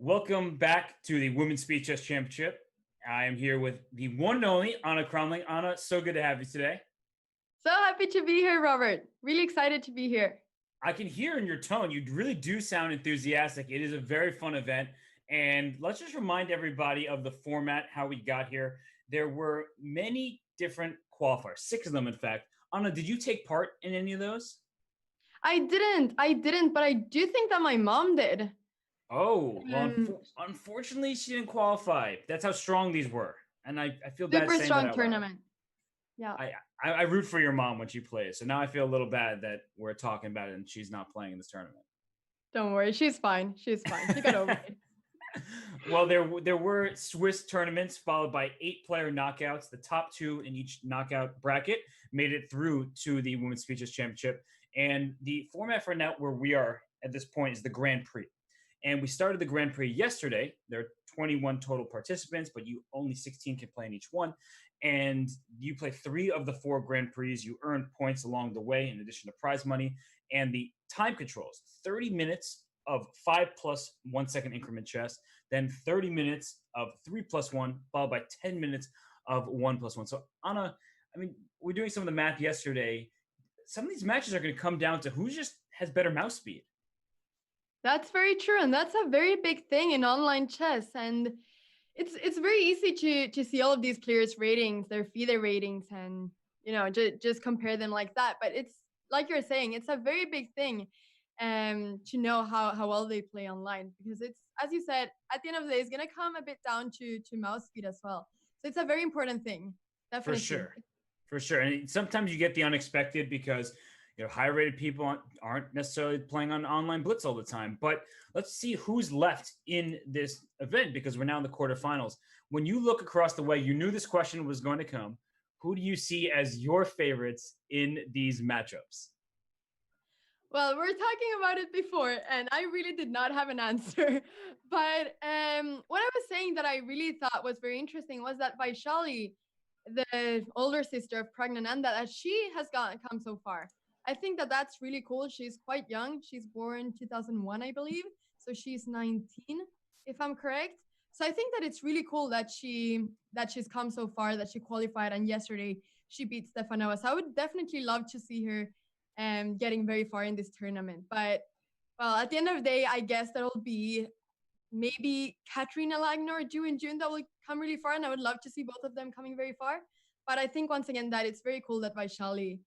Welcome back to the Women's Speed Chess Championship. I am here with the one and only Anna Cromling. Anna, so good to have you today. So happy to be here, Robert. Really excited to be here. I can hear in your tone, you really do sound enthusiastic. It is a very fun event. And let's just remind everybody of the format, how we got here. There were many different qualifiers, 6 of them, in fact. Anna, did you take part in any of those? I didn't, but I do think that my mom did. Oh, well, Um, unfortunately, she didn't qualify. That's how strong these were. And I feel bad Super saying that strong out loud. tournament. Yeah. I root for your mom when she plays. So now I feel a little bad that we're talking about it and she's not playing in this tournament. Don't worry. She's fine. She's fine. She got over it. Well, there were Swiss tournaments followed by 8-player knockouts. The top 2 in each knockout bracket made it through to the Women's Speeches Championship. And the format for now where we are at this point is the Grand Prix. And we started the Grand Prix yesterday. There are 21 total participants, but you only 16 can play in each one. And you play 3 of the 4 Grand Prix. You earn points along the way in addition to prize money. And the time controls, 30 minutes of 5 plus 1 second increment chess, then 30 minutes of 3 plus 1, followed by 10 minutes of 1 plus 1. So, Anna, I mean, we're doing some of the math yesterday. Some of these matches are going to come down to who just has better mouse speed. That's very true. And that's a very big thing in online chess. And it's very easy to see all of these players' ratings, their FIDE ratings, and just compare them like that. But it's like you're saying, it's a very big thing to know how well they play online, because it's, as you said, at the end of the day, it's gonna come a bit down to mouse speed as well. So it's a very important thing, definitely. For sure. And sometimes you get the unexpected because higher rated people aren't necessarily playing on online blitz all the time. But let's see who's left in this event, because we're now in the quarterfinals. When you look across the way, you knew this question was going to come. Who do you see as your favorites in these matchups? Well, we're talking about it before, and I really did not have an answer. But what I was saying that I really thought was very interesting was that Vaishali, the older sister of Pragnananda, that she has come so far. I think that that's really cool. She's quite young. She's born 2001, I believe. So she's 19, if I'm correct. So I think that it's really cool that she's come so far, that she qualified, and yesterday she beat Stefanova. So I would definitely love to see her getting very far in this tournament. But well, at the end of the day, I guess that'll be maybe Katrina Lagno or Wenjun that will come really far, and I would love to see both of them coming very far. But I think once again that it's very cool that Vaishali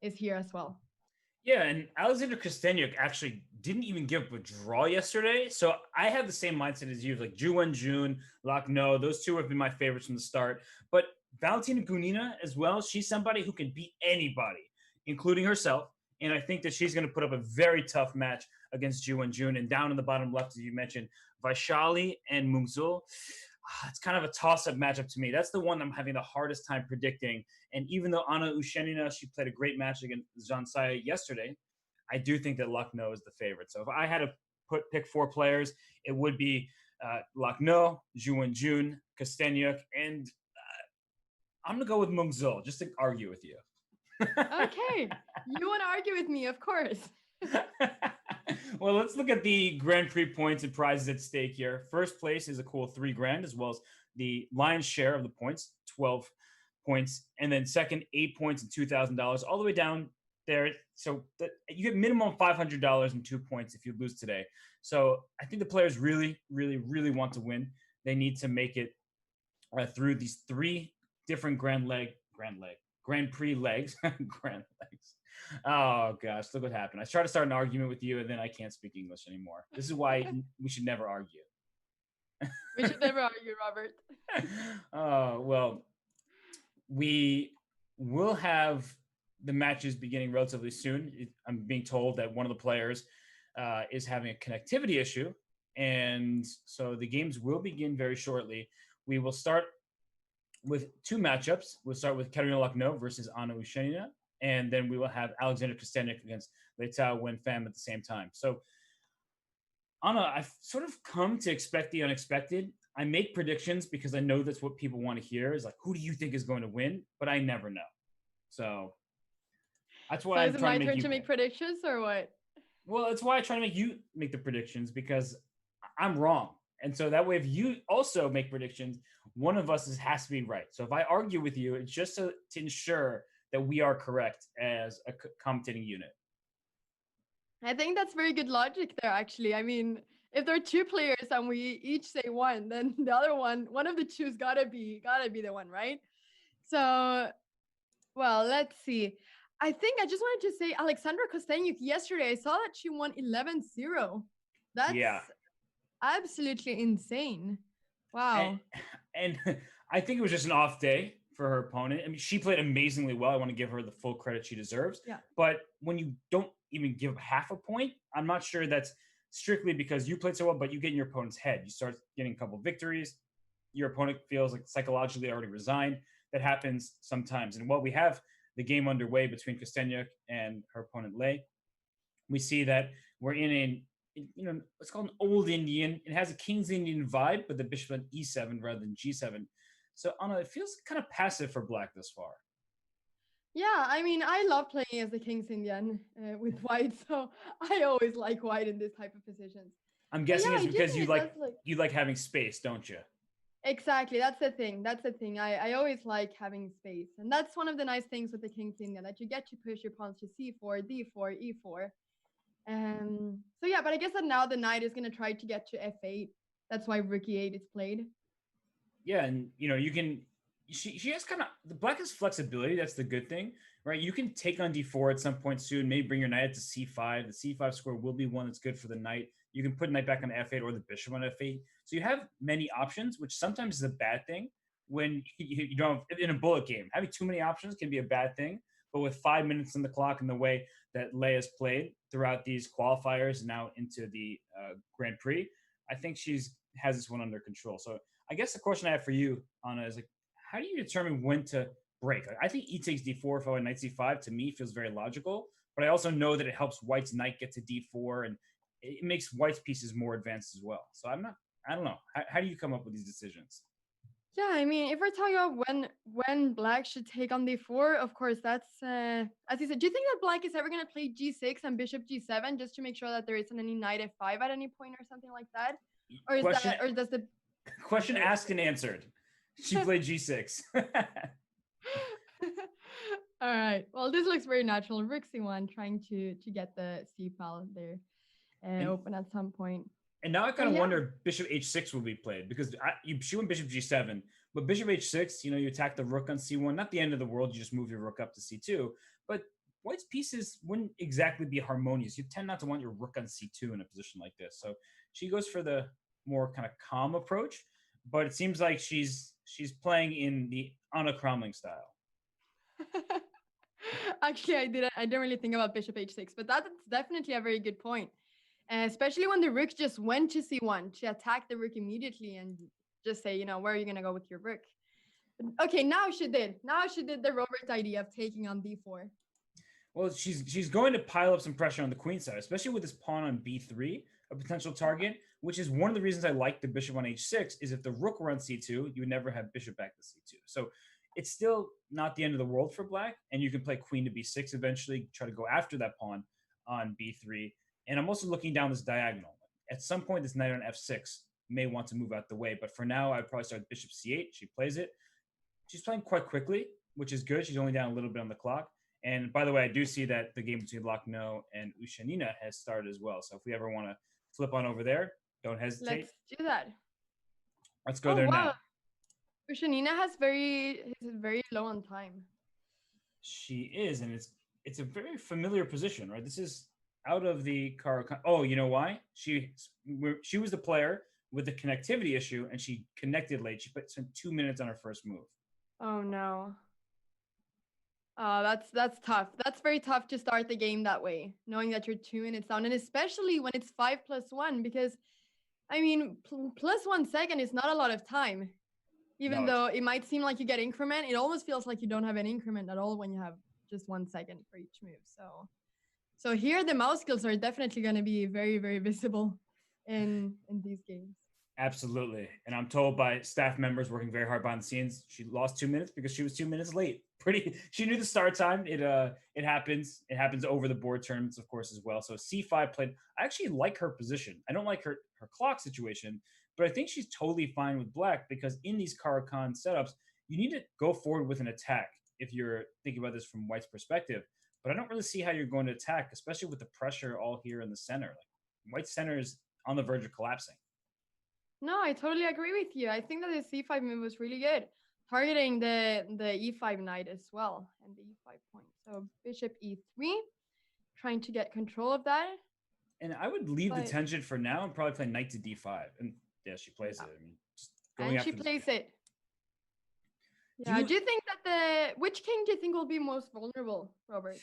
is here as well. Yeah, and Alexander Kostenyuk actually didn't even give up a draw yesterday. So I have the same mindset as you. Like Wenjun, Lagno, those 2 have been my favorites from the start. But Valentina Gunina as well, she's somebody who can beat anybody, including herself. And I think that she's going to put up a very tough match against Wenjun. And down in the bottom left, as you mentioned, Vaishali and Mungzul. It's kind of a toss-up matchup to me. That's the one I'm having the hardest time predicting. And even though Anna Ushenina, she played a great match against Zhang Sai yesterday, I do think that Lucknow is the favorite. So if I had to pick 4 players, it would be Lucknow, Wenjun, Kostenyuk, and I'm going to go with Mungzul just to argue with you. Okay. You want to argue with me, of course. Well, let's look at the Grand Prix points and prizes at stake here. First place is a cool $3,000, as well as the lion's share of the points, 12 points, and then second, 8 points and $2,000, all the way down there. So you get minimum $500 and 2 points if you lose today. So I think the players really, really, really want to win. They need to make it through these 3 different Grand Prix legs. Grand legs. Oh gosh, look what happened. I tried to start an argument with you and then I can't speak English anymore. This is why we should never argue. We should never argue, Robert. Oh, well, we will have the matches beginning relatively soon. I'm being told that one of the players is having a connectivity issue. And so the games will begin very shortly. We will start with 2 matchups. We'll start with Katerina Lucknow versus Anna Ushenina, and then we will have Alexander Kostenyuk against Letao Wenfam at the same time. So, Anna, I've sort of come to expect the unexpected. I make predictions because I know that's what people want to hear, is like, who do you think is going to win? But I never know. So that's why is it my turn to make predictions or what? Well, that's why I try to make you make the predictions, because I'm wrong. And so that way, if you also make predictions, one of us has to be right. So if I argue with you, it's just to ensure that we are correct as a commentating unit. I think that's very good logic there, actually. I mean, if there are two players and we each say one, then the other one of the two's gotta be the one, right? So, well, let's see. I think I just wanted to say Alexandra Kostenyuk yesterday, I saw that she won 11-0. That's Yeah. absolutely insane. And, Wow. and I think it was just an off day for her opponent. I mean, she played amazingly well. I want to give her the full credit she deserves. Yeah. But when you don't even give half a point, I'm not sure that's strictly because you played so well, but you get in your opponent's head. You start getting a couple victories. Your opponent feels like psychologically already resigned. That happens sometimes. And while we have the game underway between Kostenyuk and her opponent Lei, we see that we're in a it's called an old Indian. It has a King's Indian vibe, but the bishop on E7 rather than G7. So Anna, it feels kind of passive for black this far. Yeah, I mean, I love playing as the King's Indian with white, so I always like white in this type of positions. I'm But guessing yeah, it's I do because think it does like you like having space, don't you? exactly. That's the thing. That's the thing. I always like having space, and that's one of the nice things with the King's Indian that you get to push your pawns to C4, D4, E4. So yeah, but I guess that now the knight is gonna try to get to F8. That's why Rook E8 is played. Yeah, and you can she has kind of the black has flexibility. That's the good thing, right? You can take on D4 at some point soon. Maybe bring your knight up to C5. The C5 square will be one that's good for the knight. You can put knight back on F8 or the bishop on F8. So you have many options, which sometimes is a bad thing when you don't have, in a bullet game. Having too many options can be a bad thing. But with 5 minutes on the clock and the way that Lei has played throughout these qualifiers and now into the Grand Prix, I think she's has this one under control. So I guess the question I have for you, Anna, is like, how do you determine when to break? Like, I think e takes d4 followed knight c5 to me feels very logical, but I also know that it helps white's knight get to d4 and it makes white's pieces more advanced as well. So I don't know. How do you come up with these decisions? Yeah, I mean, if we're talking about when black should take on d4, of course, that's as you said. Do you think that black is ever going to play g6 and bishop g7 just to make sure that there isn't any knight f5 at any point or something like that? Or is Question that, or does the question asked and answered. She played g6. All right. Well, this looks very natural. Rook c1 trying to get the c file there open at some point. And now I kind But of yeah. wonder if bishop h6 will be played because she went bishop g7, but bishop h6, you attack the rook on c1. Not the end of the world. You just move your rook up to c2. But white's pieces wouldn't exactly be harmonious. You tend not to want your rook on c2 in a position like this. So she goes for the more kind of calm approach, but it seems like she's playing in the Anna Cromling style. Actually, I didn't really think about bishop h6, but that's definitely a very good point. Especially when the rook just went to c1, she attacked the rook immediately and just say, where are you gonna go with your rook? But, okay, now she did the Robert idea of taking on d4. Well, she's going to pile up some pressure on the queen side, especially with this pawn on b3, a potential target, which is one of the reasons I like the bishop on h6, is if the rook were on c2, you would never have bishop back to c2. So it's still not the end of the world for black, and you can play queen to b6 eventually, try to go after that pawn on b3. And I'm also looking down this diagonal. At some point, this knight on f6 may want to move out the way, but for now, I'd probably start bishop c8. She plays it. She's playing quite quickly, which is good. She's only down a little bit on the clock. And by the way, I do see that the game between Lagno and Gunina has started as well. So if we ever want to flip on over there, don't hesitate. Let's do that. Let's go there now. Gunina is very low on time. She is, and it's a very familiar position, right? This is out of the car. Oh, you know why? She was the player with the connectivity issue, and she connected late. She spent 2 minutes on her first move. Oh no. That's tough. That's very tough to start the game that way, knowing that you're 2 minutes down, and especially when it's 5+1, because I mean, plus 1 second is not a lot of time. Even though it might seem like you get increment, it almost feels like you don't have an increment at all when you have just 1 second for each move. So here the mouse skills are definitely going to be very, very visible in these games. Absolutely. And I'm told by staff members working very hard behind the scenes, she lost 2 minutes because she was 2 minutes late. She knew the start time. It happens. It happens over the board tournaments, of course, as well. So C5 played. I actually like her position. I don't like her clock situation, but I think she's totally fine with black because in these Caro-Kann setups, you need to go forward with an attack if you're thinking about this from white's perspective. But I don't really see how you're going to attack, especially with the pressure all here in the center. Like white center is on the verge of collapsing. No, I totally agree with you. I think that the C5 move was really good, targeting the E5 knight as well and the E5 point. So bishop E3, trying to get control of that. And I would leave the But tension for now and probably play knight to d5. And yeah, she plays yeah, it. I mean, just going and she after this. plays it. Do Yeah. you? Do you think that the which king do you think will be most vulnerable, Robert?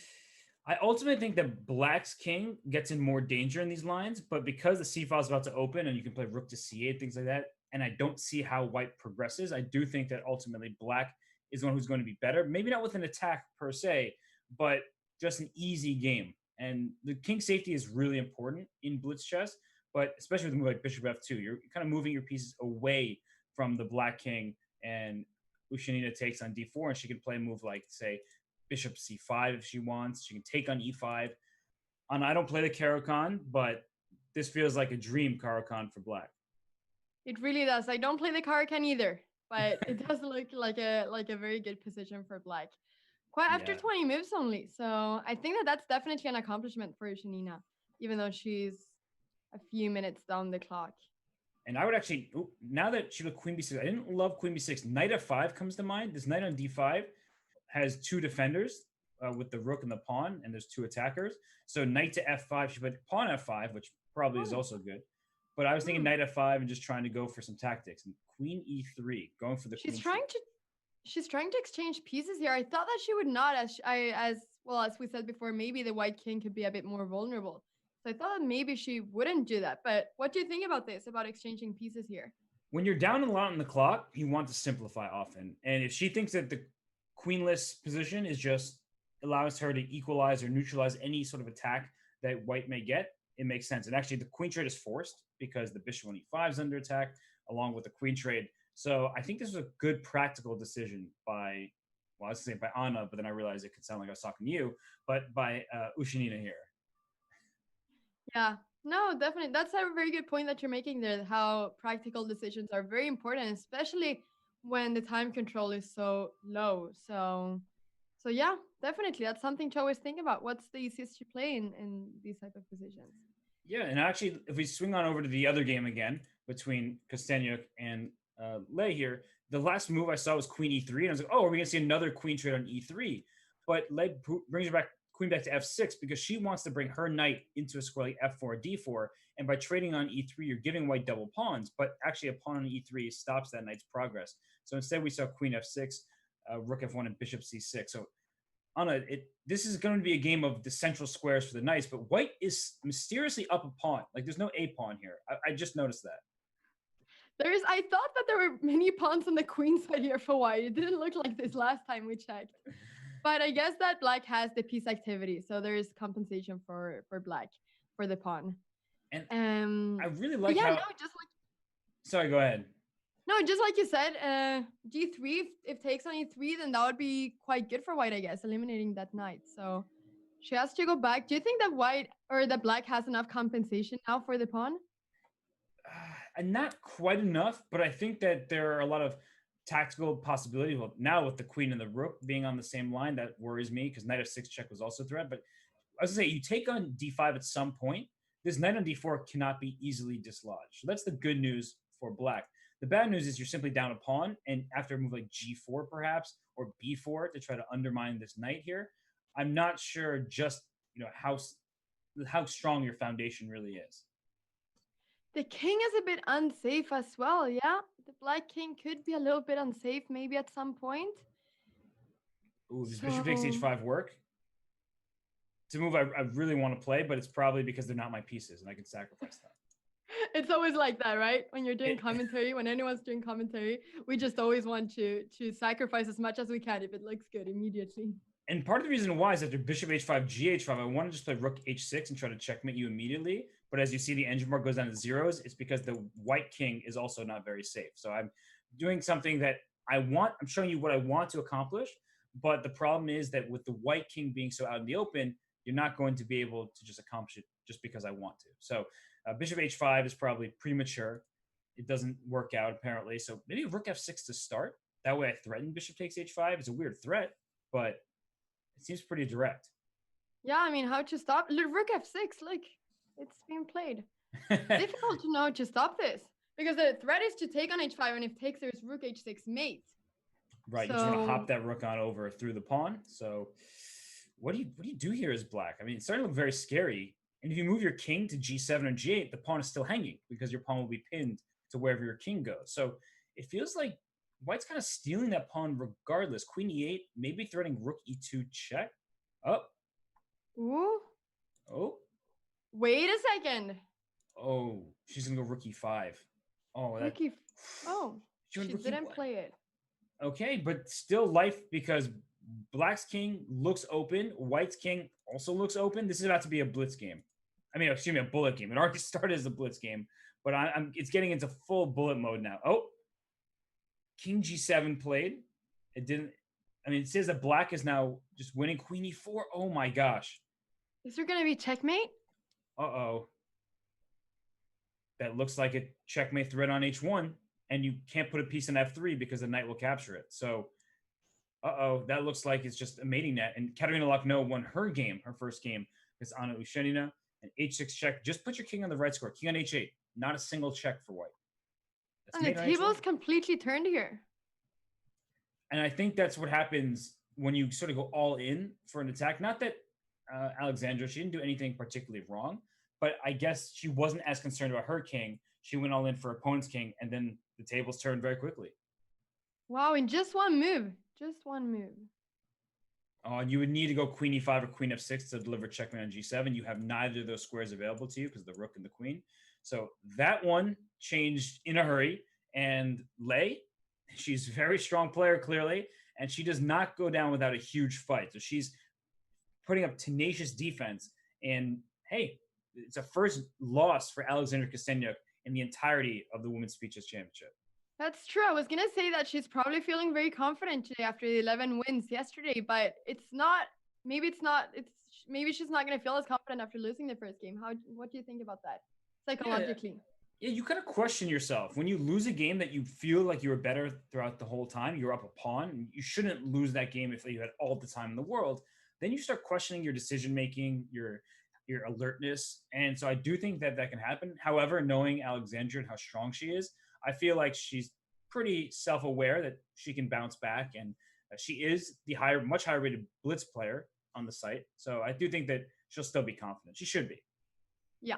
I ultimately think that Black's king gets in more danger in these lines, but because the c file is about to open and you can play rook to c8, things like that, and I don't see how white progresses, I do think that ultimately Black is the one who's going to be better. Maybe not with an attack per se, but just an easy game. And the king safety is really important in blitz chess, but especially with a move like bishop f2, you're kind of moving your pieces away from the Black king, and Ushanina takes on d4, and she can play a move like, say, bishop c5 if she wants. She can take on e5. And I don't play the Caro-Kann, but this feels like a dream Caro-Kann for black. It really does. I don't play the Caro-Kann either, but it does look like a very good position for black. Quite after Yeah. 20 moves only. So I think that that's definitely an accomplishment for Shanina, even though she's a few minutes down the clock. And I would actually, now that she looked queen b6, I didn't love queen b6. Knight f5 comes to mind. This knight on d5 has two defenders with the rook and the pawn, and there's two attackers. So knight to f5, she put pawn f5, which probably is also good. But I was thinking knight f5 and just trying to go for some tactics. And queen e3, going for the she's queen. She's trying to exchange pieces here. I thought that she would not, as well as we said before, maybe the white king could be a bit more vulnerable. So I thought that maybe she wouldn't do that. But what do you think about this, about exchanging pieces here? When you're down a lot on the clock, you want to simplify often. And if she thinks that the queenless position is just allows her to equalize or neutralize any sort of attack that white may get, it makes sense. And actually, the queen trade is forced because the bishop on e5 is under attack, along with the queen trade. So I think this was a good practical decision by, well, I was going to say by Anna, but then I realized it could sound like I was talking to you, but by Ushanina here. Yeah, no, definitely. That's a very good point that you're making there, how practical decisions are very important, especially when the time control is so low. So yeah, definitely. That's something to always think about. What's the easiest to play in these type of positions? Yeah, and actually, if we swing on over to the other game again between Kosteniuk and Lei here, the last move I saw was queen e3, and I was like, oh, are we going to see another queen trade on e3? But Lei brings her back queen back to f6 because she wants to bring her knight into a square like f4, d4, and by trading on e3, you're giving white double pawns, but actually a pawn on e3 stops that knight's progress. So instead, we saw queen f6, rook f1, and bishop c6. So Anna, this is going to be a game of the central squares for the knights, but white is mysteriously up a pawn. Like there's no a pawn here. I just noticed that. I thought that there were many pawns on the queen side here for white. It didn't look like this last time we checked. But I guess that black has the piece activity, so there is compensation for black for the pawn. And I really like how. how. No, just like. Sorry, go ahead. No, just like you said, g3. If takes on e3, then that would be quite good for white, I guess, eliminating that knight. So she has to go back. Do you think that white or that black has enough compensation now for the pawn? And not quite enough, but I think that there are a lot of tactical possibilities. Well, now with the queen and the rook being on the same line, that worries me because knight f6 check was also a threat. But I was going to say, you take on d5 at some point. This knight on d4 cannot be easily dislodged. So that's the good news for black. The bad news is you're simply down a pawn, and after a move like g4 perhaps, or b4 to try to undermine this knight here, I'm not sure just how strong your foundation really is. The king is a bit unsafe as well, yeah? The black king could be a little bit unsafe maybe at some point. Ooh, does bishop takes h5 work? It's a move I really want to play, but it's probably because they're not my pieces and I can sacrifice them. It's always like that, right? When you're doing commentary, when anyone's doing commentary, we just always want to sacrifice as much as we can if it looks good immediately. And part of the reason why is after bishop h5, gh5, I want to just play rook h6 and try to checkmate you immediately. But as you see, the engine bar goes down to zeros. It's because the white king is also not very safe. So I'm doing something that I want. I'm showing you what I want to accomplish. But the problem is that with the white king being so out in the open, you're not going to be able to just accomplish it just because I want to. So bishop h5 is probably premature. It doesn't work out apparently. So maybe rook f6 to start. That way I threaten bishop takes h5. It's a weird threat, but it seems pretty direct. Yeah, I mean, how to stop rook f6? Like, it's being played. Difficult to know how to stop this because the threat is to take on h5, and if takes, there's rook h6 mate. Right, you just want to hop that rook on over through the pawn. So, what do you do here as black? I mean, it's starting to look very scary. And if you move your king to g7 or g8, the pawn is still hanging because your pawn will be pinned to wherever your king goes. So it feels like white's kind of stealing that pawn regardless. Queen e8, maybe threatening rook e2 check. Oh. Ooh. Oh. Wait a second. Oh, she's gonna go rook e5. Oh, that. She didn't play it. Okay, but still life because black's king looks open. White's king also looks open. This is about to be a blitz game. I mean, excuse me, a bullet game. It already started as a blitz game, but it's getting into full bullet mode now. Oh, king g7 played. It didn't. I mean, it says that black is now just winning queen e4. Oh my gosh. Is there going to be checkmate? Uh-oh. That looks like a checkmate threat on h1, and you can't put a piece in f3 because the knight will capture it. So, that looks like it's just a mating net. And Katerina Lagno won her game, her first game, against Anna Ushenina. And h6 check. Just put your king on the right square. King on h8. Not a single check for white. And the table's completely turned here. And I think that's what happens when you sort of go all in for an attack. Not that Alexandra, she didn't do anything particularly wrong, but I guess she wasn't as concerned about her king. She went all in for opponent's king, and then the tables turned very quickly. Wow, in just one move. Just one move. And you would need to go queen e5 or queen f6 to deliver checkmate on g7. You have neither of those squares available to you because the rook and the queen. So that one changed in a hurry. And Lei, she's a very strong player, clearly, and she does not go down without a huge fight. So she's putting up tenacious defense. And, hey, it's a first loss for Alexandra Kostenjuk in the entirety of the Women's Speeches Championship. That's true. I was going to say that she's probably feeling very confident today after the 11 wins yesterday, but it's not, maybe she's not going to feel as confident after losing the first game. What do you think about that psychologically? Yeah, you kind of question yourself. When you lose a game that you feel like you were better throughout the whole time, you're up a pawn, you shouldn't lose that game if you had all the time in the world. Then you start questioning your decision-making, your alertness. And so I do think that can happen. However, knowing Alexandra and how strong she is, I feel like she's pretty self-aware that she can bounce back, and she is the much higher rated blitz player on the site. So I do think that she'll still be confident. She should be. Yeah,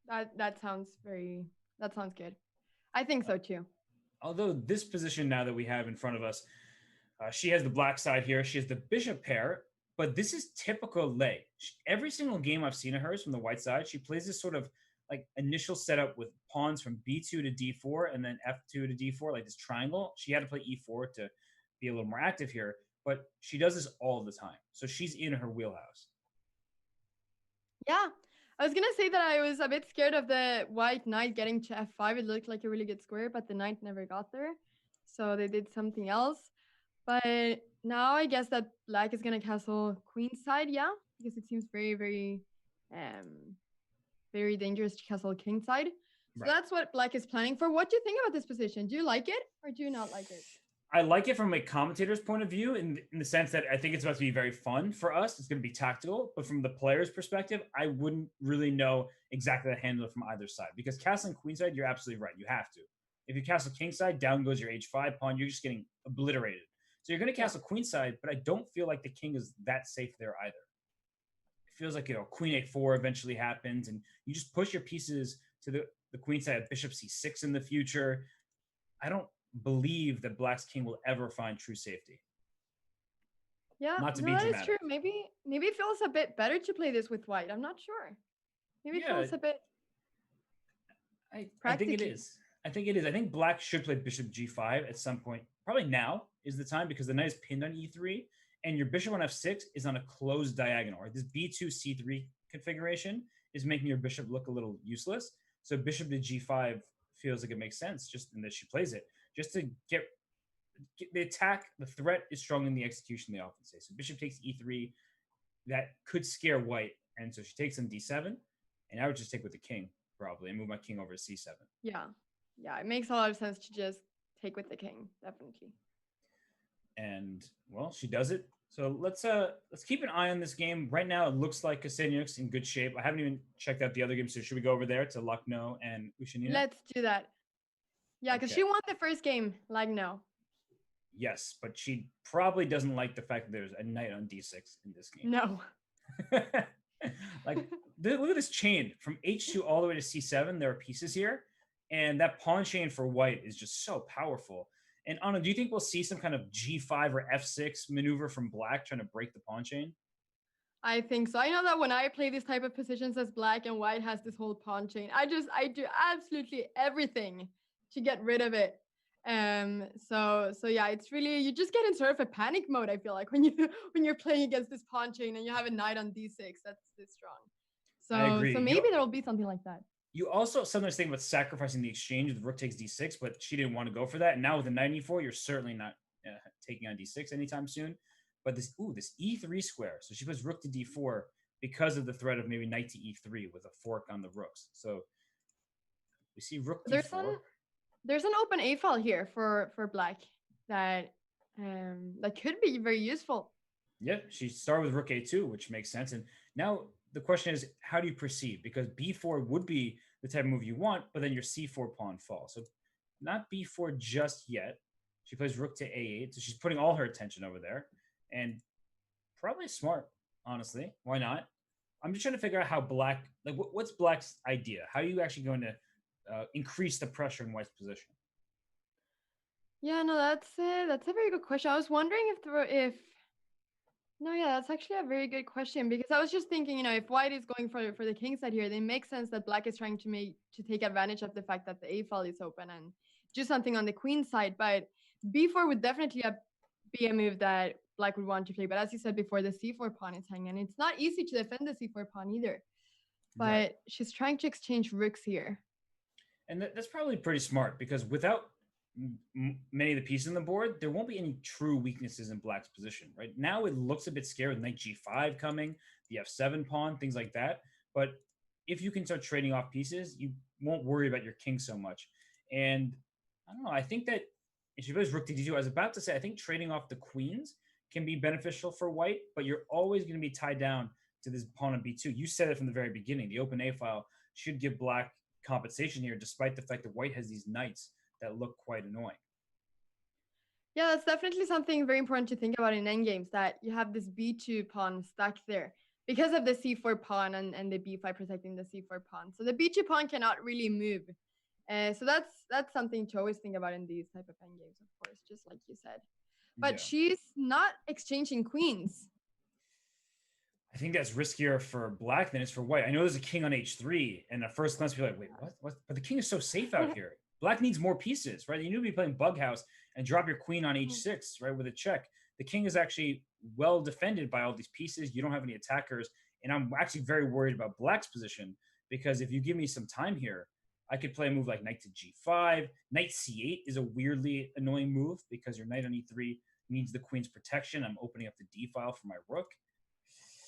that sounds good. I think so too. Although this position now that we have in front of us, she has the black side here. She has the bishop pair, but this is typical Lei. Every single game I've seen of hers from the white side, she plays this sort of like initial setup with pawns from b2 to d4 and then f2 to d4, like this triangle. She had to play e4 to be a little more active here, but she does this all the time. So she's in her wheelhouse. Yeah. I was going to say that I was a bit scared of the white knight getting to f5. It looked like a really good square, but the knight never got there. So they did something else. But now I guess that black is going to castle queenside, yeah? Because it seems very, very, very dangerous to castle kingside. So that's what black is planning for. What do you think about this position? Do you like it or do you not like it? I like it from a commentator's point of view in the sense that I think it's about to be very fun for us. It's going to be tactical, but from the player's perspective, I wouldn't really know exactly how to handle it from either side, because castling queenside, you're absolutely right. You have to. If you castle kingside, down goes your h5 pawn. You're just getting obliterated. So you're going to castle queenside, but I don't feel like the king is that safe there either. It feels like, queen a4 eventually happens, and you just push your pieces to the queenside, bishop c6 in the future. I don't believe that black's king will ever find true safety. Yeah, not to be dramatic. That is true. Maybe it feels a bit better to play this with white. I'm not sure. Maybe it feels a bit. I think it is. I think black should play bishop g5 at some point. Probably now is the time, because the knight is pinned on e3, and your bishop on f6 is on a closed diagonal. Right? This b2 c3 configuration is making your bishop look a little useless. So bishop to g5 feels like it makes sense just in that she plays it. Just to get the attack, the threat is strong in the execution, they often say. So bishop takes e3, that could scare white. And so she takes on d7. And I would just take with the king, probably, and move my king over to c7. Yeah. Yeah, it makes a lot of sense to just take with the king, definitely. And well, she does it. So let's keep an eye on this game. Right now, it looks like Kosteniuk's in good shape. I haven't even checked out the other games, so should we go over there to Lagno and Ushanina? Let's do that. Yeah, because she won the first game, Lagno. Yes, but she probably doesn't like the fact that there's a knight on d6 in this game. No. Like, look at this chain from h2 all the way to c7. There are pieces here, and that pawn chain for white is just so powerful. And Anna, do you think we'll see some kind of g5 or f6 maneuver from black trying to break the pawn chain? I think so. I know that when I play these type of positions as black and white has this whole pawn chain, I do absolutely everything to get rid of it. So yeah, it's really, you just get in sort of a panic mode, I feel like, when you're playing against this pawn chain and you have a knight on d6 that's this strong. So maybe there will be something like that. You also sometimes think about sacrificing the exchange with rook takes d6, but she didn't want to go for that. And now with the knight e4, you're certainly not taking on d6 anytime soon. But this e3 square. So she puts rook to d4 because of the threat of maybe knight to e3 with a fork on the rooks. So we see rook d4. There's an open a file here for black that could be very useful. Yeah, she started with rook a2, which makes sense. And now the question is, how do you proceed? Because b4 would be the type of move you want, but then your c4 pawn falls. So not b4 just yet. She plays rook to a8, so she's putting all her attention over there. And probably smart, honestly. Why not? I'm just trying to figure out how black, like, what's black's idea? How are you actually going to increase the pressure in white's position? Yeah, no, that's a very good question. I was wondering that's actually a very good question, because I was just thinking, if white is going for the king side here, then it makes sense that black is trying to take advantage of the fact that the a file is open and do something on the queen side. But b4 would definitely be a move that black would want to play. But as you said before, the c4 pawn is hanging. It's not easy to defend the c4 pawn either. But right. She's trying to exchange rooks here. And that's probably pretty smart, because without many of the pieces on the board, there won't be any true weaknesses in black's position. Right now, it looks a bit scary with knight g5 coming, the f7 pawn, things like that. But if you can start trading off pieces, you won't worry about your king so much. And I don't know, I think that if she plays rook to d2, I was about to say, I think trading off the queens can be beneficial for white, but you're always going to be tied down to this pawn on b2. You said it from the very beginning. The open a file should give black compensation here, despite the fact that white has these knights that look quite annoying. Yeah, that's definitely something very important to think about in endgames, that you have this b2 pawn stuck there because of the c4 pawn and the b5 protecting the c4 pawn. So the b2 pawn cannot really move. So that's something to always think about in these type of endgames, of course, just like you said. But she's not exchanging queens. I think that's riskier for black than it's for white. I know there's a king on h3, and at first glance, you're like, wait, what? But the king is so safe out here. Black needs more pieces, right? You need to be playing bug house and drop your queen on h6, right, with a check. The king is actually well defended by all these pieces. You don't have any attackers, and I'm actually very worried about black's position, because if you give me some time here, I could play a move like knight to g5. Knight c8 is a weirdly annoying move, because your knight on e3 needs the queen's protection. I'm opening up the d file for my rook.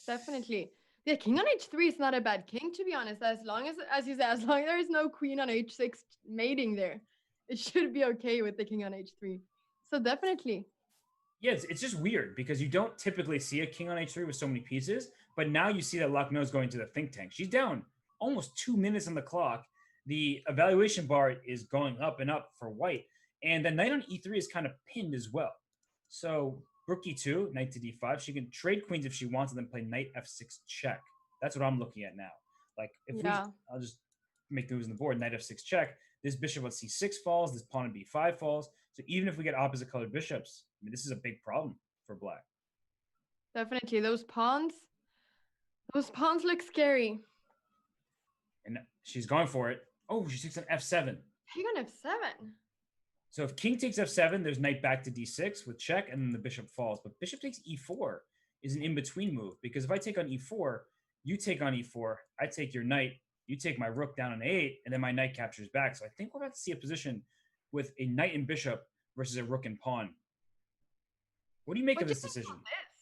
Definitely. Yeah, king on h3 is not a bad king, to be honest. As long as you said, as long as there is no queen on h6 mating there, it should be okay with the king on h3. So definitely. Yeah, it's just weird, because you don't typically see a king on h3 with so many pieces, but now you see that Lagno is going to the think tank. She's down almost 2 minutes on the clock. The evaluation bar is going up and up for white, and the knight on e3 is kind of pinned as well. So rook e2, knight to d5. She can trade queens if she wants, and then play knight f6 check. That's what I'm looking at now. Like, I'll just make the moves on the board. Knight f6 check. This bishop on c6 falls. This pawn on b5 falls. So even if we get opposite colored bishops, I mean, this is a big problem for black. Definitely. Those pawns look scary. And she's going for it. Oh, she takes an f7. King on f7. So if king takes f7, there's knight back to d6 with check, and then the bishop falls. But bishop takes e4 is an in-between move, because if I take on e4, You take on e4. I take your knight. You take my rook down on a8, and then my knight captures back. So I think we're about to see a position with a knight and bishop versus a rook and pawn. What do you make What of do you this think decision? about this?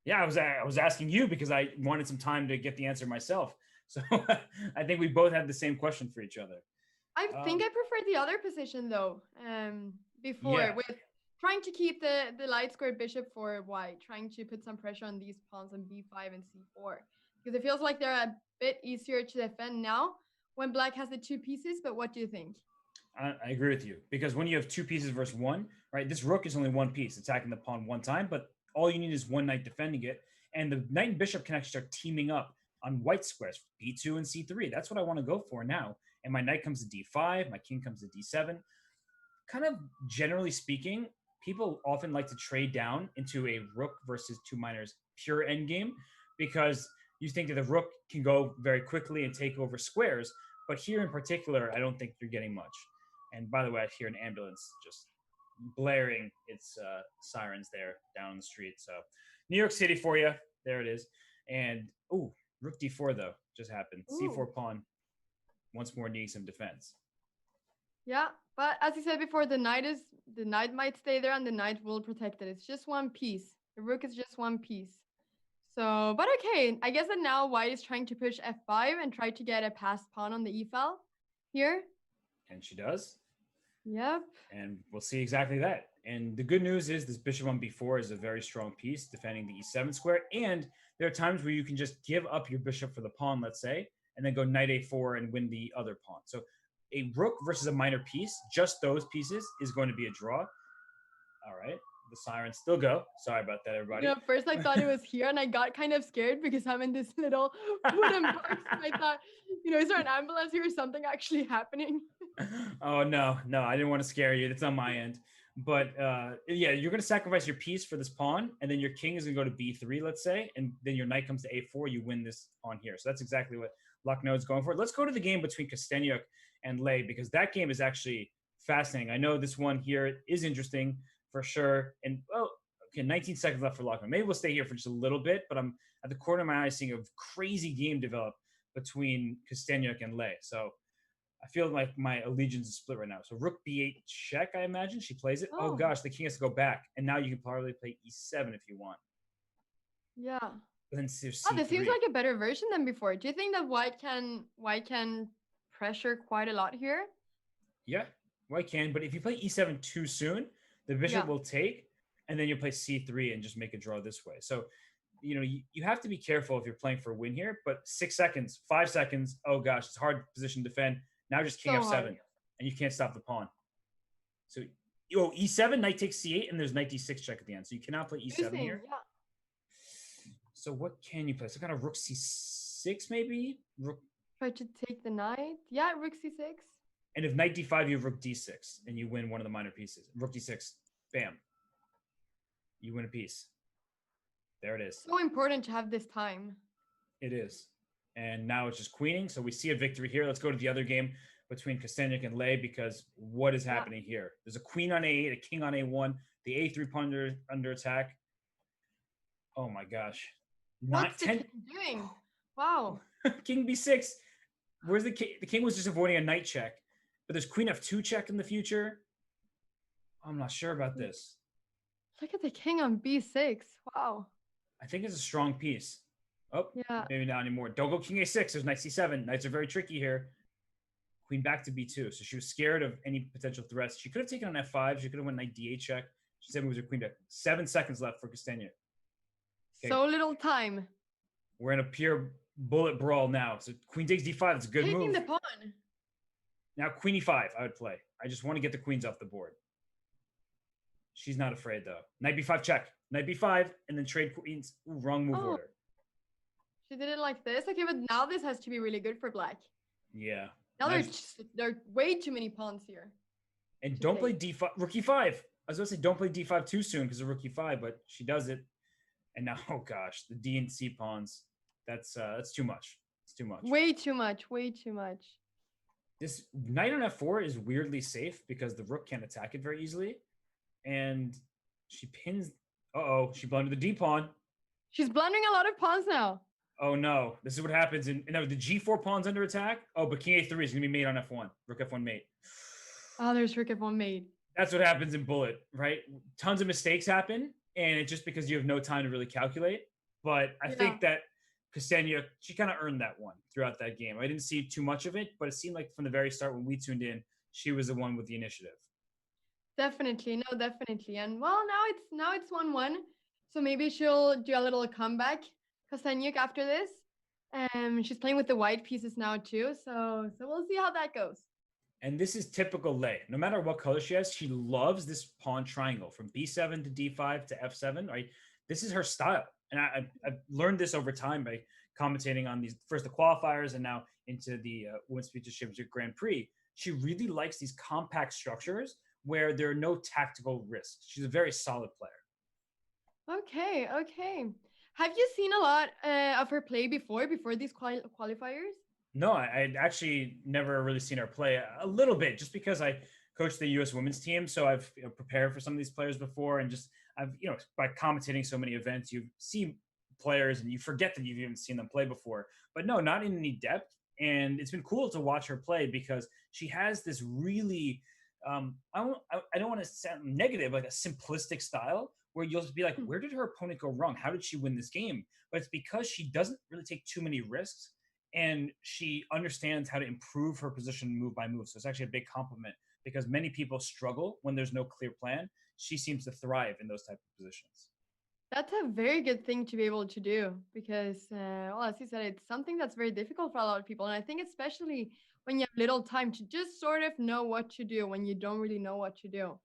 Yeah, I was asking you because I wanted some time to get the answer myself. So I think we both had the same question for each other. I think I prefer the other position though. Before Yeah, with trying to keep the light squared bishop for white, trying to put some pressure on these pawns on b5 and c4 because it feels like they're a bit easier to defend now when black has the two pieces. But what do you think? I agree with you because when you have two pieces versus one, right? This rook is only one piece attacking the pawn one time, but all you need is one knight defending it, and the knight and bishop can actually start teaming up on white squares, b2 and c3. That's what I want to go for now. And my knight comes to d5, my king comes to d7. Kind of generally speaking, people often like to trade down into a rook versus two minors pure endgame because you think that the rook can go very quickly and take over squares. But here in particular, I don't think you're getting much. And by the way, I hear an ambulance just blaring its sirens there down the street. So New York City for you. There it is. And oh, rook d4 though just happened. Ooh. C4 pawn once more needing some defense. Yeah, but as you said before, the knight might stay there and the knight will protect it. It's just one piece. The rook is just one piece. So, but okay, I guess that now white is trying to push f5 and try to get a passed pawn on the e file here. And she does. Yep. And we'll see exactly that. And the good news is this bishop on b4 is a very strong piece defending the e7 square. And there are times where you can just give up your bishop for the pawn, let's say, and then go knight a4 and win the other pawn. So a rook versus a minor piece, just those pieces, is going to be a draw. All right. The sirens still go. Sorry about that, everybody. You know, first I thought it was here and I got kind of scared because I'm in this little wooden box. And I thought, is there an ambulance here or something actually happening? Oh, no, I didn't want to scare you. It's on my end. But yeah, you're going to sacrifice your piece for this pawn, and then your king is going to go to b3, let's say, and then your knight comes to a4. You win this pawn here. So that's exactly what Lagno is going for. Let's go to the game between Kostyuk and Lei because that game is actually fascinating. I know this one here is interesting for sure. And okay, 19 seconds left for Lagno. Maybe we'll stay here for just a little bit, but I'm at the corner of my eye seeing a crazy game develop between Kostyuk and Lei. So I feel like my allegiance is split right now. So rook b8 check, I imagine. She plays it. Oh gosh, the king has to go back. And now you can probably play e7 if you want. Yeah. But then there's this seems like a better version than before. Do you think that white can pressure quite a lot here? Yeah, white can. But if you play e7 too soon, the bishop will take, and then you play c3 and just make a draw this way. So, you have to be careful if you're playing for a win here. But 6 seconds, 5 seconds, oh gosh, it's hard position to defend. Now just king f7, and you can't stop the pawn. So, e7, knight takes c8, and there's knight d6 check at the end. So you cannot play e7 here. Yeah. So what can you play? Some kind of rook c6 maybe? Rook. Try to take the knight. Yeah, rook c6. And if knight d5, you have rook d6, and you win one of the minor pieces. Rook d6, bam. You win a piece. There it is. So important to have this time. It is. And now it's just queening. So we see a victory here. Let's go to the other game between Kostyuk and Lei because what is happening here? There's a queen on a8, a king on a1, the a3 pawn under attack. Oh my gosh. What's the king doing? Wow. King b6. Where's the king? The king was just avoiding a knight check. But there's queen f2 check in the future. I'm not sure about this. Look at the king on b6. Wow. I think it's a strong piece. Oh, yeah. Maybe not anymore. Don't go king a6. There's knight c7. Knights are very tricky here. Queen back to b2. So she was scared of any potential threats. She could have taken on f5. She could have went knight d8 check. She said moves her queen back. 7 seconds left for Kostyuk. Okay. So little time. We're in a pure bullet brawl now. So queen takes d5. It's a good move. Taking the pawn. Now queen e5 I would play. I just want to get the queens off the board. She's not afraid though. Knight b5 check. Knight b5 and then trade queens. Ooh, wrong move order. She did it like this. Okay, but now this has to be really good for black. Yeah. Now there are way too many pawns here. And don't play d5. Rook e5. I was going to say don't play d5 too soon because of rook e5, but she does it. And now, oh gosh, the d and c pawns. That's too much. It's too much. Way too much. Way too much. This knight on f4 is weirdly safe because the rook can't attack it very easily. And she pins. Uh-oh, she blundered the d pawn. She's blundering a lot of pawns now. Oh no, this is what happens in no, the G4 pawn's under attack. Oh, but King A3 is gonna be mate on F1. Rook F1 mate. Oh, there's Rook F1 mate. That's what happens in Bullet, right? Tons of mistakes happen, and it's just because you have no time to really calculate. But I Yeah. think that Ksenia, she kind of earned that one throughout that game. I didn't see too much of it, but it seemed like from the very start when we tuned in, she was the one with the initiative. Definitely. No, definitely. And well, now it's 1-1. So maybe she'll do a little comeback, Kosteniuk, after this. She's playing with the white pieces now too. So we'll see how that goes. And this is typical Lei. No matter what color she has, she loves this pawn triangle from B7 to D5 to F7. Right, this is her style, and I've learned this over time by commentating on these first the qualifiers and now into the Women's Futures Championship Grand Prix. She really likes these compact structures where there are no tactical risks. She's a very solid player. Okay, okay. Have you seen a lot of her play before these qualifiers? No, I'd actually never really seen her play a little bit, just because I coached the U.S. women's team, so I've prepared for some of these players before, and just I've by commentating so many events, you see players and you forget that you've even seen them play before. But no, not in any depth, and it's been cool to watch her play because she has this really I don't want to sound negative, like a simplistic style where you'll just be like, Hmm. where did her opponent go wrong? How did she win this game? But it's because she doesn't really take too many risks and she understands how to improve her position move by move. So it's actually a big compliment because many people struggle when there's no clear plan. She seems to thrive in those type of positions. That's a very good thing to be able to do because, well, as you said, it's something that's very difficult for a lot of people. And I think especially when you have little time to just sort of know what to do when you don't really know what to do.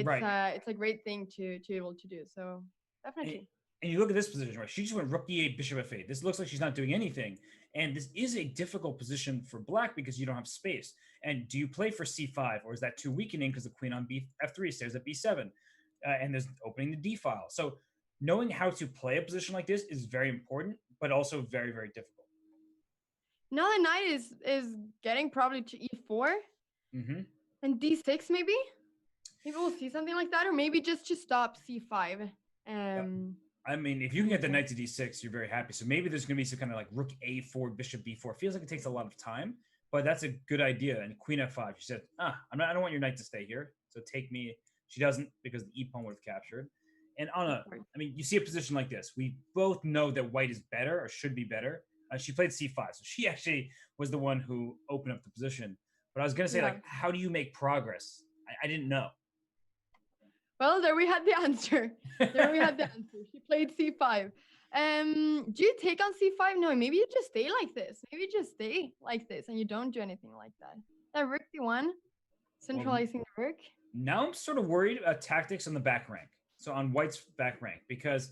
Right. It's a great thing to be able to do. So And, definitely. and you look at this position, right? She just went rook e8, bishop f8. This looks like she's not doing anything. And this is a difficult position for black because you don't have space. And do you play for c5 or is that too weakening because the queen on f3 stays at b7? And there's opening the d file. So knowing how to play a position like this is very important, but also very, very difficult. Now the knight is getting probably to e4 Mm-hmm. and d6 maybe. Maybe we'll see something like that, or maybe just to stop c5. I mean, if you can get the knight to d6, you're very happy. So maybe there's going to be some kind of like rook a4, bishop b4. Feels like it takes a lot of time, but that's a good idea. And queen f5, she said, I don't want your knight to stay here. So take me. She doesn't because the e pawn would have captured. And Anna, I mean, you see a position like this. We both know that white is better or should be better. She played c5, so she actually was the one who opened up the position. But I was going to say, Yeah. like, how do you make progress? I didn't know. Well, there we had the answer. There we had the answer. She played c5. Do you take on c5? No, maybe you just stay like this. Maybe you just stay like this and you don't do anything like that. That rook d1, centralizing the rook. Now I'm sort of worried about tactics on the back rank. So on white's back rank, because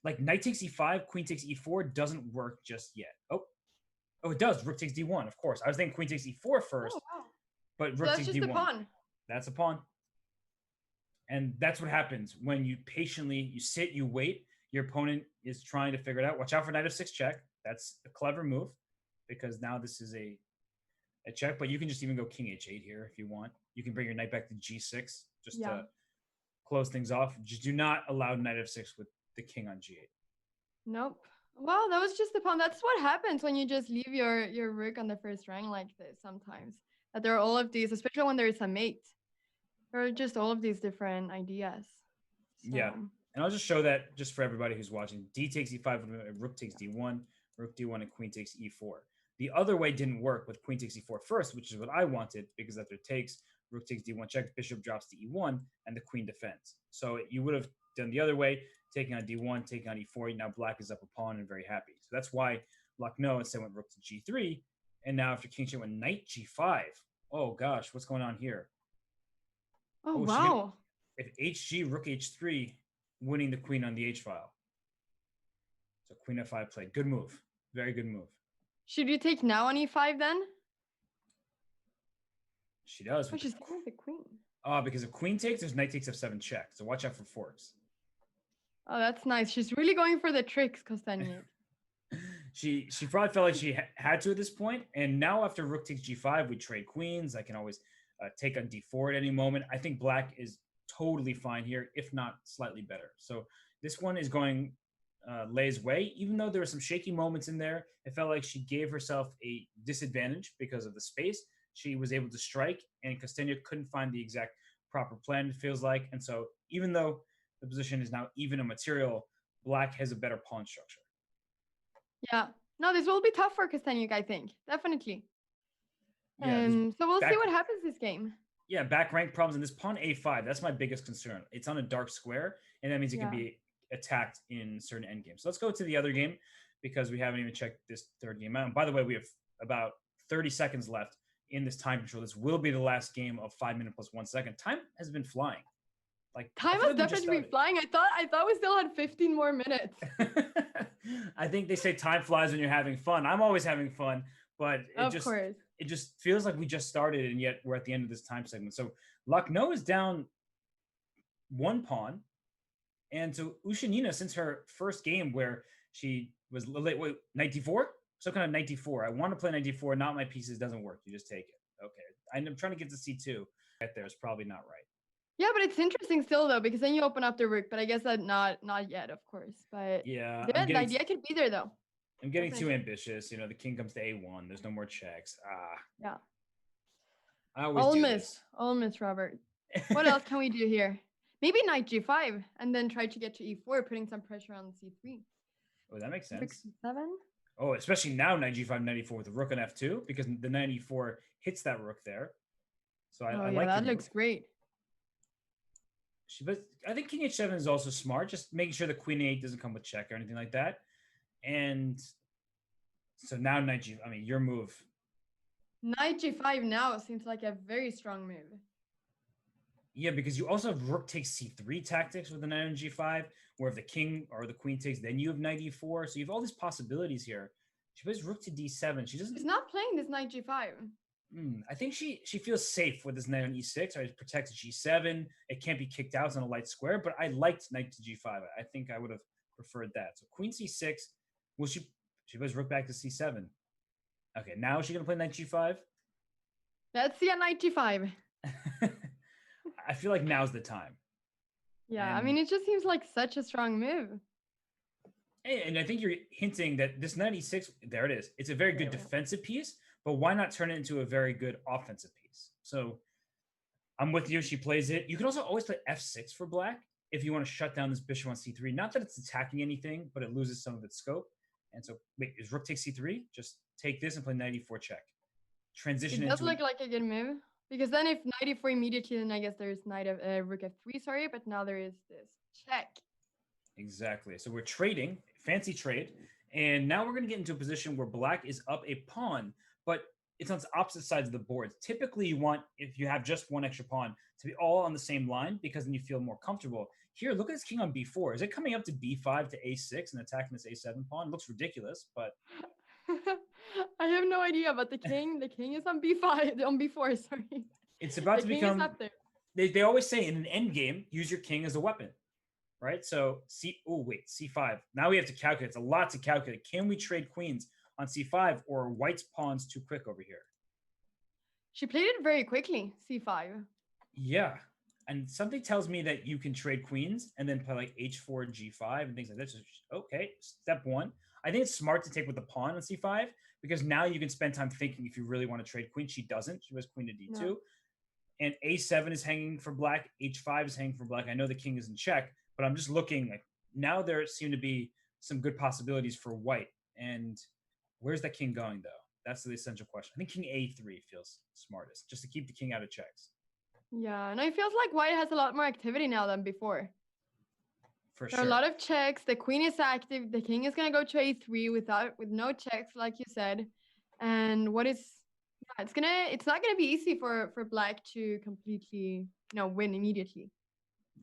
like knight takes e5, queen takes e4 doesn't work just yet. Oh, it does. Rook takes d1, of course. I was thinking queen takes e4 first, Oh, wow. but So rook that's takes just d1. a pawn. That's a pawn. And that's what happens when you patiently, you sit, you wait. Your opponent is trying to figure it out. Watch out for knight f6 check. That's a clever move because now this is a check, but you can just even go king h8 here if you want. You can bring your knight back to g6 just to close things off. Just do not allow knight f6 with the king on g8. Nope. Well, that was just the pawn. That's what happens when you just leave your rook on the first rank like this sometimes. That there are all of these, especially when there is a mate. There are just all of these different ideas. So. Yeah. And I'll just show that just for everybody who's watching. D takes e5, rook takes d1, rook d1, and queen takes e4. The other way didn't work with queen takes e4 first, which is what I wanted because after takes, rook takes d1 check, bishop drops to e1, and the queen defends. So you would have done the other way, taking on d1, taking on e4. Now black is up a pawn and very happy. So that's why Lagno instead went rook to g3, and now after king check went knight g5. Oh gosh, what's going on here? Oh wow. If hg, rook h3, winning the queen on the h file. So queen f5 played. Good move. Very good move. Should you take now on e5 then? She does. Oh, she's taking the queen. Oh, because if queen takes, there's knight takes f7 check. So watch out for forks. Oh, that's nice. She's really going for the tricks, Kosteniuk. She probably felt like she had to at this point. And now after rook takes g5, we trade queens. I can always take on d4 at any moment. I think black is totally fine here, if not slightly better. So this one is going Lei's way. Even though there were some shaky moments in there, it felt like she gave herself a disadvantage because of the space. She was able to strike, and Castagna couldn't find the exact proper plan, it feels like. And so, even though the position is now even a material, Black has a better pawn structure. Yeah. No, this will be tough for Kosteniuk, I think. Definitely. Yeah, So we'll see what happens this game. Yeah, back rank problems in this pawn a5. That's my biggest concern. It's on a dark square, and that means it can be attacked in certain endgames. So let's go to the other game because we haven't even checked this third game out. And by the way, we have about 30 seconds left in this time control. This will be the last game of 5 minutes plus 1 second. Time has been flying. Like time has definitely been flying. I thought we still had 15 more minutes. I think they say time flies when you're having fun. I'm always having fun, but it just feels like we just started, and yet we're at the end of this time segment. So Lagno is down 1 pawn, and so Gunina, since her first game where she was late, knight d4, so kind of knight d4. I want to play knight d4, not my pieces, doesn't work. You just take it. Okay, I'm trying to get to c2. Right there is probably not right. Yeah, but it's interesting still though, because then you open up the rook. But I guess that not yet, of course. But yeah, the idea could be there though. I'm getting too ambitious. The king comes to a1. There's no more checks. Yeah. I always all miss, Robert. What else can we do here? Maybe knight g5 and then try to get to e4, putting some pressure on c3. Oh, that makes sense. Rook c7. Oh, especially now knight g5, knight e4 with the rook on f2, because the knight e4 hits that rook there. So I like that looks great. But I think king h7 is also smart, just making sure the queen a8 doesn't come with check or anything like that. And so now knight g, I mean, your move. Knight g5 now seems like a very strong move. Yeah, because you also have rook takes c3 tactics with the knight on g5, where if the king or the queen takes, then you have knight e4. So you have all these possibilities here. She plays rook to d7. She's not playing this knight g5. I think she feels safe with this knight on e6. Or it protects g7. It can't be kicked out on a light square, but I liked knight to g5. I think I would have preferred that. So queen c6. Well, she plays rook back to c7. Okay, now is she going to play knight g5? Let's see a knight g5. I feel like now's the time. Yeah, I mean, it just seems like such a strong move. And I think you're hinting that this knight e6, there it is. It's a very good defensive piece, but why not turn it into a very good offensive piece? So I'm with you. She plays it. You can also always play f6 for black if you want to shut down this bishop on c3. Not that it's attacking anything, but it loses some of its scope. And so, wait, is rook takes c3? Just take this and play knight e4 check. Transition into... It does look like a good move. Because then if knight e4 immediately, then I guess there's rook f3, sorry. But now there is this check. Exactly. So we're trading, fancy trade. And now we're going to get into a position where black is up a pawn, but it's on the opposite sides of the board. Typically, you want, if you have just one extra pawn, to be all on the same line because then you feel more comfortable. Here, look at this king on b4. Is it coming up to b5 to a6 and attacking this a7 pawn? It looks ridiculous, but... I have no idea, but the king is on b5, on b4, sorry. It's about to become... They always say in an endgame, use your king as a weapon, right? So, c5. Now we have to calculate. It's a lot to calculate. Can we trade queens on c5 or are white's pawns too quick over here? She played it very quickly, c5. Yeah. And something tells me that you can trade queens and then play like h4, g5 and things like that. So, okay, step one. I think it's smart to take with the pawn on c5 because now you can spend time thinking if you really want to trade queen. She doesn't. She has queen to d2. No. And a7 is hanging for black. h5 is hanging for black. I know the king is in check, but I'm just looking. Like now there seem to be some good possibilities for white. And where's that king going, though? That's the essential question. I think king a3 feels smartest, just to keep the king out of checks. Yeah, and it feels like white has a lot more activity now than before. For there are a lot of checks. The queen is active. The king is going to go to a3 with no checks, like you said. And it's not going to be easy for black to completely, win immediately.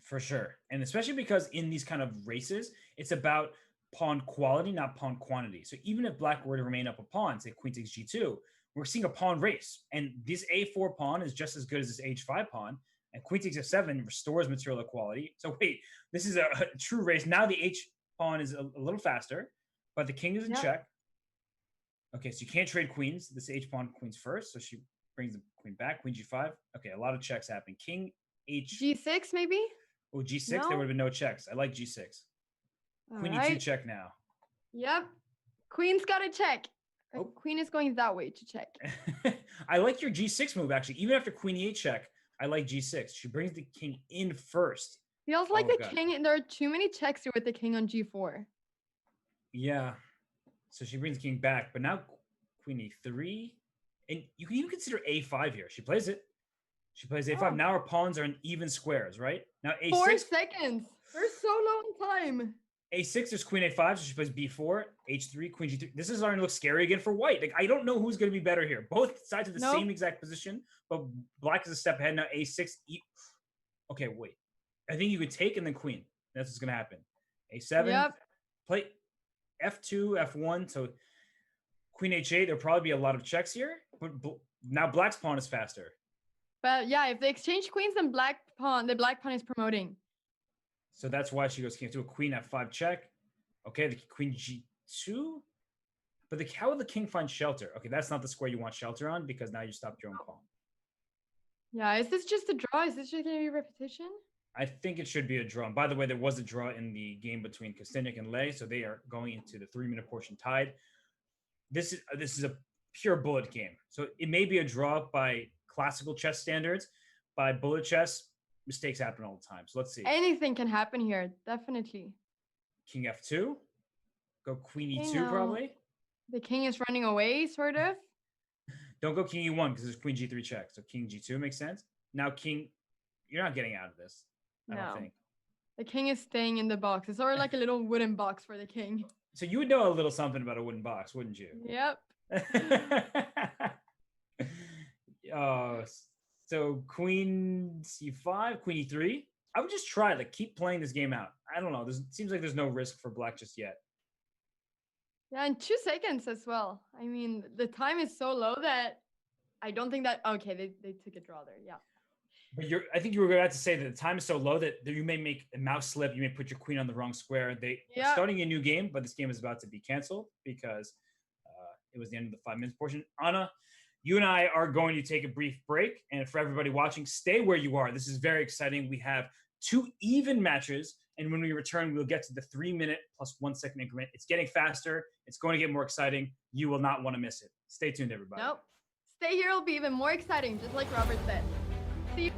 For sure. And especially because in these kind of races, it's about pawn quality, not pawn quantity. So even if black were to remain up a pawn, say queen takes g2, we're seeing a pawn race. And this a4 pawn is just as good as this h5 pawn. And queen takes f7 restores material equality. So wait, this is a true race. Now the h pawn is a little faster, but the king is in check. Okay, so you can't trade queens. This h pawn queens first. So she brings the queen back, queen g5. Okay, a lot of checks happening. King h... g6 maybe? Oh, g6? No. There would have been no checks. I like g6. All Queen E2 right. check now. Yep. Queen's got to check. Oh. Queen is going that way to check. I like your G6 move, actually. Even after Queen E8 check, I like G6. She brings the king in first. Feels like the God. king, there are too many checks here with the king on G4. Yeah. So she brings the king back, but now Queen E3. And you can even consider A5 here. She plays it. She plays A5. Oh. Now her pawns are in even squares, right? Now A6. 4 seconds. We're so low on time. A6, there's Queen A5, so she plays B4, H3, Queen G3. This is starting to look scary again for white. Like, I don't know who's going to be better here. Both sides are the same exact position, but black is a step ahead. Now A6. Okay, wait. I think you could take and then queen. That's what's going to happen. A7. Yep. Play F2, F1. So Queen H8, there'll probably be a lot of checks here. But now black's pawn is faster. But yeah, if they exchange queens, then the black pawn is promoting. So that's why she goes king to a queen F5 check. Okay, the queen G2. But how will the king find shelter? Okay, that's not the square you want shelter on because now you stopped your own pawn. Yeah, is this just a draw? Is this just going to be repetition? I think it should be a draw. And by the way, there was a draw in the game between Kostyuk and Lei, so they are going into the 3-minute portion tied. This is a pure bullet game. So it may be a draw by classical chess standards. By bullet chess, mistakes happen all the time. So let's see. Anything can happen here, definitely. King F2. Go Queen E2 probably. The king is running away, sort of. Don't go King E1 because there's Queen G3 check. So King G2 makes sense. Now King, you're not getting out of this. I don't think. The king is staying in the box. It's sort of like a little wooden box for the king. So you would know a little something about a wooden box, wouldn't you? Yep. So Queen C5, Queen E3. I would just try, keep playing this game out. I don't know. It seems like there's no risk for black just yet. Yeah, and 2 seconds as well. I mean, the time is so low that I don't think that... Okay, they took a draw there, yeah. But I think you were about to say that the time is so low that you may make a mouse slip. You may put your queen on the wrong square. They are starting a new game, but this game is about to be canceled because it was the end of the 5 minutes portion. Anna, you and I are going to take a brief break. And for everybody watching, stay where you are. This is very exciting. We have 2 even matches. And when we return, we'll get to the 3-minute plus 1 second increment. It's getting faster. It's going to get more exciting. You will not want to miss it. Stay tuned, everybody. Nope. Stay here. It'll be even more exciting, just like Robert said. See you.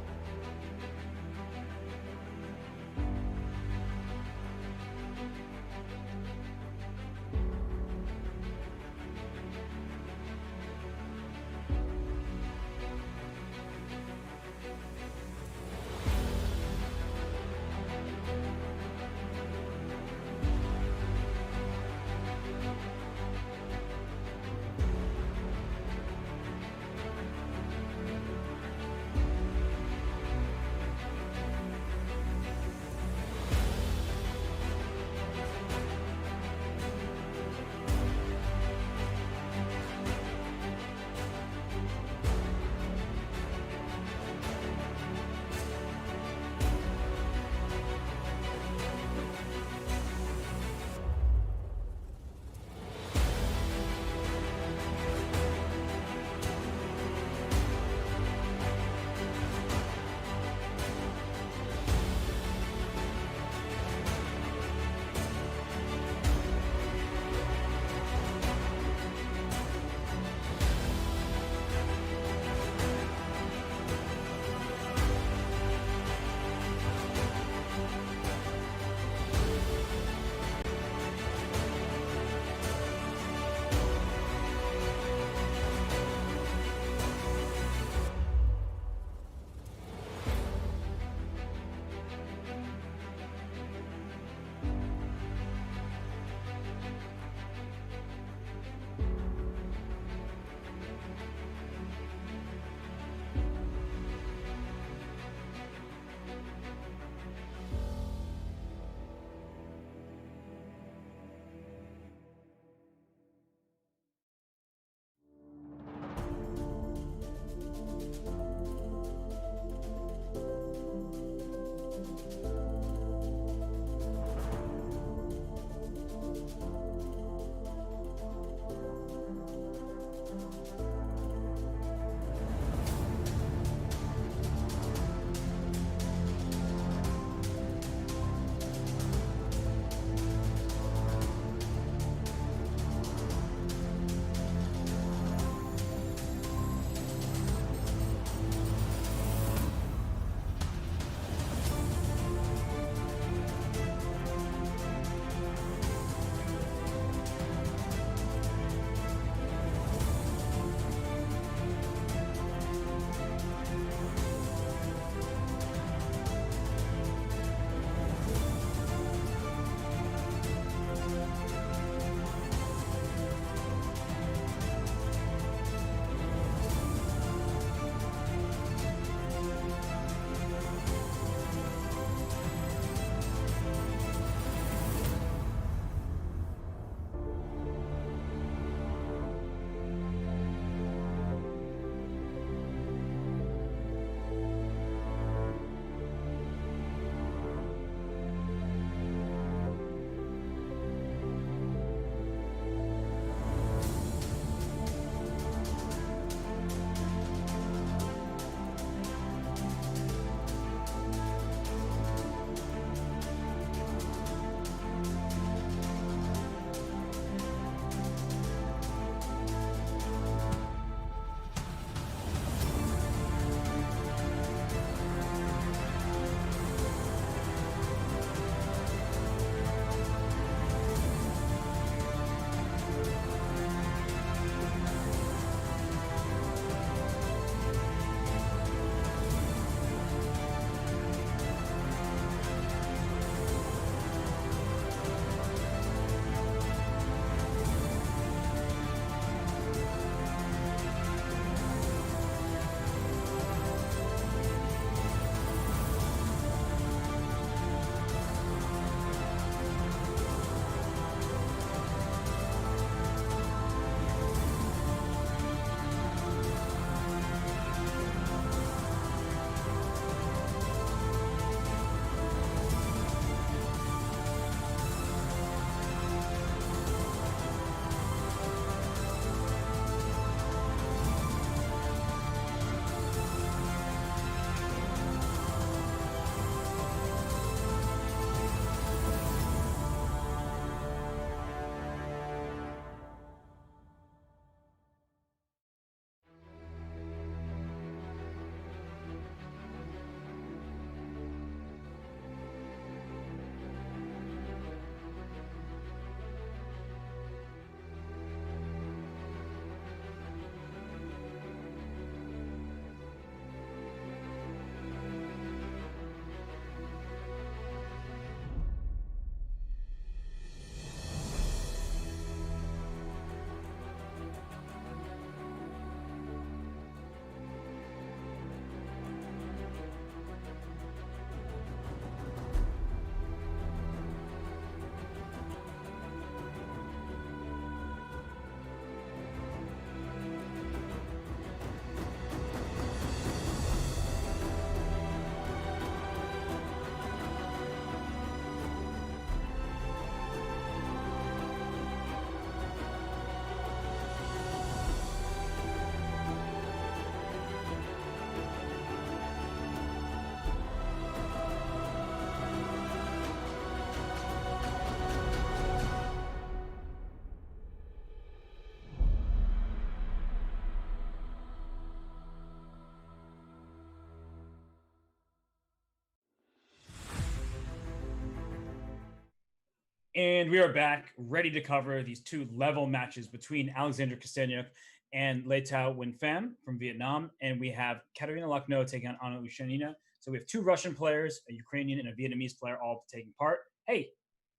And we are back, ready to cover these two level matches between Alexander Kosteniuk and Letao Winfam from Vietnam. And we have Katerina Lagno taking on Anna Ushanina. So we have two Russian players, a Ukrainian and a Vietnamese player, all taking part. Hey,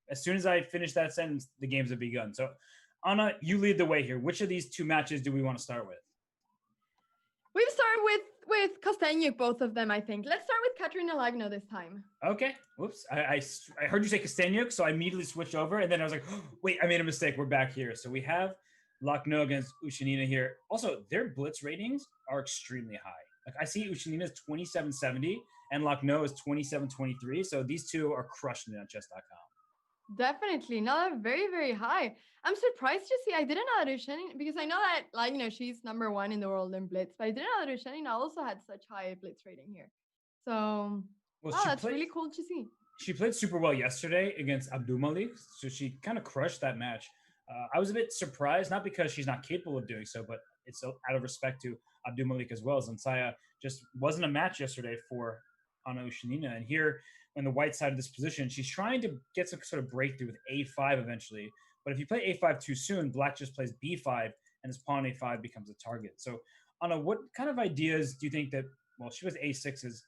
as soon as I finish that sentence, the games have begun. So, Anna, you lead the way here. Which of these two matches do we want to start with? We've started with Kostenyuk, both of them, I think. Let's start with Katerina Lagno this time. Okay. Whoops. I heard you say Kosteniuk, so I immediately switched over, and then I was like, oh, wait, I made a mistake. We're back here. So we have Lagno against Ushanina here. Also, their blitz ratings are extremely high. Like I see Ushanina's 2770 and Lagno is 2723. So these two are crushing it on chess.com. Definitely. No, very, very high. I'm surprised to see. I didn't know that Ushanina, because I know that, like, she's number one in the world in blitz, but I didn't know that Ushanina also had such high blitz rating here. So, that's really cool to see. She played super well yesterday against Abdulmalik, so she kind of crushed that match. I was a bit surprised, not because she's not capable of doing so, but it's out of respect to Abdulmalik as well. Zansaya just wasn't a match yesterday for Anna Ushanina. And here, on the white side of this position, she's trying to get some sort of breakthrough with a5 eventually. But if you play a5 too soon, black just plays b5, and this pawn a5 becomes a target. So, Anna, what kind of ideas do you think that, well, she was a6 as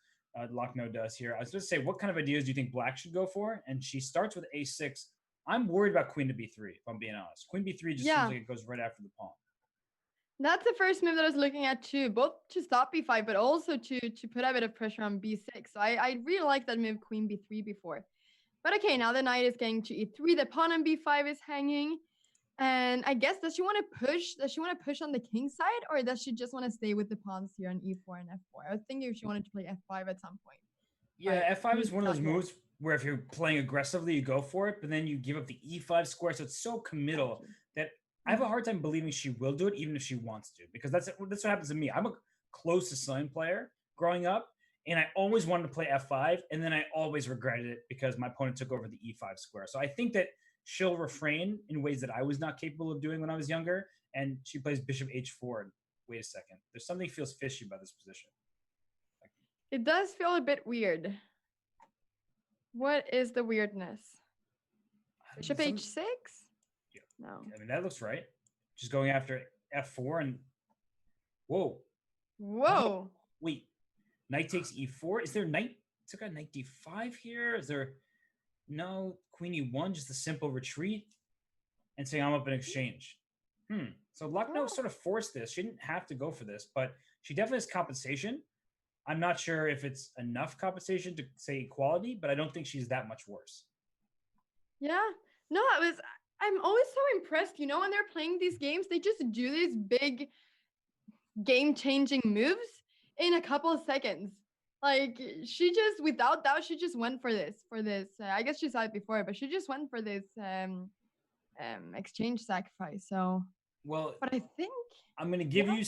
Lagno does here. I was going to say, what kind of ideas do you think black should go for? And she starts with a6. I'm worried about queen to b3, if I'm being honest. Queen b3 just seems like it goes right after the pawn. That's the first move that I was looking at too, both to stop b5, but also to put a bit of pressure on b6. So I really like that move queen b3 before. But okay, now the knight is getting to e3. The pawn on b5 is hanging. And I guess, does she want to push? Does she want to push on the king side, or does she just want to stay with the pawns here on e4 and f4? I was thinking if she wanted to play f5 at some point. Yeah, f5 is one of those moves where if you're playing aggressively, you go for it, but then you give up the e5 square. So it's so committal that I have a hard time believing she will do it, even if she wants to, because that's what happens to me. I'm a close to sign player growing up, and I always wanted to play f5, and then I always regretted it because my opponent took over the e5 square. So I think that she'll refrain in ways that I was not capable of doing when I was younger, and she plays bishop h4. And wait a second, there's something feels fishy about this position. It does feel a bit weird. What is the weirdness? Bishop h6? Yeah. No. I mean, that looks right. Just going after f4 and... Whoa. Whoa. Wait. Knight takes e4? Is there knight... Took out knight d5 here? Is there... No. Queen e1, just a simple retreat? And saying I'm up in exchange. So Lagno sort of forced this. She didn't have to go for this, but she definitely has compensation. I'm not sure if it's enough compensation to say equality, but I don't think she's that much worse. Yeah. No, I'm always so impressed. When they're playing these games, they just do these big game-changing moves in a couple of seconds. Like, she just, without doubt, she just went for this. I guess she saw it before, but she just went for this exchange sacrifice. So, well, but I think I'm going to give you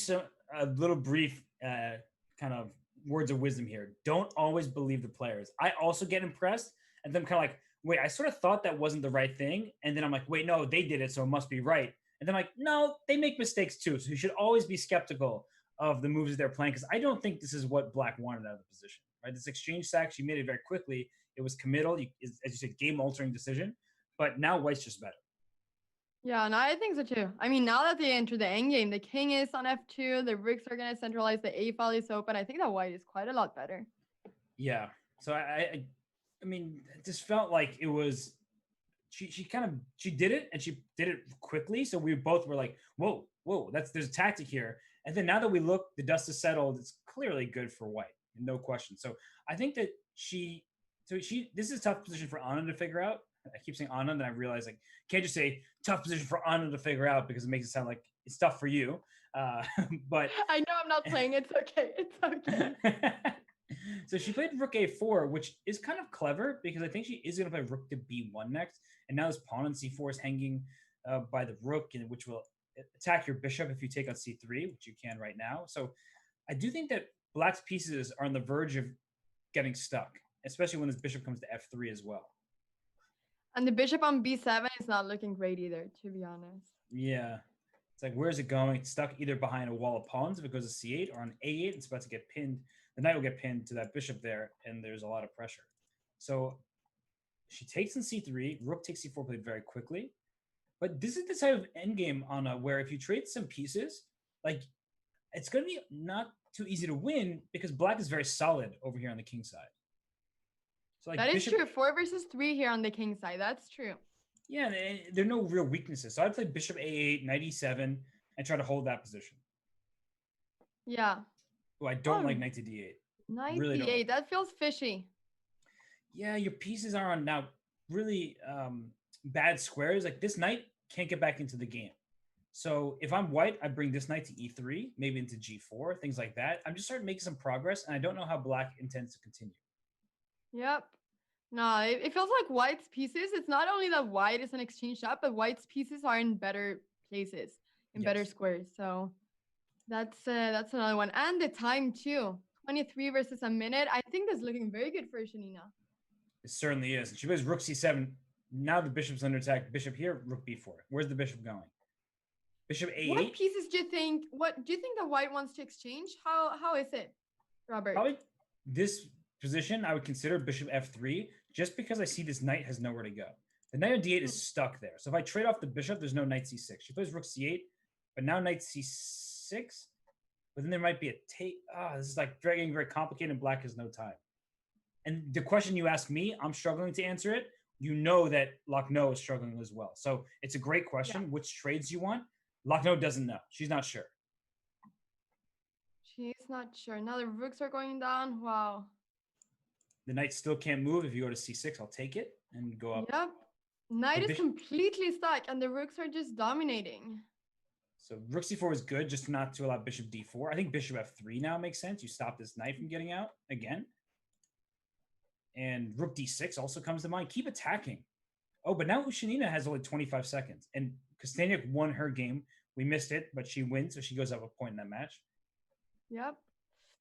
a little brief kind of words of wisdom here. Don't always believe the players. I also get impressed, and then kind of like, wait, I sort of thought that wasn't the right thing, and then I'm like, wait, no, they did it, so it must be right. And then I'm like, no, they make mistakes too. So you should always be skeptical of the moves that they're playing, because I don't think this is what black wanted out of the position. Right? This exchange sack, she made it very quickly. It was committal, as you said, game-altering decision. But now white's just better. Yeah, no, I think so too. I mean, now that they enter the endgame, the king is on f2, the rooks are going to centralize, the a file is open. I think that white is quite a lot better. Yeah. So I mean, it just felt like it was, she did it, and she did it quickly. So we both were like, whoa, there's a tactic here. And then now that we look, the dust is settled. It's clearly good for white, no question. So I think that this is a tough position for Anna to figure out. I keep saying Anna, and then I realize like can't just say tough position for Anna to figure out, because it makes it sound like it's tough for you. But I know I'm not playing. It's okay. It's okay. So she played rook a4, which is kind of clever, because I think she is going to play rook to b1 next. And now this pawn on c4 is hanging by the rook, and which will attack your bishop if you take on c3, which you can right now. So I do think that black's pieces are on the verge of getting stuck, especially when this bishop comes to f3 as well. And the bishop on b7 is not looking great either, to be honest. Yeah. It's like, where's it going? It's stuck either behind a wall of pawns if it goes to c8, or on a8, it's about to get pinned. The knight will get pinned to that bishop there, and there's a lot of pressure. So She takes in c3. Rook takes c4 played very quickly. But this is the type of endgame on where if you trade some pieces, like it's going to be not too easy to win because black is very solid over here on the king side. So like That is bishop, true. 4 versus 3 here on the king side. That's true. yeah, there are no real weaknesses. So I'd play bishop a8, knight e7, and try to hold that position. Yeah. Oh, I don't like knight to d8. Knight Really don't d8. like That feels fishy. Yeah, your pieces are on now really bad squares. Like this knight can't get back into the game. So if I'm white, I bring this knight to e3, maybe into g4, things like that. I'm just starting making some progress, and I don't know how black intends to continue. Yep. No, it feels like white's pieces. It's not only that white is an exchange shot, but white's pieces are in better places, in better squares. So that's another one. And the time too. 23 versus a minute. I think that's looking very good for Shanina. It certainly is. And she plays rook c7. Now the bishop's under attack. Bishop here, rook b4. Where's the bishop going? Bishop a8. What pieces do you think? What do you think the white wants to exchange? How is it, Robert? Probably this position I would consider bishop f3, just because I see this knight has nowhere to go. The knight on d8 is stuck there. So if I trade off the bishop, there's no knight c6. She plays rook c8, but now knight c6. But then there might be a take. This is like getting very complicated, and black has no time. And the question you ask me, I'm struggling to answer it. You know that Lagno is struggling as well. So it's a great question. Yeah. Which trades you want? Lagno doesn't know. She's not sure. She's not sure. Now the rooks are going down. Wow. The knight still can't move. If you go to c6, I'll take it and go up. Yep. Knight is completely stuck, and the rooks are just dominating. So rook c4 is good, just not to allow bishop d4. I think bishop f3 now makes sense. You stop this knight from getting out again. And rook d6 also comes to mind. Keep attacking. Oh, but now Ushanina has only 25 seconds. And Kosteniuk won her game. We missed it, but she wins, so she goes up a point in that match. Yep.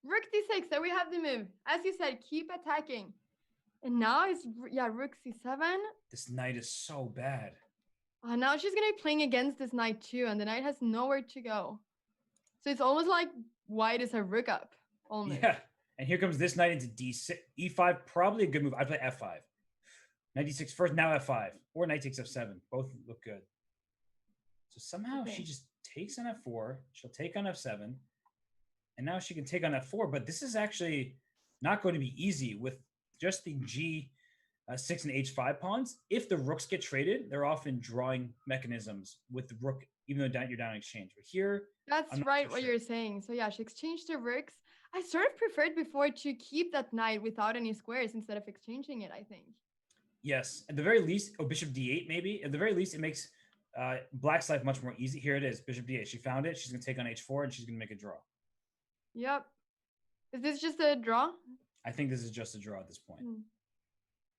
Rook d6, there we have the move. As you said, keep attacking. And now it's, rook c7. This knight is so bad. Now she's going to be playing against this knight too, and the knight has nowhere to go. So it's almost like white is a rook up. Almost. Yeah. And here comes this knight into d6, e5, probably a good move. I play f5. Knight d6 first, now f5. Or knight takes f7. Both look good. So somehow she just takes on f4. She'll take on f7. And now she can take on f4. But this is actually not going to be easy with just the g6 and h5 pawns. If the rooks get traded, they're often drawing mechanisms with the rook, even though you're down in exchange. But here... That's right, what you're saying. So yeah, she exchanged the rooks. I sort of preferred before to keep that knight without any squares instead of exchanging it, I think. Yes. At the very least, bishop d8 maybe. At the very least, it makes black's life much more easy. Here it is, bishop d8. She found it. She's going to take on h4, and she's going to make a draw. Yep. Is this just a draw? I think this is just a draw at this point.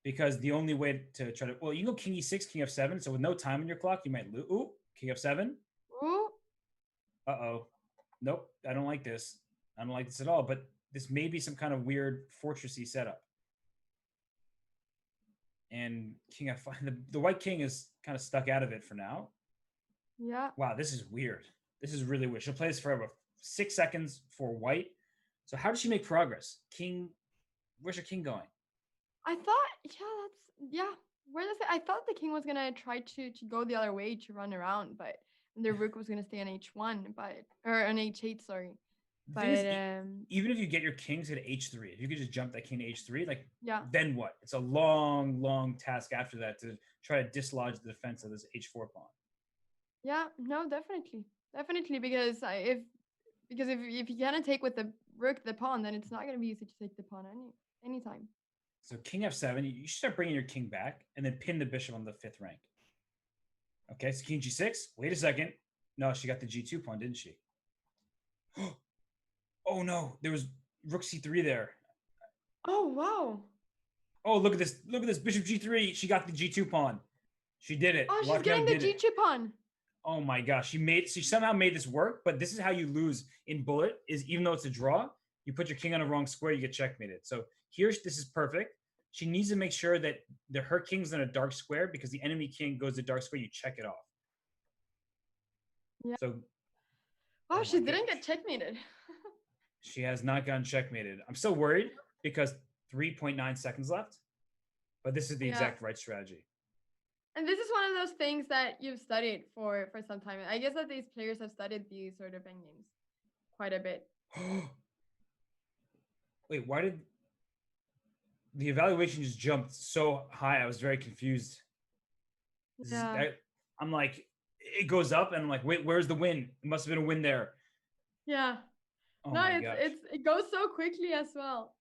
Because the only way to try to... Well, you can go king e6, king f7. So with no time on your clock, you might lose. Ooh, king f7. Ooh. Uh-oh. Nope, I don't like this. I don't like this at all, but this may be some kind of weird fortressy setup. And king f5. The white king is kind of stuck out of it for now. Yeah. Wow, this is weird. This is really weird. She'll play this forever. 6 seconds for white. So how does she make progress? King, where's your king going? I thought, where does it? I thought the king was going to try to go the other way to run around, but the rook was going to stay on h1, or on h8, sorry. But even if you get your king to h3, if you could just jump that king to h3, then what? It's a long, long task after that to try to dislodge the defense of this h4 pawn. Yeah, no, definitely, because if you cannot take with the rook the pawn, then it's not going to be easy to take the pawn anytime. So king f7, you should start bringing your king back and then pin the bishop on the 5th rank. Okay, so king g6. Wait a second. No, she got the g2 pawn, didn't she? Oh, no. There was rook c3 there. Oh, wow. Oh, look at this. Look at this. Bishop g3. She got the g2 pawn. She did it. Oh, she's getting the g2 pawn. Oh, my gosh. She somehow made this work, but this is how you lose in bullet, is even though it's a draw, you put your king on a wrong square, you get checkmated. So this is perfect. She needs to make sure that her king's in a dark square, because the enemy king goes to dark square, you check it off. Yeah. So, oh she didn't get checkmated. She has not gotten checkmated. I'm still worried because 3.9 seconds left. But this is the Yeah. exact right strategy. And this is one of those things that you've studied for some time. I guess that these players have studied these sort of endgames quite a bit. Wait, why did the evaluation just jumped so high? I was very confused. Yeah. I'm like, it goes up, and I'm like, wait, where's the win? It must have been a win there. Yeah. Oh No, my it's gosh. it goes so quickly as well.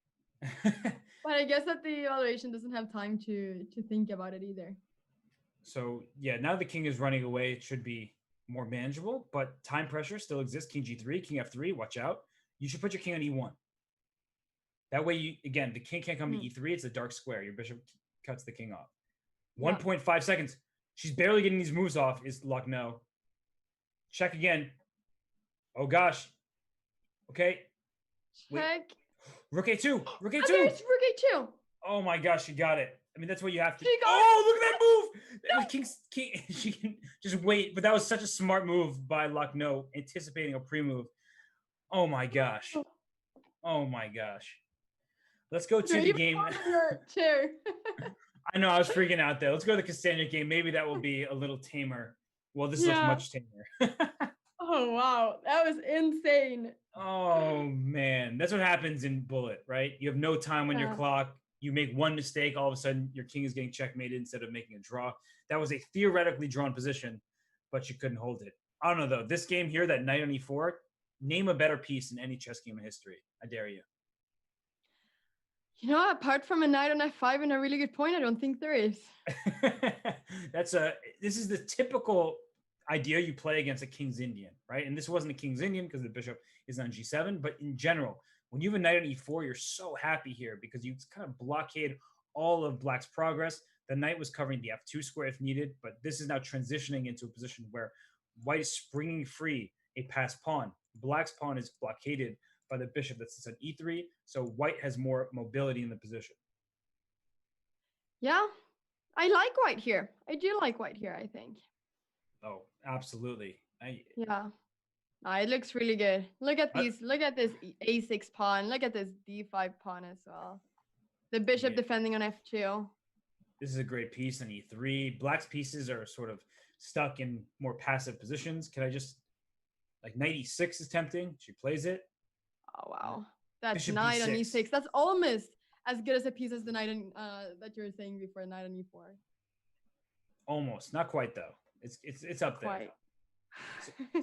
But I guess that the evaluation doesn't have time to think about it either. So yeah, now the king is running away. It should be more manageable, but time pressure still exists. King g3, king f3. Watch out. You should put your king on e1. That way, you again, the king can't come to e3. It's a dark square. Your bishop cuts the king off. 1.5 seconds. She's barely getting these moves off. Is Lagno. Check again. Oh gosh. Okay. Check. Wait. Rook a2. Rook a2. There's rook a2. Oh my gosh, she got it. I mean, that's what you have to. Oh, look at that move! No. King, she can just wait. But that was such a smart move by Lagno, anticipating a pre-move. Oh my gosh. Oh my gosh. Let's go to the game. Your chair. I know, I was freaking out there. Let's go to the Castagna game. Maybe that will be a little tamer. Well, this looks much tamer. Oh, wow. That was insane. Oh, man. That's what happens in Bullet, right? You have no time on your clock. You make one mistake, all of a sudden your king is getting checkmated instead of making a draw. That was a theoretically drawn position, but you couldn't hold it. I don't know, though. This game here, that knight on e4, name a better piece in any chess game in history. I dare you. You know, apart from a knight on f5 and a really good point, I don't think there is. This is the typical idea you play against a King's Indian, right? And this wasn't a King's Indian because the bishop is on g7, but in general, when you have a knight on e4, you're so happy here because you kind of blockade all of Black's progress. The knight was covering the f2 square if needed, but this is now transitioning into a position where White is springing free a passed pawn. Black's pawn is blockaded by the bishop that sits on e3, so White has more mobility in the position. Yeah, I like White here. I do like White here, I think. Oh, absolutely. Yeah. It looks really good. Look at these. Look at this a6 pawn. Look at this d5 pawn as well. The bishop defending on f2. This is a great piece on e3. Black's pieces are sort of stuck in more passive positions. Can I just, like, knight e6 is tempting. She plays it. Oh, wow. That's bishop knight d6. On e6. That's almost as good as a piece as the knight on, that you were saying before, knight on e4. Almost. Not quite, though. It's up there.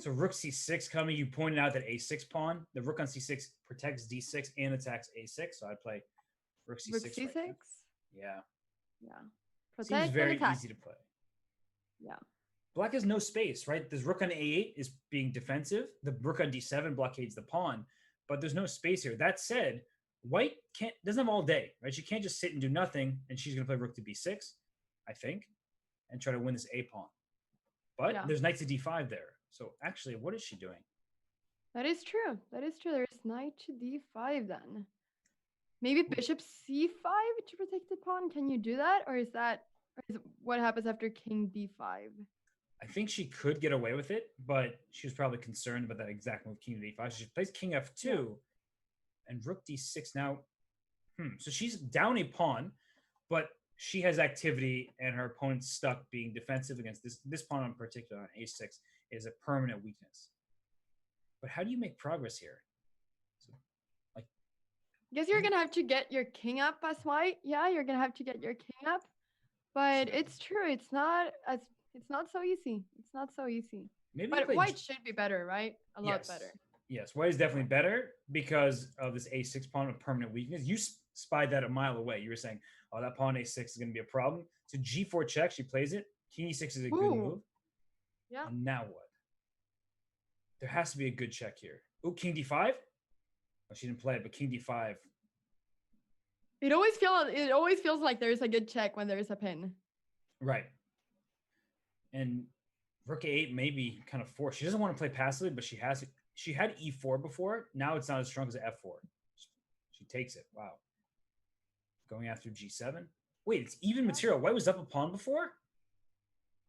So rook c6 coming. You pointed out that a6 pawn. The rook on c6 protects d6 and attacks a6. So I play rook c6. Rook c6? Right, yeah. Yeah. Protect seems very easy to play. Yeah. Black has no space, right? This rook on a8 is being defensive. The rook on d7 blockades the pawn, but there's no space here. That said, White doesn't have all day, right? She can't just sit and do nothing, and she's going to play rook to b6, I think, and try to win this a pawn. But there's knight to d5 there. So actually, what is she doing? That is true. That is true. There's knight to d5 then. Maybe bishop c5 to protect the pawn. Can you do that? Or is what happens after king d5? I think she could get away with it, but she was probably concerned about that exact move, king to d5. So she plays king f2 and rook d6. Now, so she's down a pawn, but she has activity and her opponent's stuck being defensive against this pawn in particular on a6 is a permanent weakness. But how do you make progress here? So, I guess you're going to have to get your king up as White. Yeah, you're going to have to get your king up. But it's true. It's not so easy. It's not so easy. But White should be better, right? A lot better. Yes, White is definitely better because of this a6 pawn of permanent weakness. You spied that a mile away. You were saying, oh, that pawn a6 is going to be a problem. So g4 check, she plays it. King e6 is a good move. Yeah. And now what? There has to be a good check here. Oh, king d5? Oh, she didn't play it, but king d5. It always feels like there's a good check when there's a pin. Right. And rook a8 may be kind of forced. She doesn't want to play passively, but she had e4 before. Now it's not as strong as f4. She takes it. Wow. Going after g7. Wait, it's even material. White was up a pawn before?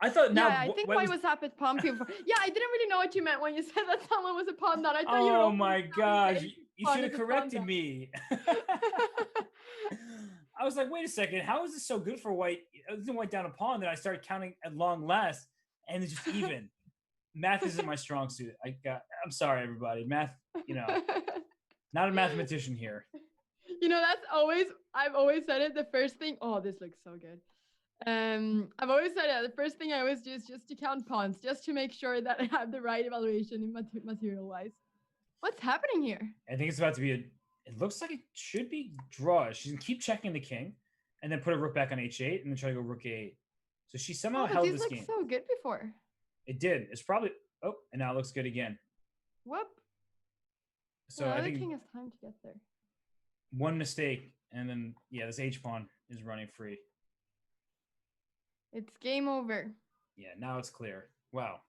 I thought now. Yeah, I think White was up at pawn before. Yeah, I didn't really know what you meant when you said that someone was a pawn down. I thought oh my gosh. You should have corrected me. I was like, wait a second, how is this so good for white? Isn't white down a pawn? Then I started counting at long last, and it's just even. Math isn't my strong suit. I'm sorry, everybody. Math, not a mathematician here. That's always, I've always said it. The first thing, oh, this looks so good. I've always said it. The first thing I always do is just to count pawns, just to make sure that I have the right evaluation in material wise. What's happening here? I think it's about to be it looks like it should be draw. She can keep checking the king and then put a rook back on h8 and then try to go rook a8. So she somehow held this game. This looked so good before. It did. It's probably, and now it looks good again. Whoop. So I think the king has time to get there. One mistake, and then, this h-pawn is running free. It's game over. Yeah, now it's clear. Wow.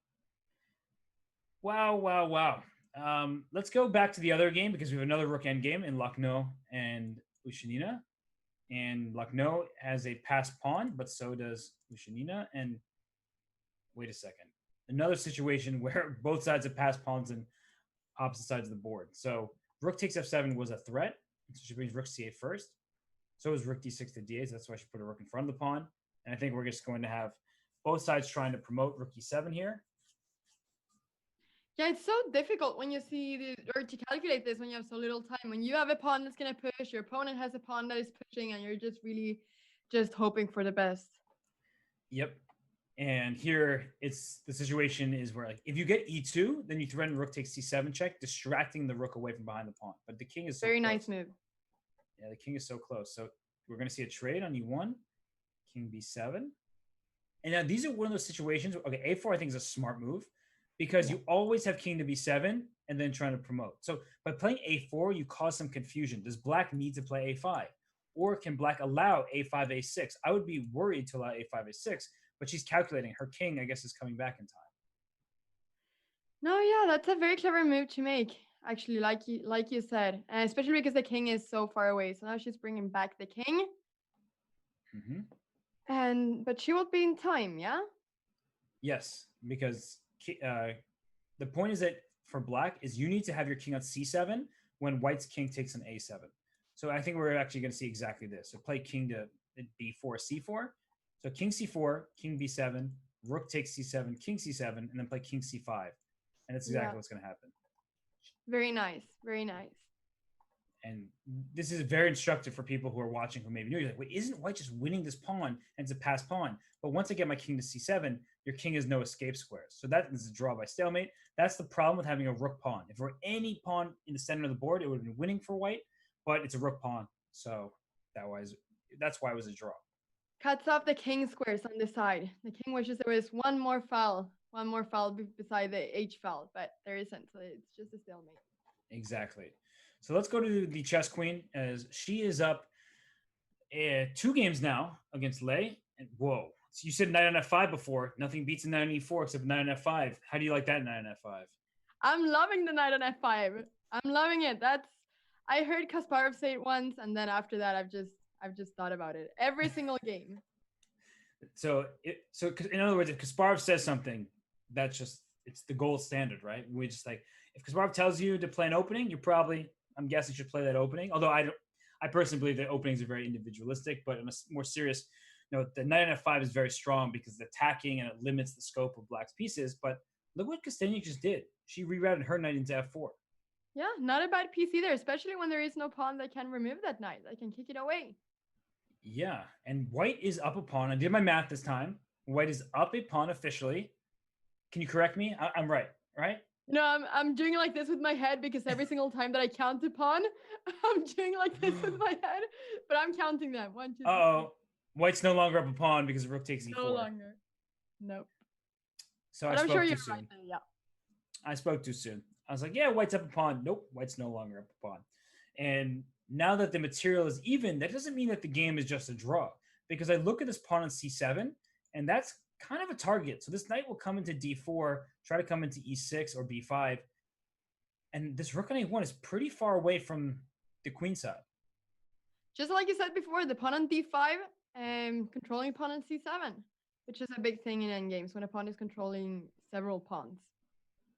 Wow. Let's go back to the other game because we have another rook endgame in Lagno and Gunina. And Lagno has a passed pawn, but so does Gunina. And wait a second. Another situation where both sides have passed pawns and opposite sides of the board. So rook takes f7 was a threat. So she brings rook c8 first. So is rook d6 to d8. So that's why she put a rook in front of the pawn. And I think we're just going to have both sides trying to promote rook e7 here. Yeah, it's so difficult when you see or to calculate this when you have so little time. When you have a pawn that's going to push, your opponent has a pawn that is pushing, and you're just really just hoping for the best. Yep. And here it's the situation is where if you get e2, then you threaten rook takes c7 check, distracting the rook away from behind the pawn. But the king is so very close. Nice move. Yeah, the king is so close. So we're going to see a trade on e1, king b7. And now these are one of those situations. Okay, a4 I think is a smart move because you always have king to b7 and then trying to promote. So by playing a4, you cause some confusion. Does black need to play a5? Or can black allow a5, a6? I would be worried to allow a5, a6, but she's calculating. Her king, I guess, is coming back in time. No, yeah, that's a very clever move to make, actually, like you said, and especially because the king is so far away. So now she's bringing back the king. Mm-hmm. But she will be in time, yeah? Yes, because the point is that for black is you need to have your king on c7 when white's king takes an a7. So I think we're actually going to see exactly this. So play king to b4, c4. So king c4, king b7, rook takes c7, king c7, and then play king c5. And that's exactly what's going to happen. Very nice. Very nice. And this is very instructive for people who are watching who maybe know. You're like, wait, isn't white just winning this pawn and it's a passed pawn? But once I get my king to c7, your king has no escape squares. So that is a draw by stalemate. That's the problem with having a rook pawn. If it were any pawn in the center of the board, it would have been winning for white, but it's a rook pawn. So that's why it was a draw. Cuts off the king squares on the side. The king wishes there was one more file beside the h file, but there isn't. So it's just a stalemate. Exactly. So let's go to the chess queen as she is up 2 games now against Lei. And whoa, so you said knight on f5 before. Nothing beats a knight on e4 except knight on f5. How do you like that knight on f5? I'm loving the knight on f5. I'm loving it. I heard Kasparov say it once, and then after that, I've just thought about it every single game. So in other words, if Kasparov says something, it's the gold standard, right? We just if Kasparov tells you to play an opening, I'm guessing should play that opening. Although I personally believe that openings are very individualistic, but in a more serious note, the knight on f5 is very strong because it's attacking and it limits the scope of black's pieces. But look what Kosteniuk just did. She rerouted her knight into f4. Yeah, not a bad piece either, especially when there is no pawn that can remove that knight, that can kick it away. Yeah, and white is up a pawn. I did my math this time. White is up a pawn officially. Can you correct me? I'm right, right? No, I'm doing like this with my head because every single time that I count the pawn, I'm doing like this with my head, but I'm counting them. 1, 2, 3. Uh-oh. White's no longer up a pawn because rook takes e4. No longer. Nope. So but I I'm spoke sure too you're soon. right there, yeah. I spoke too soon. I was like, yeah, white's up a pawn. Nope, white's no longer up a pawn. And now that the material is even, that doesn't mean that the game is just a draw. Because I look at this pawn on c7, and that's kind of a target. So this knight will come into d4, try to come into e6 or b5. And this rook on a1 is pretty far away from the queen side. Just like you said before, the pawn on d5, controlling pawn on c7, which is a big thing in endgames when a pawn is controlling several pawns,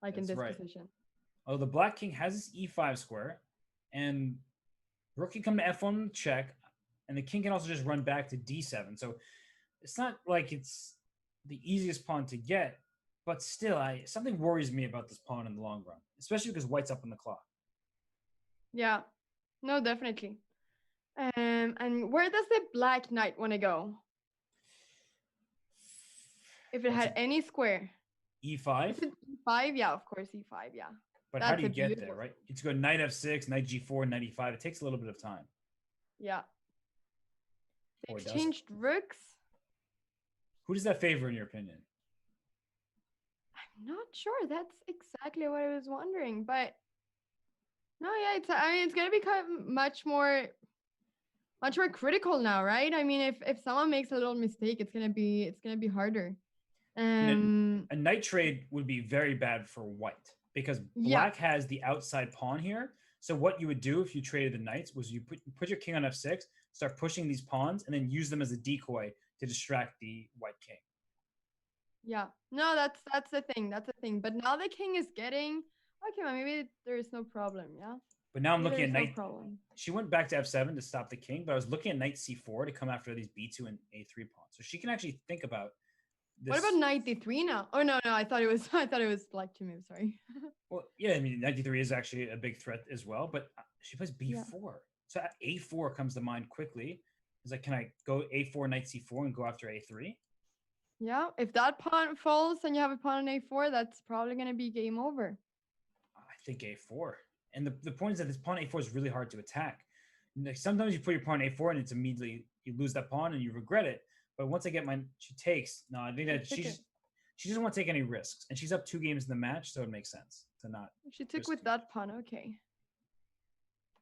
like in this position. Oh, the black king has his e5 square, and rook can come to f1 check. and the king can also just run back to d7. So it's not like it's the easiest pawn to get, but still, something worries me about this pawn in the long run, especially because white's up on the clock. Yeah. No, definitely. And where does the black knight want to go? If it That's had any square. e5. If it's e5, yeah, of course, e5, yeah. But how do you get there, right? It's go knight f6, knight g4, knight e5. It takes a little bit of time. Yeah. They exchanged rooks. Who does that favor in your opinion? I'm not sure. That's exactly what I was wondering. But no, yeah, it's gonna become much more critical now, right? I mean, if someone makes a little mistake, it's gonna be harder. A knight trade would be very bad for white because black has the outside pawn here. So what you would do if you traded the knights was you put your king on f6, start pushing these pawns, and then use them as a decoy to distract the white king. Yeah, no, that's the thing. That's the thing. But now the king is getting okay. Well, maybe there is no problem. Yeah. But now I'm looking at knight. She went back to f7 to stop the king, but I was looking at knight c4 to come after these b2 and a3 pawns. So she can actually think about this. What about knight d3 now? Oh no, I thought it was black to move. Sorry. Well, yeah, I mean knight d3 is actually a big threat as well, but she plays b4. Yeah. So a4 comes to mind quickly. It's like, can I go a4 knight c4 and go after a3? Yeah, if that pawn falls and you have a pawn on a4, that's probably going to be game over. I think a4. And the point is that this pawn a4 is really hard to attack. Like sometimes you put your pawn a4 and it's immediately, you lose that pawn and you regret it. But once I get she takes. No, I think that she doesn't want to take any risks. And she's up 2 games in the match, so it makes sense to not. She took with that pawn, okay.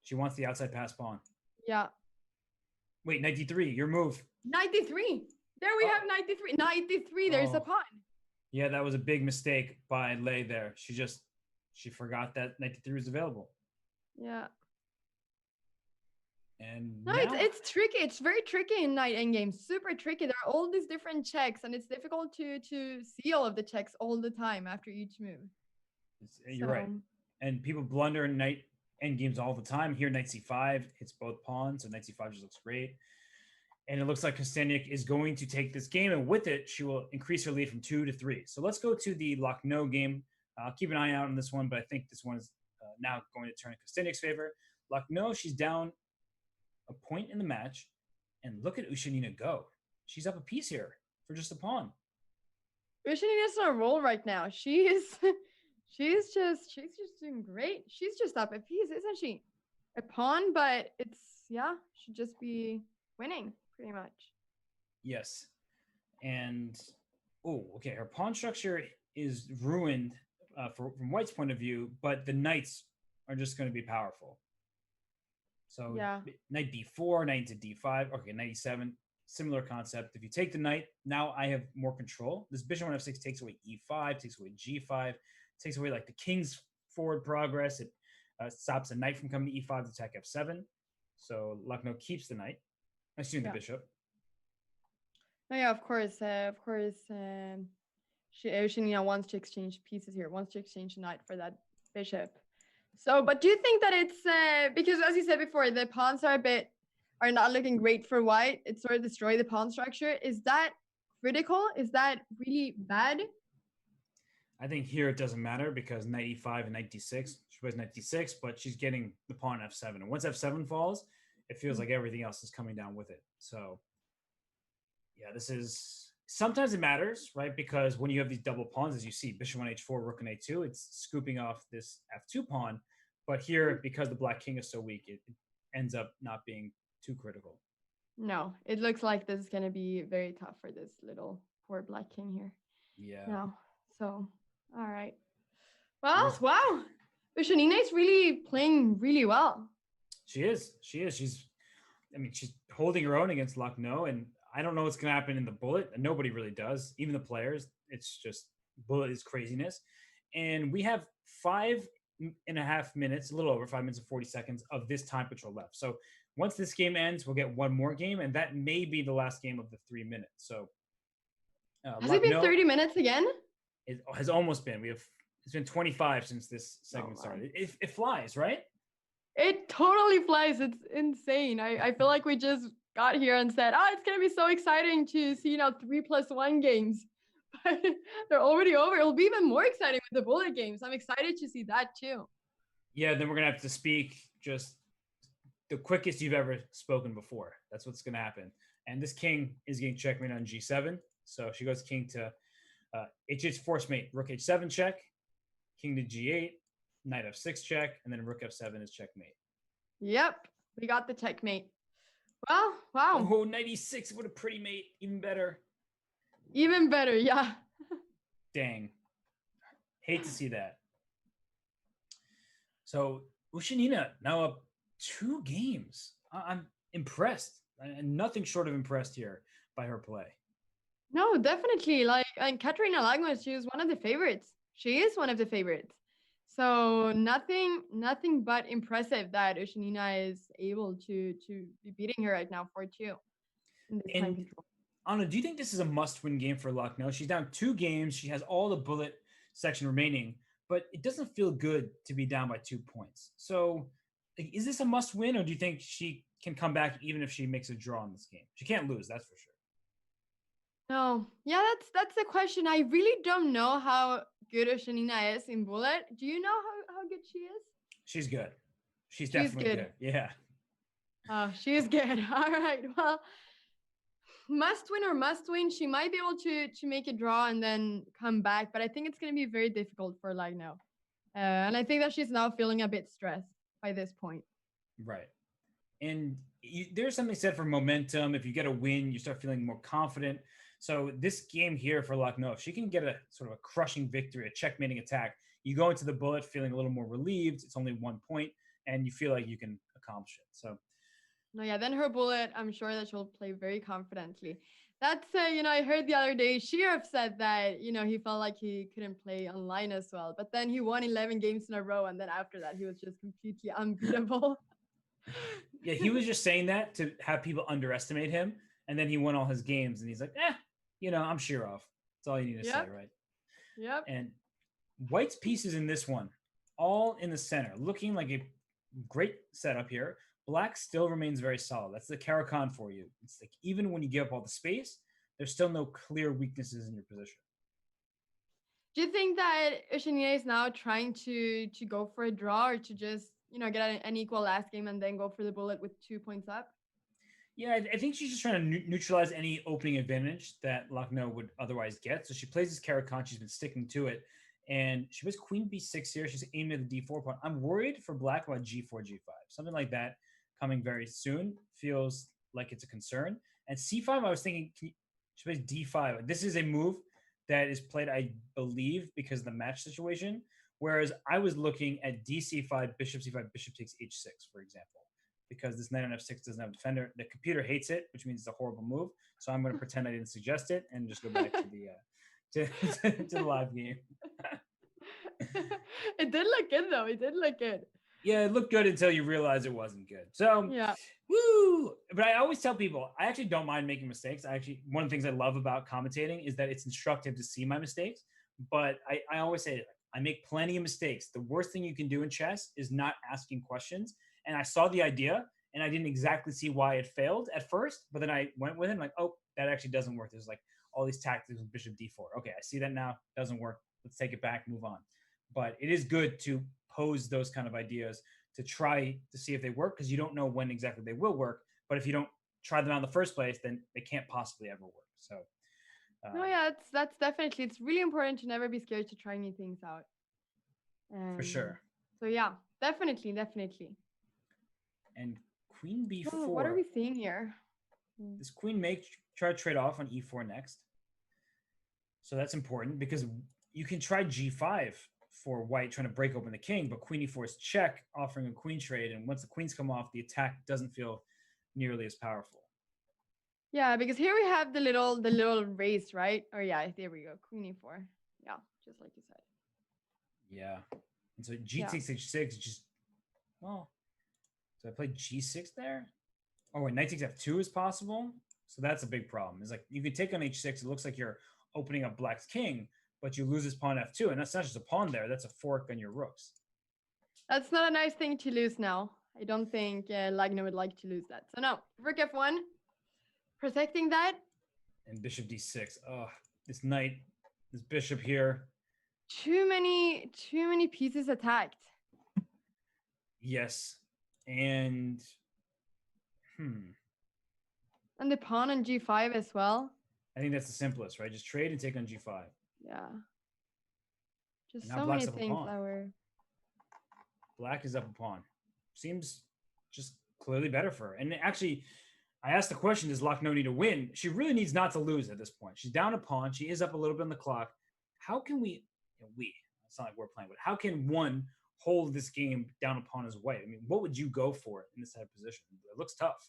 She wants the outside pass pawn. Yeah. Wait, knight d3, your move. Knight d3. There we have knight d3. Knight d3, there's a pawn. Yeah, that was a big mistake by Lei there. She forgot that knight d3 was available. Yeah. And no, it's tricky. It's very tricky in knight endgame. Super tricky. There are all these different checks, and it's difficult to see all of the checks all the time after each move. You're right. And people blunder in knight endgames all the time. Here, knight c5 hits both pawns, so knight c5 just looks great. And it looks like Kosteniuk is going to take this game, and with it, she will increase her lead from 2 to 3. So let's go to the Lagno game. I'll keep an eye out on this one, but I think this one is now going to turn in Kosteniuk's favor. Lagno, she's down a point in the match, and look at Ushanina go. She's up a piece here for just a pawn. Ushanina's on a roll right now. She's just doing great. She's just up a piece, isn't she? A pawn, but should just be winning pretty much. Yes. And okay, her pawn structure is ruined from white's point of view, but the knights are just going to be powerful. So knight b4, knight to d5, okay, knight e7, similar concept. If you take the knight, now I have more control. This bishop on f6 takes away e5, takes away g5, takes away like the king's forward progress. It stops the knight from coming to e5 to attack f7. So Lagno keeps the knight. Excuse me, the bishop. Oh yeah, of course. Ushanina wants to exchange pieces here, wants to exchange the knight for that bishop. So, but do you think that it's because, as you said before, the pawns are not looking great for white? It sort of destroyed the pawn structure. Is that critical? Is that really bad? I think here it doesn't matter because knight e5 and knight d6. She plays knight d6, but she's getting the pawn f7. And once f7 falls, it feels like everything else is coming down with it. So, yeah, this is sometimes it matters, right? Because when you have these double pawns, as you see, bishop on h4, rook on a2, it's scooping off this f2 pawn. But here, because the black king is so weak, it ends up not being too critical. No, it looks like this is going to be very tough for this little poor black king here. Yeah. No. So, all right. Well, wow. Ushanina is really playing really well. She is. She's holding her own against Lagno, and I don't know what's going to happen in the bullet. And nobody really does. Even the players. It's just bullet is craziness. And we have 5.5 minutes, a little over 5 minutes and 40 seconds of this time patrol left. So once this game ends, we'll get one more game, and that may be the last game of the 3 minutes. So has it been 30 minutes again? It has almost been. It's been 25 since this segment started. It flies, right? It totally flies. It's insane. I feel like we just got here and said, "Oh, it's gonna be so exciting to see 3+1 games." But they're already over. It'll be even more exciting with the bullet games. I'm excited to see that too. Yeah, then we're gonna have to speak just the quickest you've ever spoken before. That's what's gonna happen. And this king is getting checkmate on g7. So she goes king to h8 force mate, rook h7 check, king to g8, knight f6 check, and then rook f7 is checkmate. Yep, we got the checkmate. Well, wow. Oh, knight e6, what a pretty mate. Even better. Even better, yeah. Dang. Hate to see that. So Ushanina now up 2 games. I'm impressed, and nothing short of impressed here by her play. No, definitely. And Katerina Lagno, she was one of the favorites. She is one of the favorites. So nothing but impressive that Ushanina is able to be beating her right now 4-2 in this time control. Anna, do you think this is a must-win game for Lucknow? She's down 2 games. She has all the bullet section remaining, but it doesn't feel good to be down by 2 points. So, is this a must-win, or do you think she can come back even if she makes a draw in this game? She can't lose, that's for sure. No, yeah, that's the question. I really don't know how good Ushanina is in bullet. Do you know how good she is? She's good. She's definitely good. Yeah. Oh, she's good. All right. Well, must win. She might be able to make a draw and then come back, but I think it's going to be very difficult for Lagno. And I think that she's now feeling a bit stressed by this point. Right. And there's something said for momentum. If you get a win, you start feeling more confident. So this game here for Lagno, if she can get a sort of a crushing victory, a checkmating attack, you go into the bullet feeling a little more relieved. It's only 1 point, and you feel like you can accomplish it. So, no, yeah, then her bullet, I'm sure that she'll play very confidently. That's, I heard the other day, Shirov said that, he felt like he couldn't play online as well. But then he won 11 games in a row, and then after that, he was just completely unbeatable. Yeah, he was just saying that to have people underestimate him, and then he won all his games, and he's like, I'm Shirov. That's all you need to say, right? Yep. And White's pieces in this one, all in the center, looking like a great setup here. Black still remains very solid. That's the Caro-Kann for you. It's like even when you give up all the space, there's still no clear weaknesses in your position. Do you think that Ushanina is now trying to go for a draw, or to just get an equal last game and then go for the bullet with 2 points up? Yeah, I think she's just trying to neutralize any opening advantage that Lagno would otherwise get. So she plays this Caro-Kann. She's been sticking to it. And she was queen b6 here. She's aiming at the d4 pawn. I'm worried for black about g4, g5. Something like that coming very soon feels like it's a concern. And c5, I was thinking, she plays d5. This is a move that is played, I believe, because of the match situation. Whereas I was looking at dc5, bishop c5, bishop takes h6, for example, because this knight on f6 doesn't have a defender. The computer hates it, which means it's a horrible move. So I'm going to pretend I didn't suggest it and just go back to the to the live game. It did look good, though. It did look good. Yeah, it looked good until you realize it wasn't good. So, yeah. Woo! But I always tell people, I actually don't mind making mistakes. One of the things I love about commentating is that it's instructive to see my mistakes. But I always say, I make plenty of mistakes. The worst thing you can do in chess is not asking questions. And I saw the idea, and I didn't exactly see why it failed at first. But then I went with it, like, oh, that actually doesn't work. There's like all these tactics with bishop d4. Okay, I see that now. Doesn't work. Let's take it back, move on. But it is good to pose those kind of ideas to try to see if they work, because you don't know when exactly they will work. But if you don't try them out in the first place, then they can't possibly ever work. So, no, yeah, that's definitely, it's really important to never be scared to try new things out. For sure. So yeah, definitely. And queen b4. Oh, what are we seeing here? This queen may try to trade off on e4 next. So that's important, because you can try g5 for white trying to break open the king, but queen e4 is check, offering a queen trade. And once the queens come off, the attack doesn't feel nearly as powerful. Yeah, because here we have the little race, right? Or yeah, there we go, queen e4. Yeah, just like you said. Yeah. And so g takes h6, just, well, so I play g6 there? Oh, wait, knight takes f2 is possible? So that's a big problem. It's like, you can take on h6, it looks like you're opening up black's king, but you lose his pawn f2, and that's not just a pawn there, that's a fork on your rooks. That's not a nice thing to lose now. I don't think Lagno would like to lose that. So no, rook f1, Protecting that. And bishop d6. Oh, this knight, this bishop here. Too many pieces attacked. Yes. And And the pawn on g5 as well. I think that's the simplest, right? Just trade and take on g5. Yeah. Just now so black's many up a things pawn. that were. Black is up a pawn. Seems just clearly better for her. And actually, I asked the question, does Lagno need to win? She really needs not to lose at this point. She's down a pawn. She is up a little bit on the clock. How can it's not like we're playing, but how can one hold this game down a pawn as white? I mean, what would you go for in this type of position? It looks tough.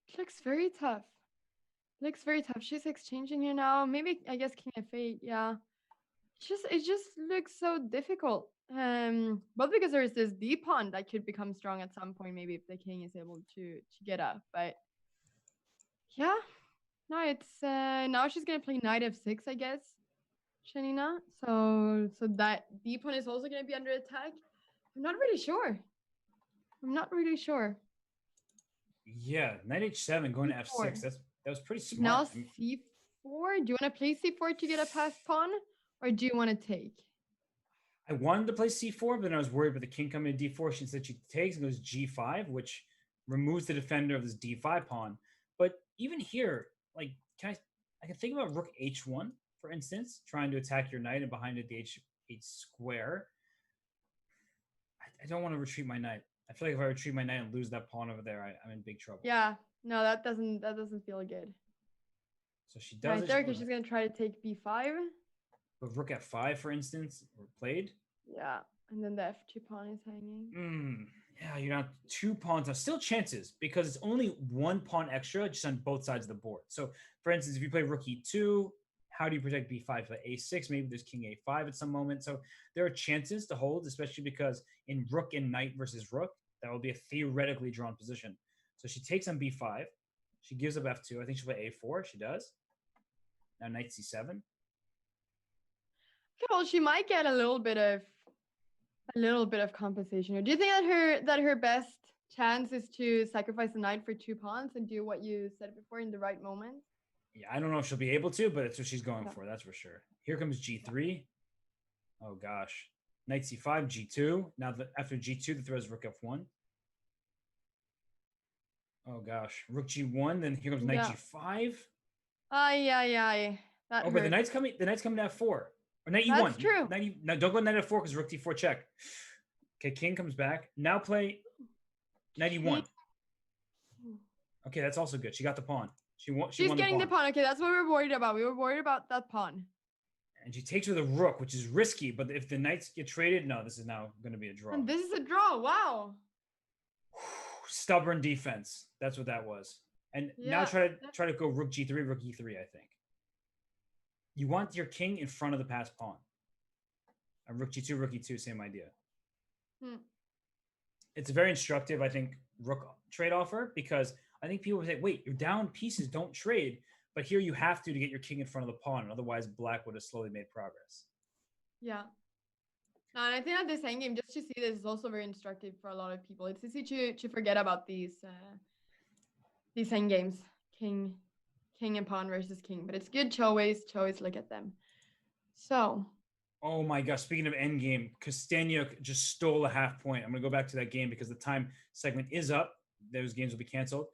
It looks very tough. Looks very tough. She's exchanging here now. Maybe, I guess, king f8. Yeah. It just looks so difficult. But because there's this d pawn that could become strong at some point, maybe if the king is able to get up. But yeah, no, it's now she's gonna play knight f6, I guess, Shanina. So that d pawn is also gonna be under attack. I'm not really sure. Yeah, knight h7 going to f6. That was pretty smart. Now c4. Do you want to play c4 to get a passed pawn, or do you want to take? I wanted to play c4, but then I was worried about the king coming to d4. She said she takes and goes g5, which removes the defender of this d5 pawn. But even here, like, I can think about rook h1, for instance, trying to attack your knight and behind it the h8 square. I don't want to retreat my knight. I feel like if I retreat my knight and lose that pawn over there, I'm in big trouble. Yeah, no, that doesn't feel good. So she does right there because she's gonna try to take b5. But rook f5, for instance, or played. Yeah, and then the f2 pawn is hanging. Yeah, you're not 2 pawns. Now, still chances because it's only 1 pawn extra just on both sides of the board. So, for instance, if you play rook e2, how do you protect b5 for a6? Maybe there's king a5 at some moment. So there are chances to hold, especially because in rook and knight versus rook, that will be a theoretically drawn position. So she takes on b5. She gives up f2. I think she'll play a4. She does. Now knight c7. Okay, well, she might get a little bit of compensation here. Do you think that her best chance is to sacrifice the knight for 2 pawns and do what you said before in the right moment? Yeah, I don't know if she'll be able to, but it's what she's going for. That's for sure. Here comes g3. Oh, gosh. Knight c5, g2. Now, after g2, the throw is rook f1. Oh, gosh. Rook g1. Then here comes knight g5. Aye. But the knight's coming to f4. Or knight e1. That's true. No, don't go knight f4 because rook d4 check. Okay, king comes back. Now play knight e1. Okay, that's also good. She got the pawn. She's getting the pawn. Okay, that's what we were worried about. We were worried about that pawn. And she takes with a rook, which is risky. But if the knights get traded, no, this is now going to be a draw. And this is a draw. Wow. Stubborn defense. That's what that was. And now try to go rook g3, rook e3, I think. You want your king in front of the passed pawn. And rook g2, rook e2, same idea. It's very instructive, I think, rook trade offer, because I think people would say, wait, you're down pieces, don't trade. But here you have to get your king in front of the pawn. Otherwise, black would have slowly made progress. Yeah. No, and I think that this endgame, just to see this, is also very instructive for a lot of people. It's easy to forget about these endgames, king and pawn versus king. But it's good to always look at them. So. Oh my gosh, speaking of endgame, Kosteniuk just stole a half point. I'm going to go back to that game because the time segment is up. Those games will be canceled.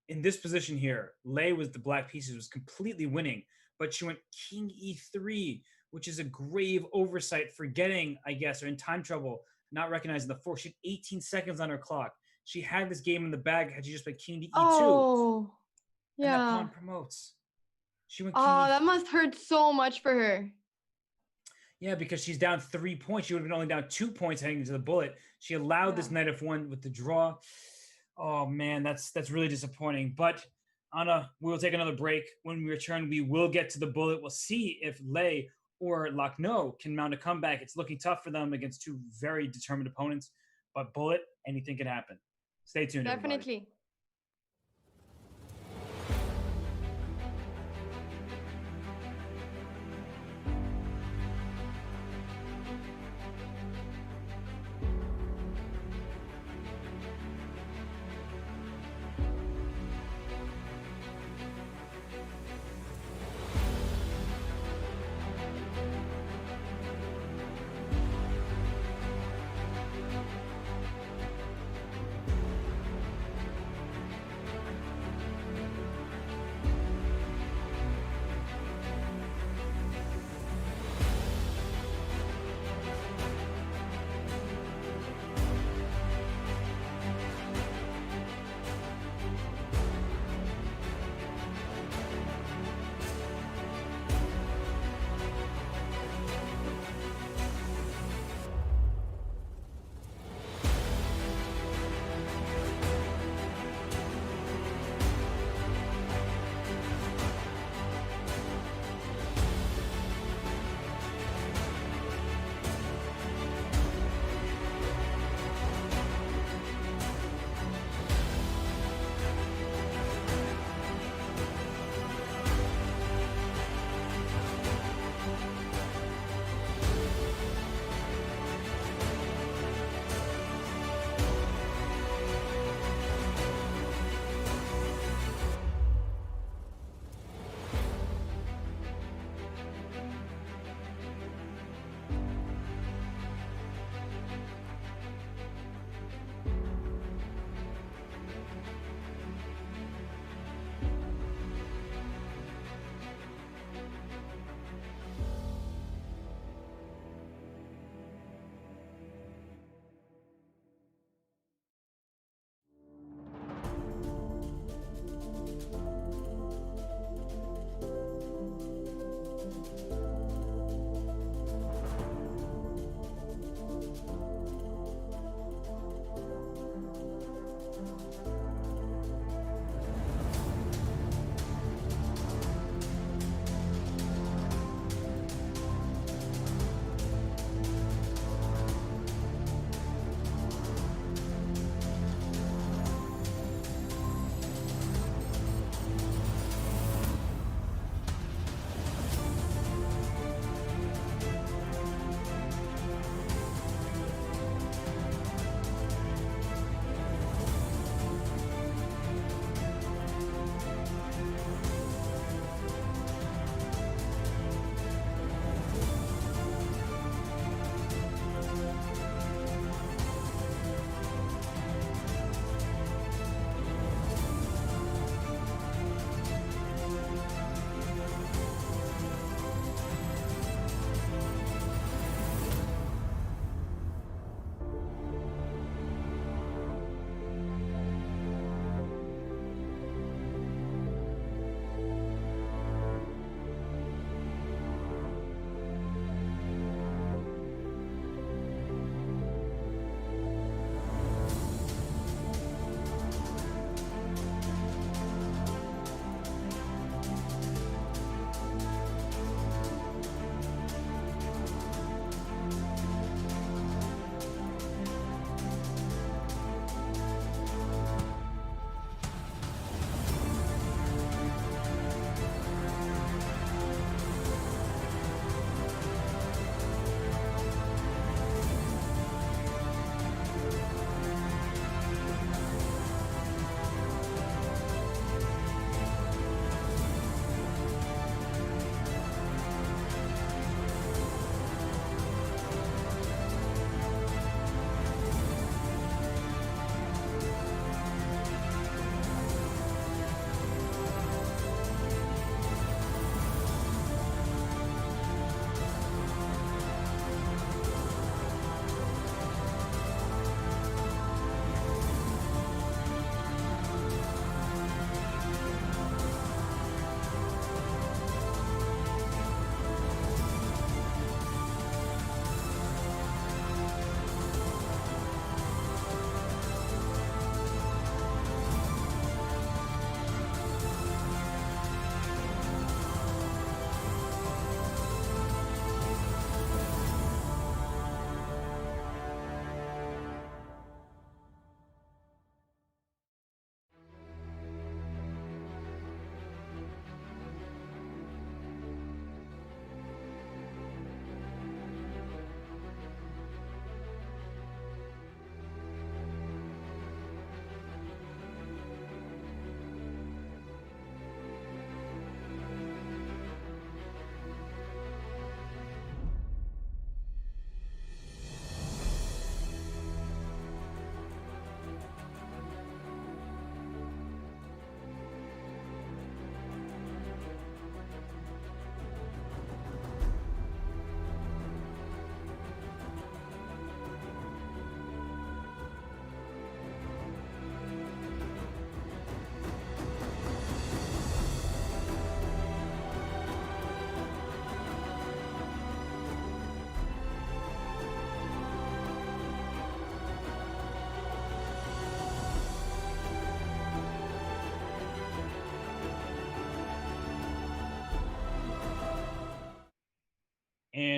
In this position here, Lei was the black pieces, was completely winning, but she went king e3, which is a grave oversight, forgetting, I guess, or in time trouble, not recognizing the fork. She had 18 seconds on her clock. She had this game in the bag had she just played king to e2. Oh, yeah. And that pawn promotes. She went king that must hurt so much for her. Yeah, because she's down 3 points. She would have been only down 2 points heading into the bullet. She allowed this knight f1 with the draw. Oh man, that's really disappointing. But Anna, we'll take another break. When we return, we will get to the bullet. We'll see if Lei or Lagno can mount a comeback. It's looking tough for them against 2 very determined opponents. But bullet, anything can happen. Stay tuned, Definitely. Everybody.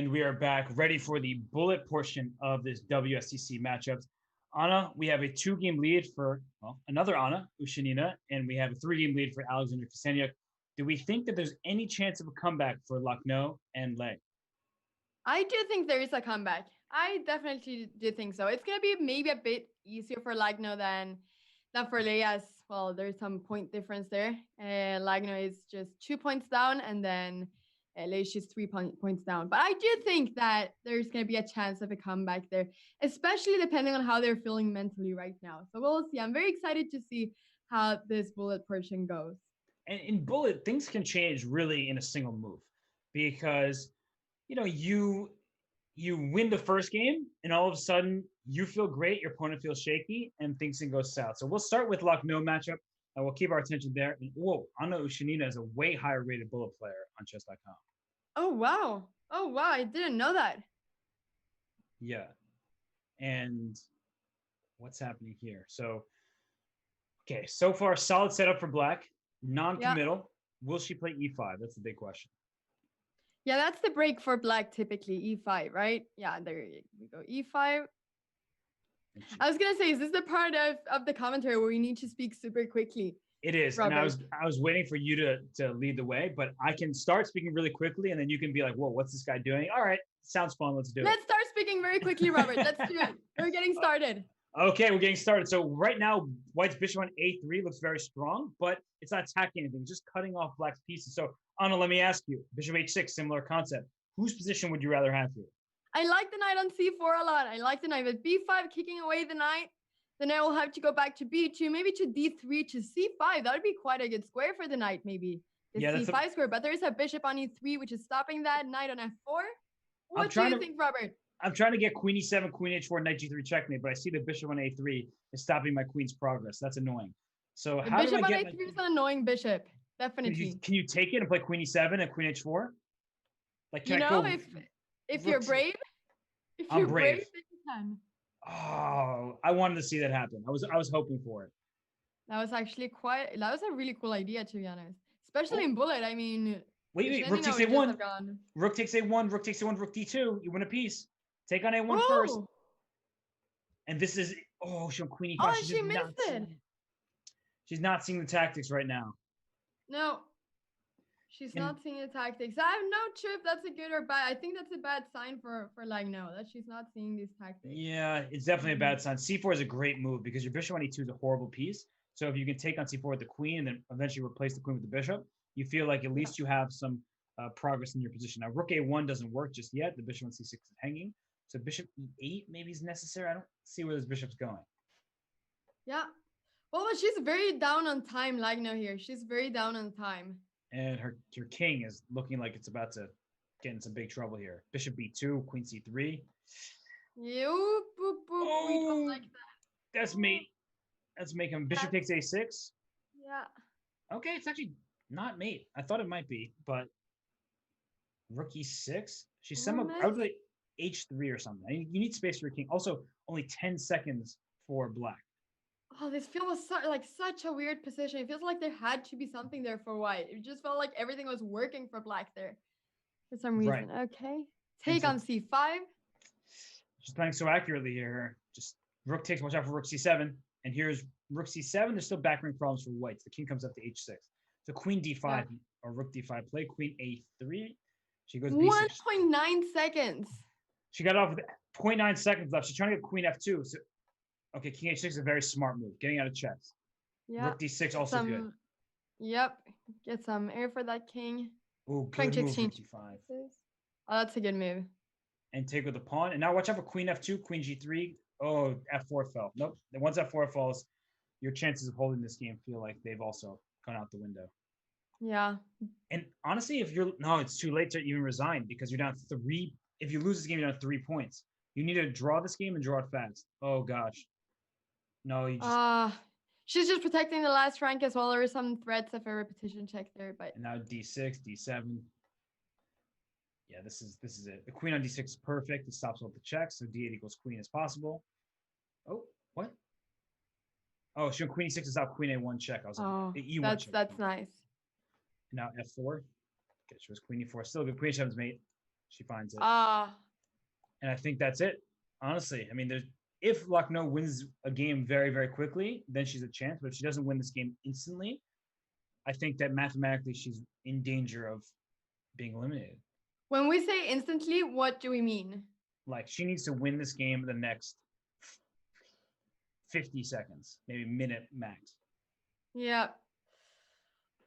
And we are back ready for the bullet portion of this WSTC matchups. Anna, we have a 2-game lead for another Anna, Ushanina, and we have a 3-game lead for Alexander Kosteniuk. Do we think that there's any chance of a comeback for Lagno and Lei? I do think there is a comeback. I definitely do think so. It's gonna be maybe a bit easier for Lagno than for Lei, as well. There's some point difference there. Lagno is just 2 points down, and then Lei is just 3 points down. But I do think that there's gonna be a chance of a comeback there, especially depending on how they're feeling mentally right now. So we'll see. I'm very excited to see how this bullet portion goes. And in bullet, things can change really in a single move, because you win the first game, and all of a sudden you feel great, your opponent feels shaky, and things can go south. So we'll start with Lagno matchup, and we'll keep our attention there. And Anna Ushanina is a way higher rated bullet player on Chess.com. Oh wow! Oh wow! I didn't know that. Yeah, and what's happening here? So, okay, so far solid setup for Black, non-committal. Yeah. Will she play E5? That's the big question. Yeah, that's the break for Black, typically E5, right? Yeah, there we go. E5. I was gonna say, is this the part of the commentary where we need to speak super quickly? It is, Robert. And I was waiting for you to lead the way, but I can start speaking really quickly, and then you can be like, "Whoa, what's this guy doing?" All right, sounds fun. Let's do it. Let's start speaking very quickly, Robert. Let's do it. We're getting started. Okay, we're getting started. So right now, White's bishop on A3 looks very strong, but it's not attacking anything, just cutting off Black's pieces. So Anna, let me ask you, bishop H6, similar concept. Whose position would you rather have here? I like the knight on C4 a lot. I like the knight with B5, kicking away the knight. Then I will have to go back to B2, maybe to D3 to C5. That would be quite a good square for the knight, maybe. The C5 square, but there is a bishop on E3, which is stopping that. Knight on F4. What do you think, Robert? I'm trying to get queen E7, queen H4, knight G3 checkmate, but I see the bishop on A3 is stopping my queen's progress. That's annoying. So how do I get bishop on A3 is an annoying bishop. Definitely. Can you take it and play queen E7 and queen H4? Like, if you're brave, I'm brave. Then you can. Oh, I wanted to see that happen. I was hoping for it. That was actually that was a really cool idea, to be honest. Especially in bullet. I mean, wait, rook takes A1. Rook takes A1, rook takes A1, rook D2. You win a piece. Take on A1 first. And this is she went queen E5. Oh, she missed it. She's not seeing the tactics right now. No. She's not seeing the tactics. I'm not sure if that's a good or bad. I think that's a bad sign for Lagno, that she's not seeing these tactics. Yeah, it's definitely a bad sign. C4 is a great move because your bishop on E2 is a horrible piece. So if you can take on C4 with the queen and then eventually replace the queen with the bishop, you feel like at least you have some progress in your position. Now, rook A1 doesn't work just yet. The bishop on C6 is hanging. So bishop E8 maybe is necessary. I don't see where this bishop's going. Yeah. Well, she's very down on time, Lagno here. She's very down on time. And her king is looking like it's about to get in some big trouble here. Bishop B2, queen C3. We don't like that. That's mate. Let's make him. Bishop takes A6. Yeah. Okay, it's actually not mate. I thought it might be, but rook E6. She's I would like H3 or something. You need space for your king. Also, only 10 seconds for Black. Oh, this feels like such a weird position. It feels like there had to be something there for White. It just felt like everything was working for Black there for some reason. Right. Okay. Take on C5. She's playing so accurately here. Just rook takes, watch out for rook C7. And here's rook C7. There's still backrank problems for White. The king comes up to H6. So queen D5 or rook D5. Play queen A3. She goes B6. 1.9 seconds. She got off with 0.9 seconds left. She's trying to get queen F2. So okay, king H6 is a very smart move. Getting out of chess. Yeah. Rook D6 also good. Yep. Get some air for that king. Ooh, good move, rook D5. Oh, that's a good move. And take with the pawn. And now watch out for queen F2, queen G3. Oh, F4 fell. Nope. Once F4 falls, your chances of holding this game feel like they've also gone out the window. Yeah. And honestly, it's too late to even resign because you're down 3. If you lose this game, you're down 3 points. You need to draw this game and draw it fast. Oh, gosh. No, you just... she's just protecting the last rank as well. There are some threats of a repetition check there, but... And now D6, D7. Yeah, this is it. The queen on D6 is perfect. It stops all the checks, so D8 equals queen as possible. Oh, what? Oh, she went queen E6 is out queen A1 check. I was like, E1 that's nice. Now F4. Okay, she was queen E4. Still good. Queen E7's mate. She finds it. Ah, And I think that's it. Honestly, I mean, if Lagno wins a game very, very quickly, then she's a chance. But if she doesn't win this game instantly, I think that mathematically she's in danger of being eliminated. when we say instantly, what do we mean? Like she needs to win this game in the next 50 seconds, maybe minute max. Yeah.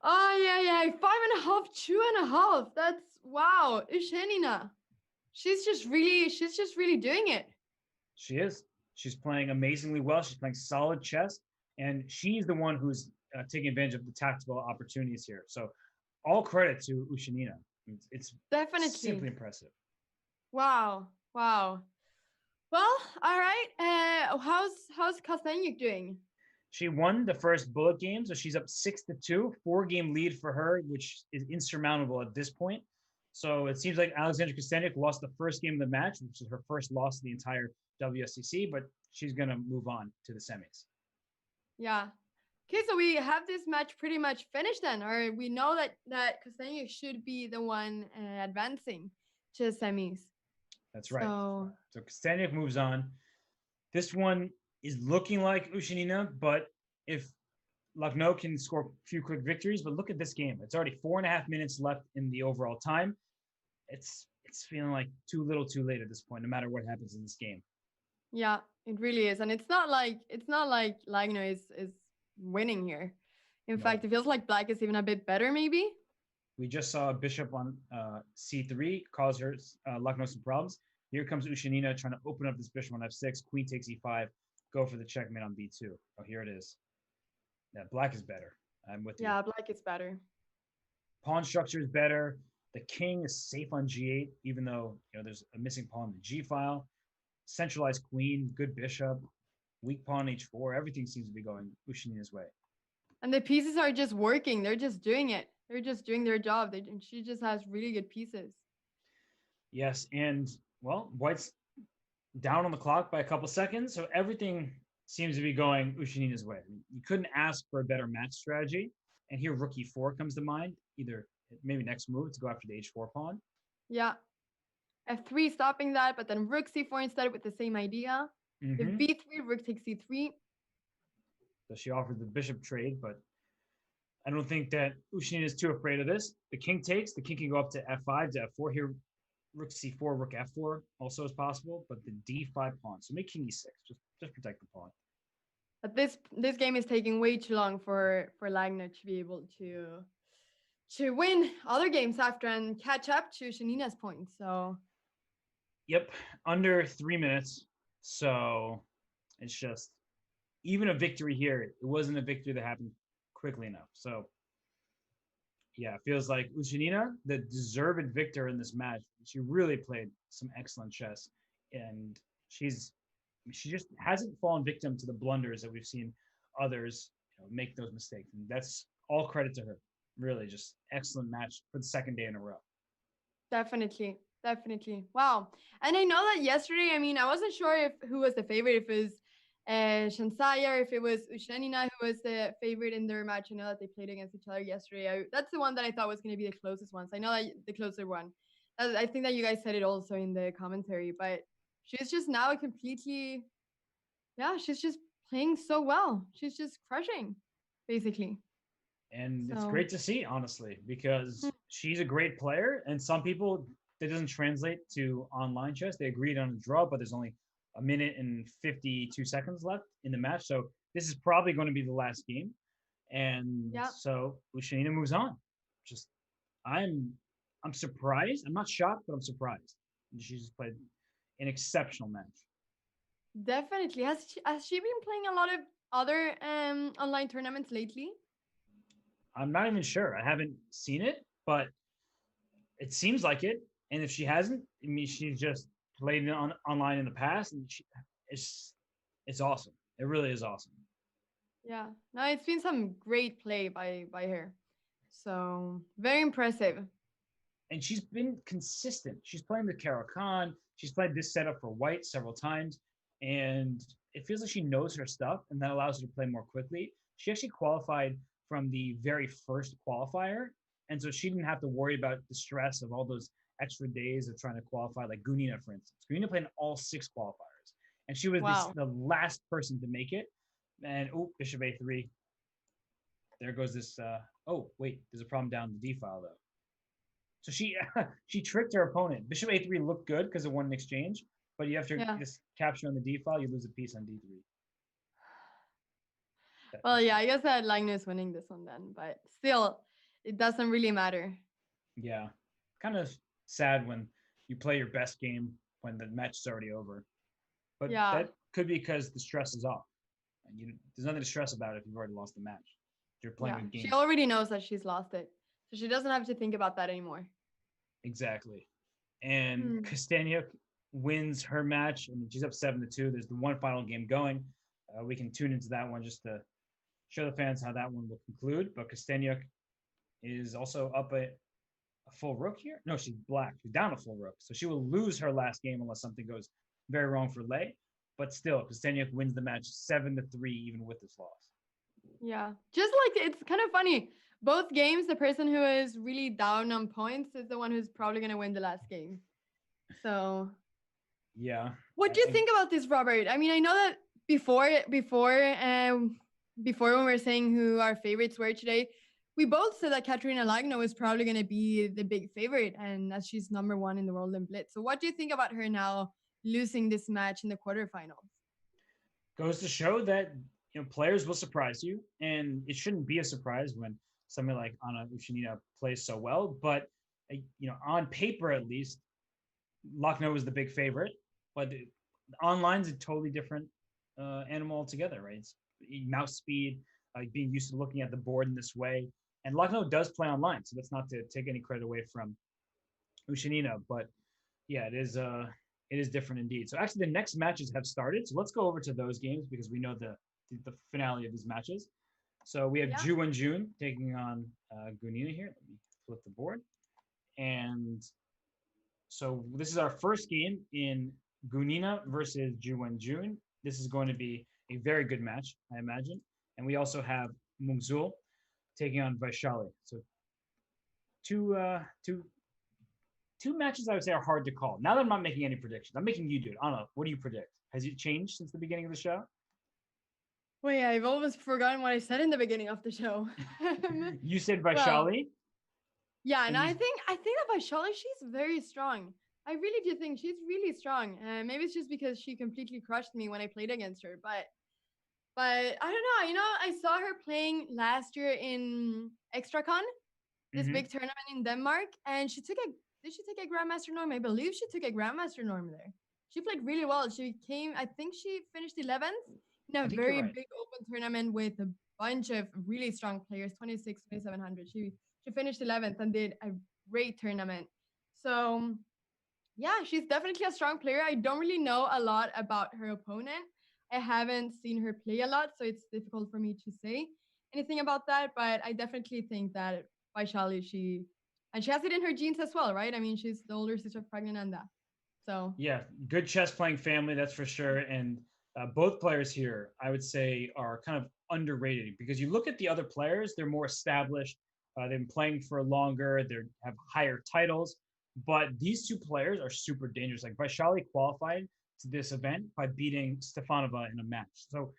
Oh, yeah. 5.5, 2.5. That's wow. Ushenina. She's just really doing it. She is. She's playing amazingly well. She's playing solid chess, and she's the one who's taking advantage of the tactical opportunities here. So, all credit to Ushanina. It's Definitely. simply impressive. Wow. Wow. Well, all right. How's Kastanyuk doing? She won the first bullet game, so she's up 6-2, 4-game lead for her, which is insurmountable at this point. So it seems like Alexandra Kostenyuk lost the first game of the match, which is her first loss of the entire WSCC, but she's going to move on to the semis. Yeah. Okay, so we have this match pretty much finished then, or we know that Kastanyuk should be the one advancing to the semis. That's right. So Kostenyuk moves on. This one is looking like Ushanina, but if Lagno can score a few quick victories, but look at this game. It's already 4.5 minutes left in the overall time. It's feeling like too little too late at this point, no matter what happens in this game. yeah, it really is. And it's not like Lagno is winning here. In fact, it feels like black is even a bit better, maybe. We just saw a bishop on c3 cause her Lagno some problems. Here comes Ushanina trying to open up this bishop on f6. Queen takes e5. Go for the checkmate on b2. Oh, here it is. Yeah, black is better. I'm with you. Yeah, black is better. Pawn structure is better. The king is safe on g8, even though there's a missing pawn in the g file. Centralized queen, good bishop, weak pawn h4. Everything seems to be going Ushanina's way. And the pieces are just working. They're just doing it. They're just doing their job. And she just has really good pieces. Yes, and well, White's down on the clock by a couple seconds, so everything seems to be going Ushanina's way. You couldn't ask for a better match strategy. And here rook e4 comes to mind. Either maybe next move to go after the h4 pawn. Yeah. f3 stopping that, but then rook c4 instead with the same idea. Mm-hmm. If b3, rook takes c3. So she offered the bishop trade, but I don't think that Ushanina is too afraid of this. The king takes. The king can go up to f5 to f4 here. Rook c4, rook f4 also is possible, but the d5 pawn. So make king e6. Just protect the pawn. But this game is taking way too long for Lagno to be able to win other games after and catch up to Shanina's points. So yep, under 3 minutes. So it's just even a victory here. It wasn't a victory that happened quickly enough. So yeah, it feels like Ushanina, the deserved victor in this match. She really played some excellent chess, and she just hasn't fallen victim to the blunders that we've seen others make those mistakes. And that's all credit to her. Really, just excellent match for the second day in a row. Definitely. Wow. And I know that yesterday, I mean, I wasn't sure who was the favorite, if it was Shansaya, if it was Ushanina who was the favorite in their match. I know that they played against each other yesterday. That's the one that I thought was going to be the closest one. So I know that the closer one. I think that you guys said it also in the commentary, but she's just now completely, she's just playing so well. She's just crushing, basically. And it's great to see, honestly, because she's a great player. And some people, that doesn't translate to online chess. They agreed on a draw, but there's only a minute and 52 seconds left in the match. So this is probably going to be the last game. And so Ushanina moves on. Just, I'm surprised. I'm not shocked, but I'm surprised. She just played an exceptional match. Definitely. Has she been playing a lot of other online tournaments lately? I'm not even sure. I haven't seen it, but it seems like it. And if she hasn't, I mean, she's just played online in the past, and it's awesome. It really is awesome. Yeah. No, it's been some great play by her. So very impressive. And she's been consistent. She's playing the Caro-Kann. She's played this setup for White several times, and it feels like she knows her stuff, and that allows her to play more quickly. She actually qualified from the very first qualifier, and so she didn't have to worry about the stress of all those extra days of trying to qualify, like Gunina, for instance. Gunina played in all 6 qualifiers, and she was Wow. the last person to make it. And bishop a3. There goes this. Oh wait, there's a problem down the d file though. So she she tricked her opponent. Bishop a3 looked good because it won an exchange, but you have to Yeah. this capture on the d file, you lose a piece on d3. Well, yeah, I guess that Lagno is winning this one then, but still, it doesn't really matter. Yeah, kind of sad when you play your best game when the match is already over. But Yeah. that could be because the stress is off. And there's nothing to stress about if you've already lost the match. You're playing Yeah. a game. She already knows that she's lost it. So she doesn't have to think about that anymore. Exactly. And Kosteniuk wins her match. I mean, she's up 7-2. There's the one final game going. We can tune into that one just to show the fans how that one will conclude. But Kosteniuk is also up a full rook here. No, she's black. She's down a full rook. So she will lose her last game unless something goes very wrong for Lei. But still, Kosteniuk wins the match 7-3, even with this loss. Yeah. Just like it's kind of funny. Both games, the person who is really down on points is the one who's probably going to win the last game. So, yeah. What do you think about this, Robert? I mean, I know that before when we were saying who our favorites were today, we both said that Katerina Lagno is probably going to be the big favorite, and that she's number 1 in the world in Blitz. So, what do you think about her now losing this match in the quarterfinals? Goes to show that players will surprise you, and it shouldn't be a surprise when somebody like Anna Ushinina plays so well. But on paper at least, Lagno is the big favorite, but online's a totally different animal altogether, right? It's mouse speed, being used to looking at the board in this way, and Lagno does play online, so that's not to take any credit away from Ushinina, but yeah, it is different indeed. So actually, the next matches have started. So let's go over to those games because we know the finale of these matches. So we have Ju Wenjun taking on Gunina here. Let me flip the board. And so this is our first game in Gunina versus Ju Wenjun. This is going to be a very good match, I imagine. And we also have Mungzul taking on Vaishali. So two matches I would say are hard to call. Now that I'm not making any predictions, I'm making you do it. Anna, what do you predict? Has it changed since the beginning of the show? Wait, I've almost forgotten what I said in the beginning of the show. You said Vaishali. Yeah, and I think that Vaishali, she's very strong. I really do think she's really strong. Maybe it's just because she completely crushed me when I played against her, but I don't know. I saw her playing last year in ExtraCon, this big tournament in Denmark, and did she take a Grandmaster Norm? I believe she took a Grandmaster Norm there. She played really well. I think she finished 11th in a very big open tournament with a bunch of really strong players, 26, 2700. She finished 11th and did a great tournament. So, yeah, she's definitely a strong player. I don't really know a lot about her opponent. I haven't seen her play a lot, so it's difficult for me to say anything about that. But I definitely think that Vaishali, she has it in her genes as well, right? I mean, she's the older sister of Pragnananda. So yeah, good chess playing family, that's for sure. And both players here, I would say, are kind of underrated because you look at the other players; they're more established. They've been playing for longer. They have higher titles. But these two players are super dangerous. Like Vaishali qualified to this event by beating Stefanova in a match. So,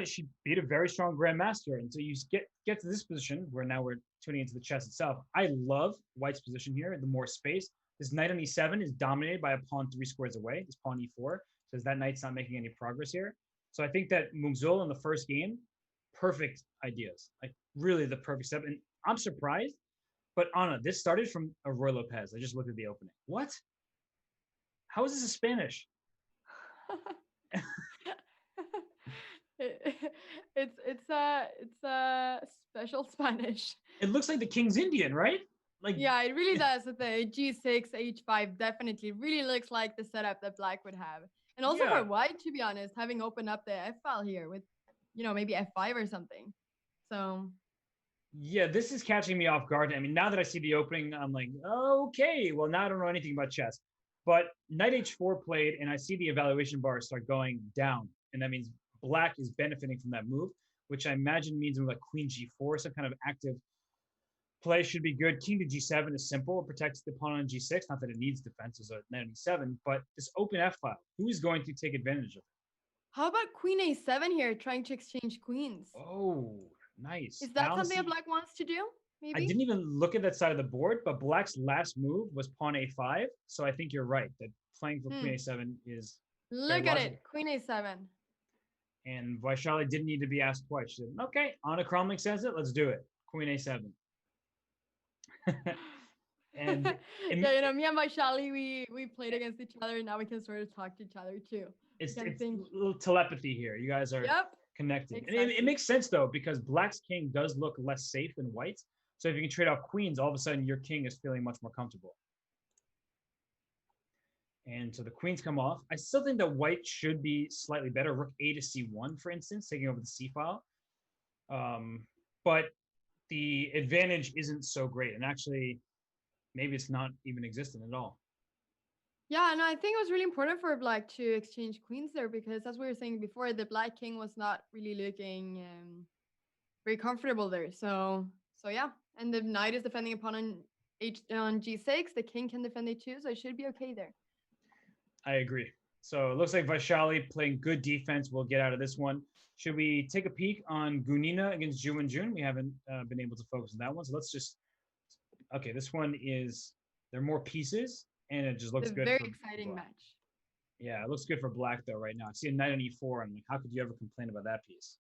she beat a very strong grandmaster. And so you get to this position where now we're tuning into the chess itself. I love White's position here, the more space. This knight on e7 is dominated by a pawn 3 squares away. This pawn e4 says that knight's not making any progress here. So I think that Mungzul in the first game, perfect ideas. Like really the perfect step. And I'm surprised, but Anna, this started from a Roy Lopez. I just looked at the opening. What? How is this a Spanish? it's a special Spanish. It looks like the King's Indian, right? Like yeah, it really does. With the G6, H5, definitely really looks like the setup that Black would have. And also for White, to be honest, having opened up the F file here with, maybe F5 or something. So yeah, this is catching me off guard. I mean, now that I see the opening, I'm like, okay, well, now I don't know anything about chess. But knight h4 played, and I see the evaluation bar start going down. And that means Black is benefiting from that move, which I imagine means like queen g4, some kind of active play should be good. King to g7 is simple. It protects the pawn on g6. Not that it needs defense as a knight on e7, but this open f file, who is going to take advantage of it? How about queen a7 here, trying to exchange queens? Oh, nice. Is I that something that honestly, black wants to do? I Maybe? didn't even look at that side of the board, but black's last move was pawn a5. So I think you're right that playing for queen Hmm. a7 is very Look at logical. it. Queen a7. And Vaishali didn't need to be asked twice. She said, okay, Anna Cromley says it. Let's do it. Queen a7. And Yeah, you know, me and Vaishali, we played against each other, and now we can sort of talk to each other too. it's We can it's think. a little telepathy here. You guys are Yep. connected. And Exactly. it makes sense though, because black's king does look less safe than white's. So if you can trade off queens, all of a sudden your king is feeling much more comfortable. And so the queens come off. I still think that white should be slightly better. Rook a to c1, for instance, taking over the c file. But the advantage isn't so great. And actually, maybe it's not even existent at all. Yeah, and I think it was really important for black to exchange queens there because, as we were saying before, the black king was not really looking very comfortable there. So yeah, and the knight is defending upon on g6. The king can defend a2, so it should be okay there. I agree. So it looks like Vaishali playing good defense will get out of this one. Should we take a peek on Gunina against Wenjun? We haven't been able to focus on that one. So let's just, okay, this one is, there are more pieces and it just looks It's a good very for exciting black. match. Yeah, it looks good for black though right now. I see a knight on e4 and like, how could you ever complain about that piece?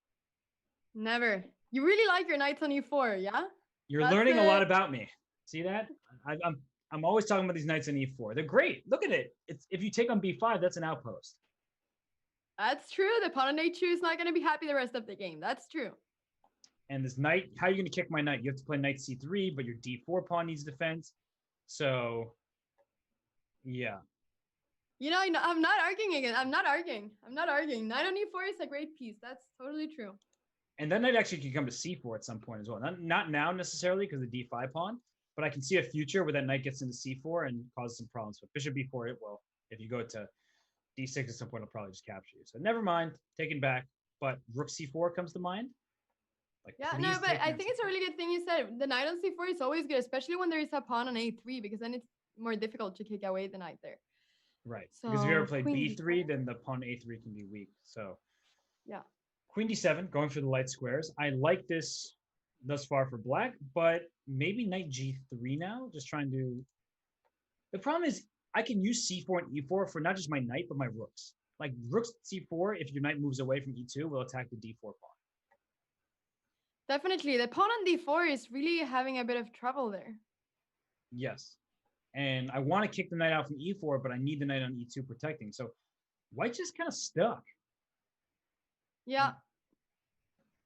Never. You really like your knights on e4, yeah? You're learning a lot about me. See that? I'm always talking about these knights on e4. They're great. Look at it. It's if you take on b5, that's an outpost. That's true. The pawn on a2 is not going to be happy the rest of the game. That's true. And this knight, how are you going to kick my knight? You have to play knight c3, but your d4 pawn needs defense. So, yeah. You know, I'm not arguing again. I'm not arguing. Knight on e4 is a great piece. That's totally true. And that knight actually can come to c4 at some point as well. Not now necessarily because of the d5 pawn, but I can see a future where that knight gets into c4 and causes some problems. But bishop b4, it will. If you go to d6 at some point, it'll probably just capture you. So never mind, taken back. But rook c4 comes to mind. Like, yeah, no, but I think it's a really good thing you said. The knight on c4 is always good, especially when there is a pawn on a3, because then it's more difficult to kick away the knight there. Right. So, because if you ever play b3, then the pawn a3 can be weak. So yeah. Queen d7, going for the light squares. I like this thus far for black, but maybe knight g3 now. Just trying to. The problem is I can use c4 and e4 for not just my knight, but my rooks. Like rooks c4, if your knight moves away from e2, will attack the d4 pawn. Definitely. The pawn on d4 is really having a bit of trouble there. Yes. And I want to kick the knight out from e4, but I need the knight on e2 protecting. So white's just kind of stuck. Yeah.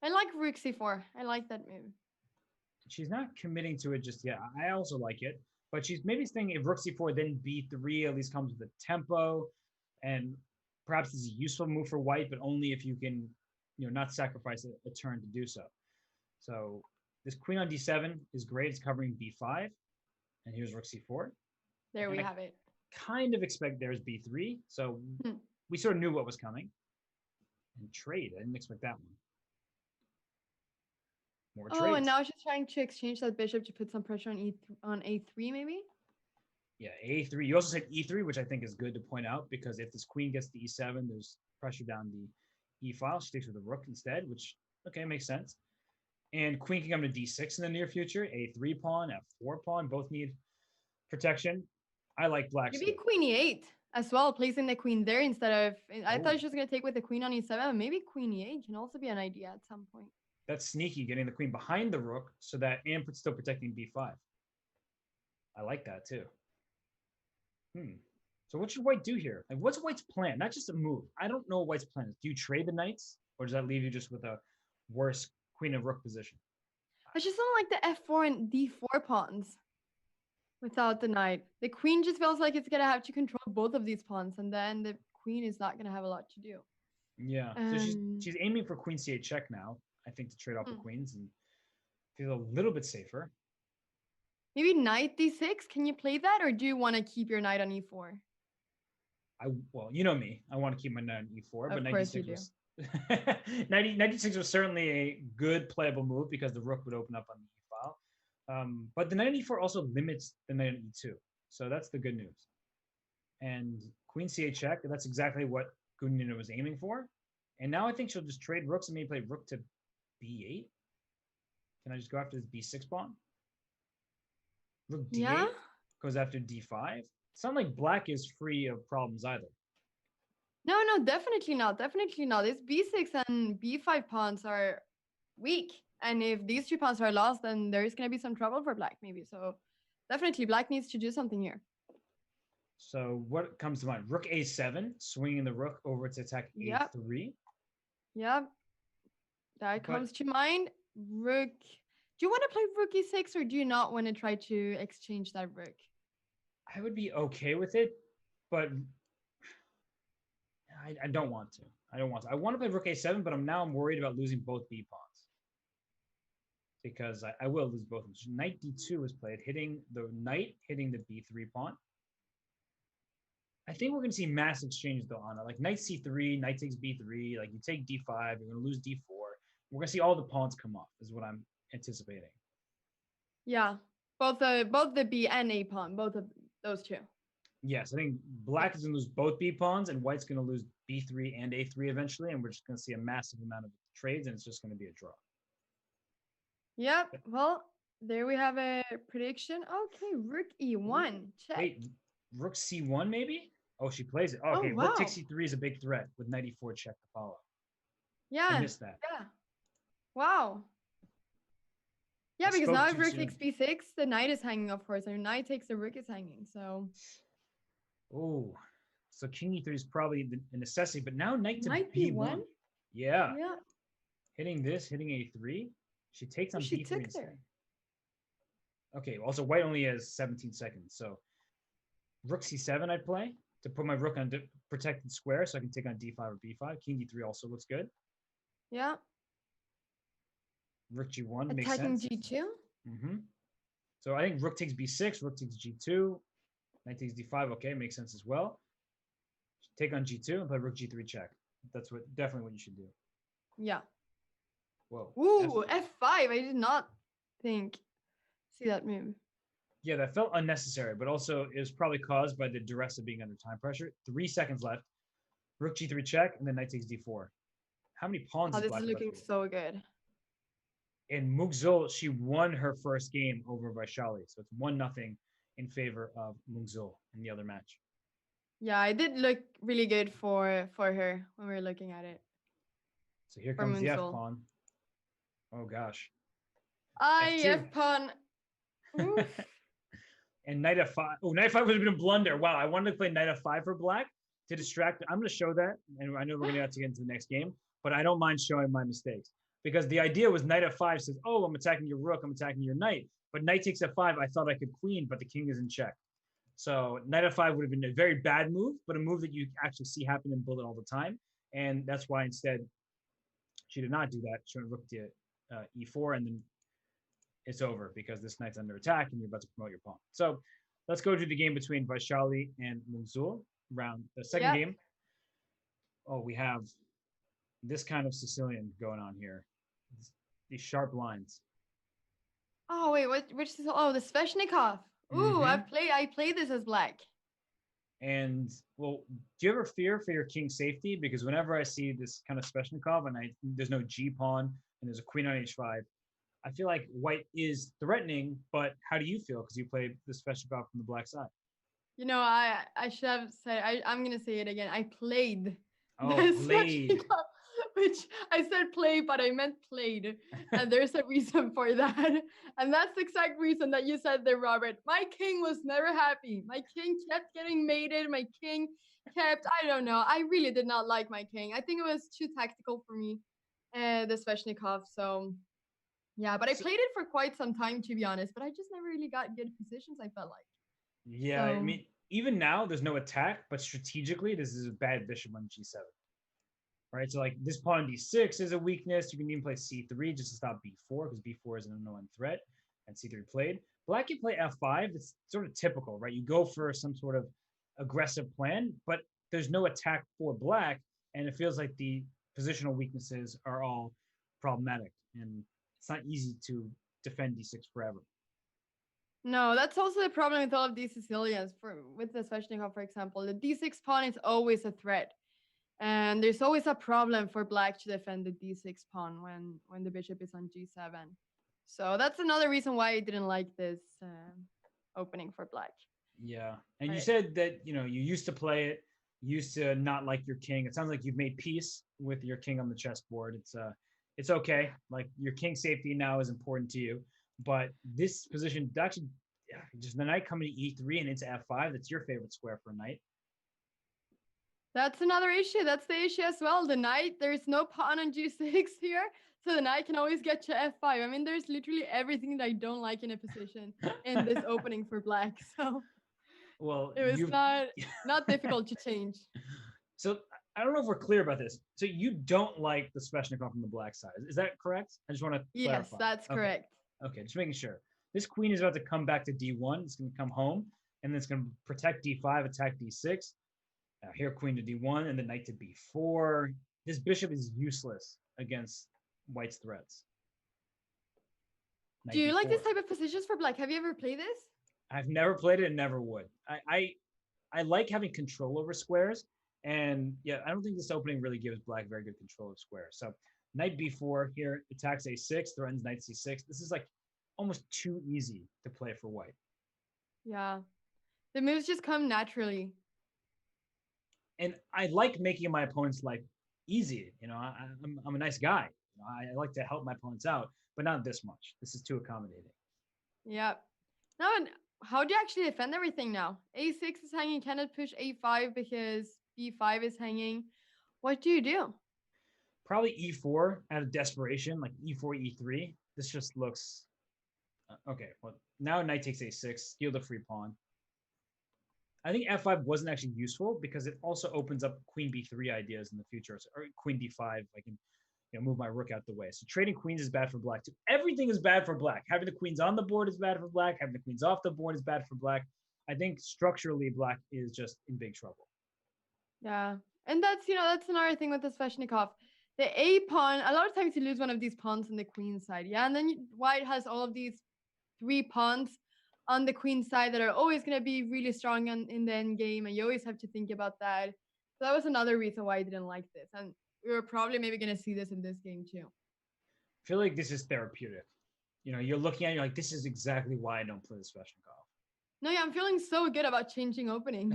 I like rook c4. I like that move. She's not committing to it just yet. I also like it, but she's maybe thinking if rook c4, then b3 at least comes with a tempo, and perhaps it's a useful move for white, but only if you can, not sacrifice a turn to do so. So this queen on d7 is great. It's covering b5, and here's rook c4. There we have it. Kind of expect there's b3, so we sort of knew what was coming. And trade, I didn't expect that one. More trades. Oh, and now she's trying to exchange that bishop to put some pressure on a3, maybe? Yeah, a3. You also said e3, which I think is good to point out, because if this queen gets to e7, there's pressure down the e file. She takes with the rook instead, which, okay, makes sense. And queen can come to d6 in the near future. A3 pawn, f4 pawn, both need protection. I like black. Maybe queen e8 as well, placing the queen there instead of. I thought she was going to take with the queen on e7. Maybe queen e8 can also be an idea at some point. That's sneaky, getting the queen behind the rook so that and still protecting b5. I like that too. So what should white do here? Like, what's white's plan? Not just a move. I don't know what white's plan is. Do you trade the knights, or does that leave you just with a worse queen and rook position? I just don't like the f4 and d4 pawns without the knight. The queen just feels like it's going to have to control both of these pawns, and then the queen is not going to have a lot to do. Yeah, so she's aiming for queen c8 check now, I think, to trade off the queens and feel a little bit safer. Maybe knight d6. Can you play that, or do you want to keep your knight on e4? Well, you know me. I want to keep my knight on e4, but knight d6 was knight d6 was certainly a good playable move because the rook would open up on the e file. But the knight on e4 also limits the knight on e2. So that's the good news. And queen c8 check, that's exactly what Gunina was aiming for. And now I think she'll just trade rooks and maybe play rook to b8. Can I just go after this b6 pawn? Rook d8 Yeah. goes after d5. It's not like black is free of problems either. No, no, definitely not. Definitely not. This b6 and b5 pawns are weak. And if these two pawns are lost, then there is going to be some trouble for black, maybe. So definitely black needs to do something here. So what comes to mind? Rook a7, swinging the rook over to attack Yep. a3. Yep. That comes to mind. Rook. Do you want to play rook e6 or do you not want to try to exchange that rook? I would be okay with it, but I don't want to. I don't want to. I want to play rook a7, but I'm worried about losing both b pawns. Because I will lose both of them. So knight d2 was played, hitting the knight, hitting the b3 pawn. I think we're going to see mass exchanges though, Anna. Like knight c3, knight takes b3, like you take d5, you're going to lose d4. We're going to see all the pawns come off, is what I'm anticipating. Yeah, both the b and a pawn, both of those two. Yes, I think black is going to lose both b pawns, and white's going to lose b3 and a3 eventually, and we're just going to see a massive amount of trades, and it's just going to be a draw. Yep. Well, there we have a prediction. Okay, rook e1. Check. Wait, rook c1 maybe? Oh, she plays it. Oh, okay, wow. rook takes c3 is a big threat with knight e4 check to follow. Yeah. I missed that. Yeah. Wow. Yeah, because now if rook takes b6, the knight is hanging, of course, and knight takes the rook is hanging. So. Oh, so king e3 is probably a necessity, but now knight to Knight b1. Yeah. Yeah. Hitting this, hitting a3. She takes on she b3 took instead. there. Okay, also white only has 17 seconds, so rook c7 I'd play to put my rook on protected square so I can take on d5 or b5. King d3 also looks good. Yeah. Rook g1 makes sense. Attacking g2? Mm-hmm. So I think rook takes b6, rook takes g2, knight takes d5. Okay, makes sense as well. Take on g2 and play rook g3 check. That's definitely what you should do. Yeah. Whoa. Ooh, f5. I did not see that move. Yeah, that felt unnecessary, but also it was probably caused by the duress of being under time pressure. 3 seconds left. Rook g3 check, and then knight takes d4. How many pawns is this black is looking so good. And Mugzul, she won her first game over Vaishali. So it's 1-0 in favor of Mugzul in the other match. Yeah, it did look really good for her when we were looking at it. So here comes the F pawn. Oh gosh. F pawn. And knight f5. Oh, knight f5 would have been a blunder. Wow, I wanted to play knight f5 for black to distract. I'm going to show that, and I know we're going to have to get into the next game, but I don't mind showing my mistakes. Because the idea was knight f5 says, oh, I'm attacking your rook, I'm attacking your knight. But knight takes f5, I thought I could queen, but the king is in check. So knight f5 would have been a very bad move, but a move that you actually see happen in bullet all the time. And that's why instead she did not do that. She went rook to e4, and then it's over because this knight's under attack and you're about to promote your pawn. So let's go to the game between Vaishali and Mugzul. Round the second game. Oh, we have this kind of Sicilian going on here. These sharp lines. Oh wait, which is the Sveshnikov. Ooh, I play this as black. And well, do you ever fear for your king's safety? Because whenever I see this kind of Sveshnikov and there's no G pawn and there's a queen on h5, I feel like white is threatening. But how do you feel? Because you played the Sveshnikov from the black side. You know, I should have said I'm gonna say it again. I played. Oh, played. Which I said play, but I meant played. And there's a reason for that. And that's the exact reason that you said there, Robert. My king was never happy. My king kept getting mated. My king kept, I don't know. I really did not like my king. I think it was too tactical for me, the Sveshnikov. So, yeah, but I played it for quite some time, to be honest. But I just never really got good positions, I felt like. Yeah, I mean, even now, there's no attack. But strategically, this is a bad bishop on g7. Right, so like this pawn d6 is a weakness. You can even play c3 just to stop b4 because b4 is an unknown threat, and c3 played. Black can play f5. It's sort of typical, right? You go for some sort of aggressive plan, but there's no attack for black, and it feels like the positional weaknesses are all problematic, and it's not easy to defend d6 forever. No, that's also the problem with all of these Sicilians. With the Sveshnikov, for example, the d6 pawn is always a threat, and there's always a problem for Black to defend the d6 pawn when the bishop is on g7. So that's another reason why I didn't like this opening for Black. Yeah. And you But said that, you used to play it, used to not like your king. It sounds like you've made peace with your king on the chessboard. It's okay. Like your king safety now is important to you. But this position actually, yeah, just the knight coming to e3 and into f5, that's your favorite square for a knight. that's another issue. That's the issue as well. The knight, there's no pawn on g6 here, so the knight can always get to f5. I mean, there's literally everything that I don't like in a position in this opening for Black. So Well, it was not difficult to change. So I don't know if we're clear about this. So you don't like the Sveshnikov on the black side. Is that correct? I just want to Yes, clarify. that's correct. Okay, just making sure. This queen is about to come back to d1. It's going to come home, and then it's going to protect d5, attack d6. Here, queen to d1, and then knight to b4. This bishop is useless against white's threats. Do you like this type of positions for Black? Have you ever played this? I've never played it and never would. I like having control over squares. And yeah, I don't think this opening really gives Black very good control of squares. So knight b4 here, attacks a6, threatens knight c6. This is like almost too easy to play for white. Yeah. The moves just come naturally. And I like making my opponent's life easy. I'm a nice guy. I like to help my opponents out, but not this much. This is too accommodating. Yep. Now, how do you actually defend everything now? a6 is hanging, cannot push a5 because b5 is hanging. What do you do? Probably e4 out of desperation, like e4, e3. This just looks okay. Well, now knight takes a6, steal the free pawn. I think f5 wasn't actually useful because it also opens up queen b3 ideas in the future, or queen d5. I can move my rook out the way. So trading queens is bad for Black too. Everything is bad for Black. Having the queens on the board is bad for Black. Having the queens off the board is bad for Black. I think structurally Black is just in big trouble. Yeah. And that's another thing with the Sveshnikov. The a pawn, a lot of times you lose one of these pawns on the queen side. Yeah. And then white has all of these 3 pawns on the queen side that are always going to be really strong in the end game. And you always have to think about that. So that was another reason why I didn't like this. And we were probably maybe going to see this in this game too. I feel like this is therapeutic. You're looking at it, you're like, this is exactly why I don't play the Sveshnikov. No, yeah, I'm feeling so good about changing openings.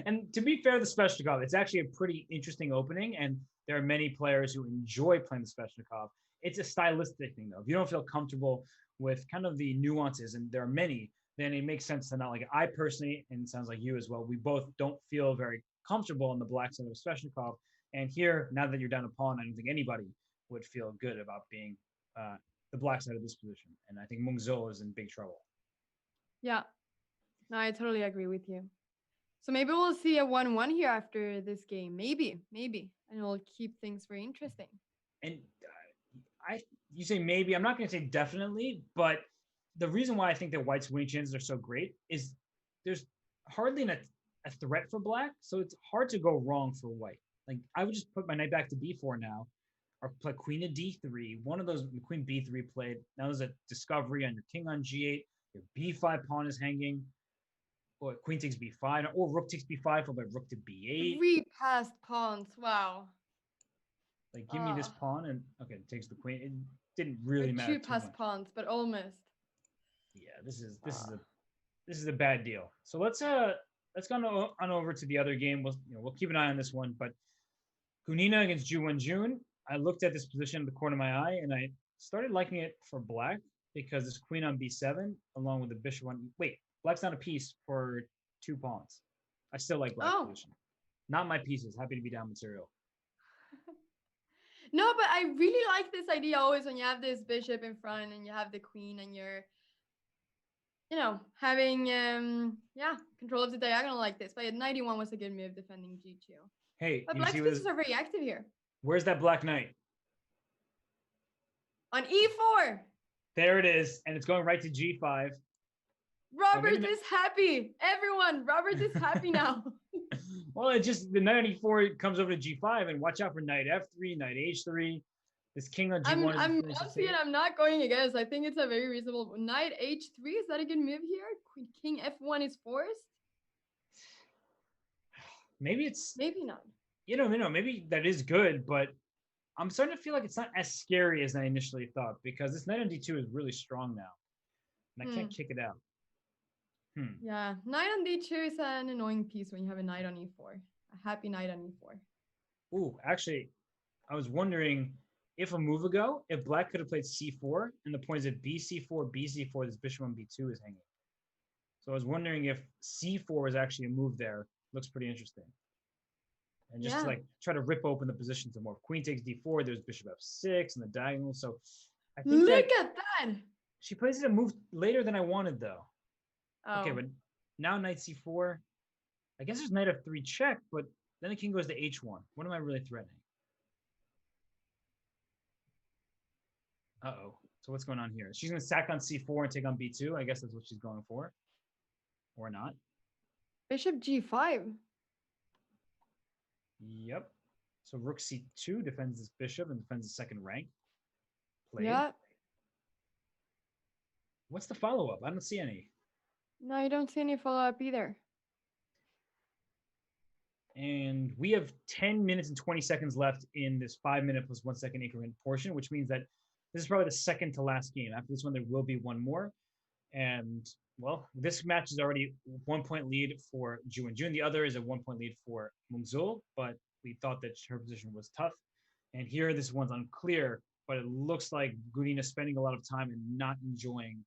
And to be fair, the Sveshnikov, it's actually a pretty interesting opening, and there are many players who enjoy playing the Sveshnikov. It's a stylistic thing, though. If you don't feel comfortable with kind of the nuances, and there are many, then it makes sense to not like it. I personally, and it sounds like you as well, we both don't feel very comfortable on the black side of Sveshnikov. And here, now that you're down a pawn, I don't think anybody would feel good about being the black side of this position. And I think Mungzo is in big trouble. Yeah, no, I totally agree with you. So maybe we'll see a 1-1 here after this game. Maybe. And it'll keep things very interesting. And you say maybe, I'm not going to say definitely, but the reason why I think that white's winning chances are so great is there's hardly a threat for black, so it's hard to go wrong for white. Like, I would just put my knight back to b4 now, or play queen to d3. One of those, queen b3 played. Now there's a discovery on your king on g8. Your b5 pawn is hanging. Or queen takes b5, or rook takes b5, followed by rook to b8. 3 passed pawns. Wow. Like, give me this pawn, and okay, it takes the queen. It didn't really matter. 2 passed pawns, but almost. Yeah, this is a bad deal. So let's go on over to the other game. We'll keep an eye on this one. But Gunina against Wenjun. I looked at this position in the corner of my eye, and I started liking it for black because this queen on b7, along with the bishop on. Wait, black's not a piece for 2 pawns. I still like black position. Not my pieces. Happy to be down material. No, but I really like this idea always when you have this bishop in front and you have the queen and you're, having control of the diagonal like this. But 91 was a good move defending g2. Hey, but black's pieces are very active here. Where's that black knight? On e4. There it is, and it's going right to g5. Robert is happy. Everyone, Robert is happy now. Well, it just the knight on e4 comes over to g5, and watch out for knight f3, knight h3. This king on I'm g1 is I'm really honestly, interesting. and I'm not going against. I think it's a very reasonable knight h3. Is that a good move here? King f1 is forced. Maybe it's Maybe not. maybe that is good, but I'm starting to feel like it's not as scary as I initially thought because this knight on d2 is really strong now, and I can't kick it out. Yeah, knight on d2 is an annoying piece when you have a knight on e4. A happy knight on e4. Ooh, actually, I was wondering if a move ago, if black could have played c4, and the point is that bc4, bc4, this bishop on b2 is hanging. So I was wondering if c4 was actually a move there. Looks pretty interesting. And just to like try to rip open the position some more. If queen takes d4, there's bishop f6 and the diagonal. So I think Look at that. she plays it a move later than I wanted though. Oh. Okay, but now knight c4. I guess there's knight f3 check, but then the king goes to h1. What am I really threatening? Uh-oh. So what's going on here? She's going to sack on c4 and take on b2. I guess that's what she's going for. Or not. Bishop g5. Yep. So rook c2 defends this bishop and defends the second rank. Played. Yeah. What's the follow-up? I don't see any. No, you don't see any follow-up either. And we have 10 minutes and 20 seconds left in this 5-minute plus 1 second increment portion, which means that this is probably the second to last game. After this one, there will be one more. And, well, this match is already 1 point lead for Ju Wenjun. The other is a 1 point lead for Mungzul, but we thought that her position was tough. And here, this one's unclear, but it looks like Gunina is spending a lot of time and not enjoying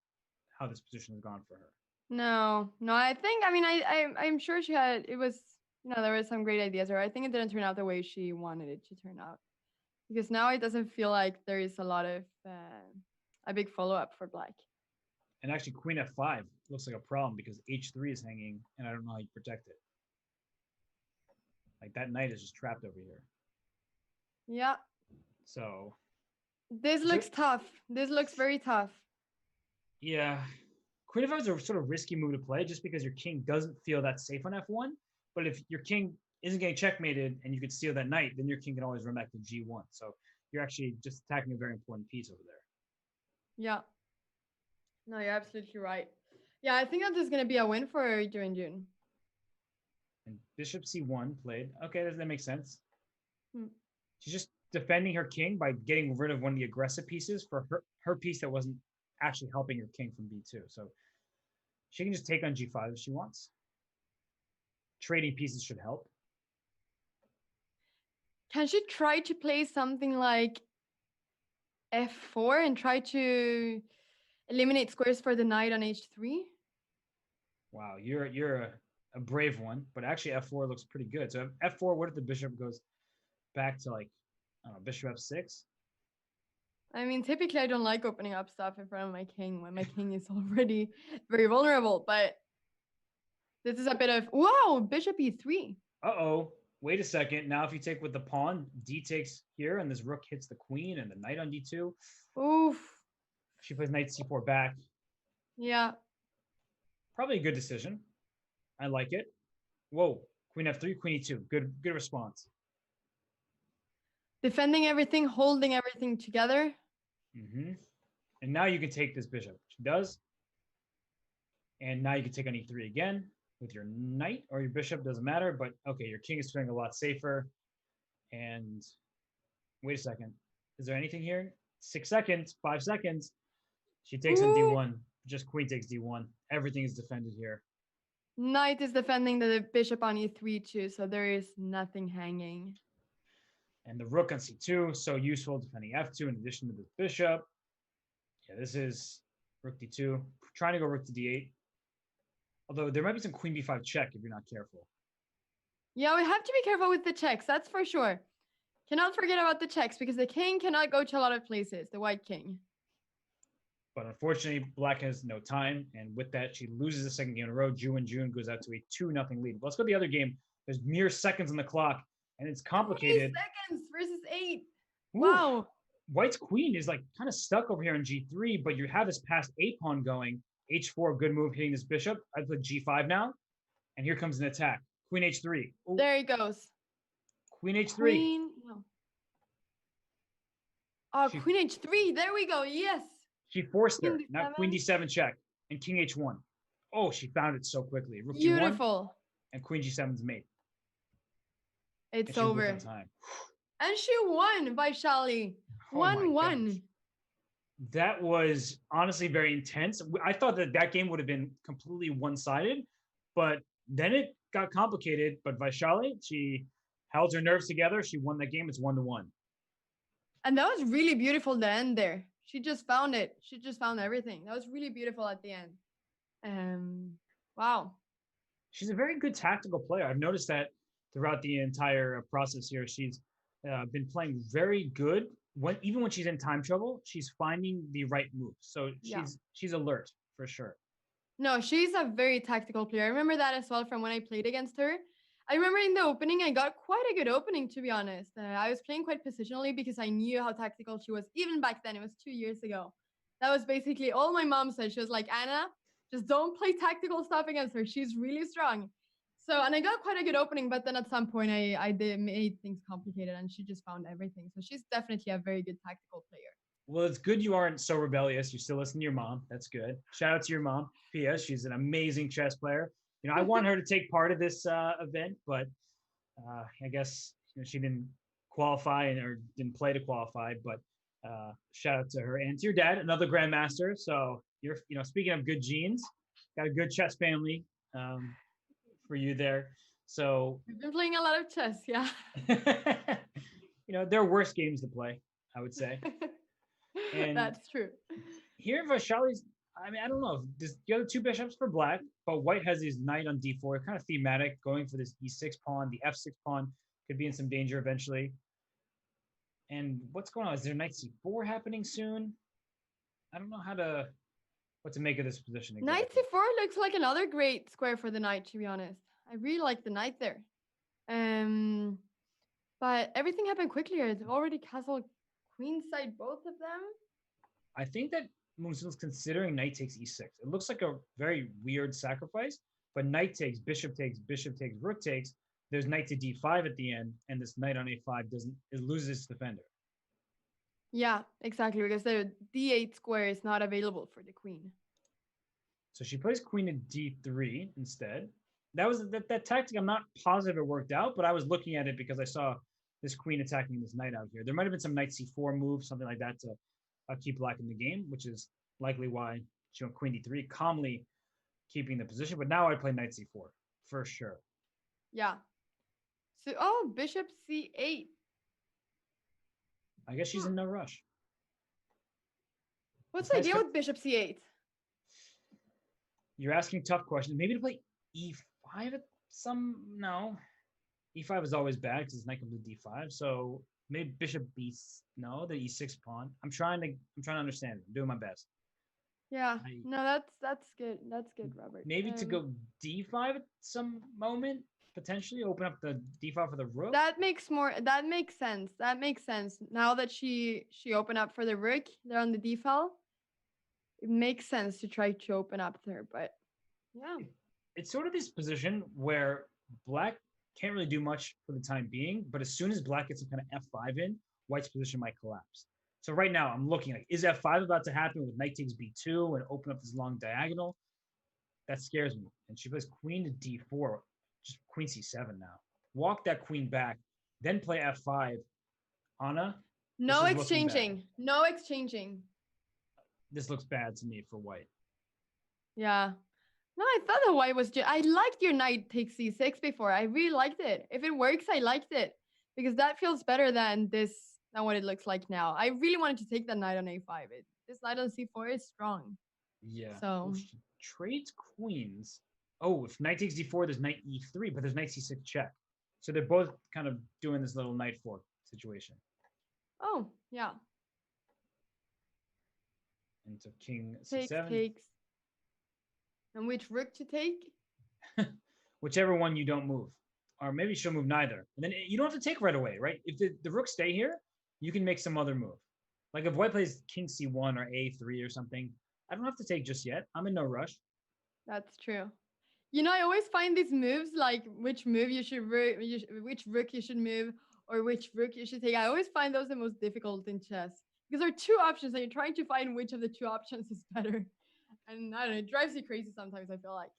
how this position has gone for her. No, I think, I'm sure it was, there were some great ideas, or I think it didn't turn out the way she wanted it to turn out. Because now it doesn't feel like there is a lot of, a big follow-up for black. And actually, queen f5 looks like a problem because h3 is hanging, and I don't know how you protect it. Like, that knight is just trapped over here. Yeah. So. This looks tough. This looks very tough. Yeah. Queen f5 is a sort of risky move to play just because your king doesn't feel that safe on f1. But if your king isn't getting checkmated and you could steal that knight, then your king can always run back to g1. So you're actually just attacking a very important piece over there. Yeah. No, you're absolutely right. Yeah, I think that this is going to be a win for Ju Wenjun. And bishop c1 played. Okay, that makes sense. She's just defending her king by getting rid of one of the aggressive pieces for her piece that wasn't actually helping her king from b2. So she can just take on g5 if she wants. Trading pieces should help. Can she try to play something like f4 and try to eliminate squares for the knight on h3? Wow, you're a brave one, but actually f4 looks pretty good. So f4, what if the bishop goes back to like, I don't know, bishop f6? I mean, typically I don't like opening up stuff in front of my king when my king is already very vulnerable, but this is a bit of, wow, bishop e3. Uh-oh, wait a second. Now if you take with the pawn, d takes here, and this rook hits the queen and the knight on d2. Oof. She plays knight c4 back. Yeah. Probably a good decision. I like it. Whoa, queen f3, queen e2. Good response. Defending everything, holding everything together. And now you can take this bishop. She does. And now you can take on e3 again with your knight or your bishop, doesn't matter. But okay, your king is feeling a lot safer. And wait a second. Is there anything here? 6 seconds, 5 seconds. She takes on d1. Just queen takes d1. Everything is defended here. Knight is defending the bishop on e3 too, so there is nothing hanging. And the rook on c2, so useful defending f2 in addition to the bishop. Yeah, this is rook d2. Trying to go rook to d8. Although there might be some queen b5 check if you're not careful. Yeah, we have to be careful with the checks, that's for sure. Cannot forget about the checks because the king cannot go to a lot of places, the white king. But unfortunately, black has no time. And with that, she loses the second game in a row. Ju Wenjun goes out to a 2-0 lead. Let's go to the other game. There's mere seconds on the clock, and it's complicated. 3 seconds versus 8. Ooh. Wow. White's queen is like kind of stuck over here on g3, but you have this passed a pawn going. h4, good move hitting this bishop. I put g5 now, and here comes an attack. Queen h3. Ooh. There he goes. Queen h3. Queen, no. Oh, She queen h3. There we go. Yes. she forced Queen her. Now queen d7. d7 check and king h1. Oh, she found it so quickly. Rook g1 Beautiful. and queen g7's mate. And It's she whipped on over. time. And she won, Vaishali. Oh my 1-1. goodness. That was honestly very intense. I thought that that game would have been completely one-sided, but then it got complicated. But Vaishali, she held her nerves together. She won that game. It's 1-1. And that was really beautiful, the end there. She just found it. She just found everything. That was really beautiful at the end. Wow. She's a very good tactical player. I've noticed that throughout the entire process here. She's been playing very good. Even when she's in time trouble, she's finding the right moves. So Yeah. she's alert for sure. No, she's a very tactical player. I remember that as well from when I played against her. I remember in the opening, I got quite a good opening, to be honest. I was playing quite positionally because I knew how tactical she was. Even back then, it was 2 years ago. That was basically all my mom said. She was like, Anna, just don't play tactical stuff against her. She's really strong. So, and I got quite a good opening, but then at some point I did made things complicated and she just found everything. So she's definitely a very good tactical player. Well, it's good you aren't so rebellious. You still listen to your mom. That's good. Shout out to your mom, Pia. She's an amazing chess player. I want her to take part of this event, but I guess she didn't qualify or didn't play to qualify. But shout out to her and to your dad, another grandmaster. So you're, speaking of good genes, got a good chess family for you there. So We've been playing a lot of chess, yeah. there are worse games to play, I would say. And that's true. Here, Vaishali's, I don't know. The other two bishops for black, but white has his knight on d4, kind of thematic, going for this e6 pawn. The f6 pawn could be in some danger eventually. And what's going on? Is there knight c4 happening soon? I don't know what to make of this position exactly. Knight c4 looks like another great square for the knight, to be honest. I really like the knight there. But everything happened quickly. It's already castle queenside, both of them. I think that Moonsil's considering knight takes e6. It looks like a very weird sacrifice, but knight takes, bishop takes, rook takes. There's knight to d5 at the end, and this knight on a5 it loses its defender. Yeah, exactly, because the d8 square is not available for the queen. So she plays queen to d3 instead. That tactic. I'm not positive it worked out, but I was looking at it because I saw this queen attacking this knight out here. There might have been some knight c4 move, something like that, to keep black in the game, which is likely why she went queen d3, calmly keeping the position. But now I play knight c4 for sure. Yeah. So, bishop c8. I guess she's in no rush. What's the idea with bishop c8? You're asking tough questions. Maybe to play e5 at no. e5 is always bad because it's knight comes to d5. So maybe bishop the e6 pawn. I'm trying to understand it. I'm doing my best. Yeah. No, that's good. That's good, Robert. Maybe to go d5 at some moment, potentially open up the d5 for the rook. That makes sense. That makes sense. Now that she opened up for the rook there on the d file, it makes sense to try to open up there, but yeah. It's sort of this position where black can't really do much for the time being, but as soon as black gets some kind of f5 in, white's position might collapse. So right now I'm looking like, is f5 about to happen with knight takes b2 and open up this long diagonal? That scares me. And she plays queen to d4, just queen c7 now. Walk that queen back, then play f5. Anna? No exchanging. No exchanging. This looks bad to me for white. Yeah. No, I thought the white was I liked your knight takes c6 before. I really liked it. If it works, I liked it. Because that feels better than what it looks like now. I really wanted to take that knight on a5. This knight on c4 is strong. Yeah. So she trades queens. Oh, if knight takes d4, there's knight e3, but there's knight c6 check. So they're both kind of doing this little knight fork situation. Oh, yeah. And so king c7. Takes. And which rook to take? Whichever one you don't move. Or maybe she'll move neither. And then you don't have to take right away, right? If the rooks stay here, you can make some other move. Like if white plays king c1 or a3 or something, I don't have to take just yet. I'm in no rush. That's true. I always find these moves, like which move which rook you should move or which rook you should take. I always find those the most difficult in chess because there are two options and you're trying to find which of the two options is better. And I don't know, it drives you crazy sometimes, I feel like.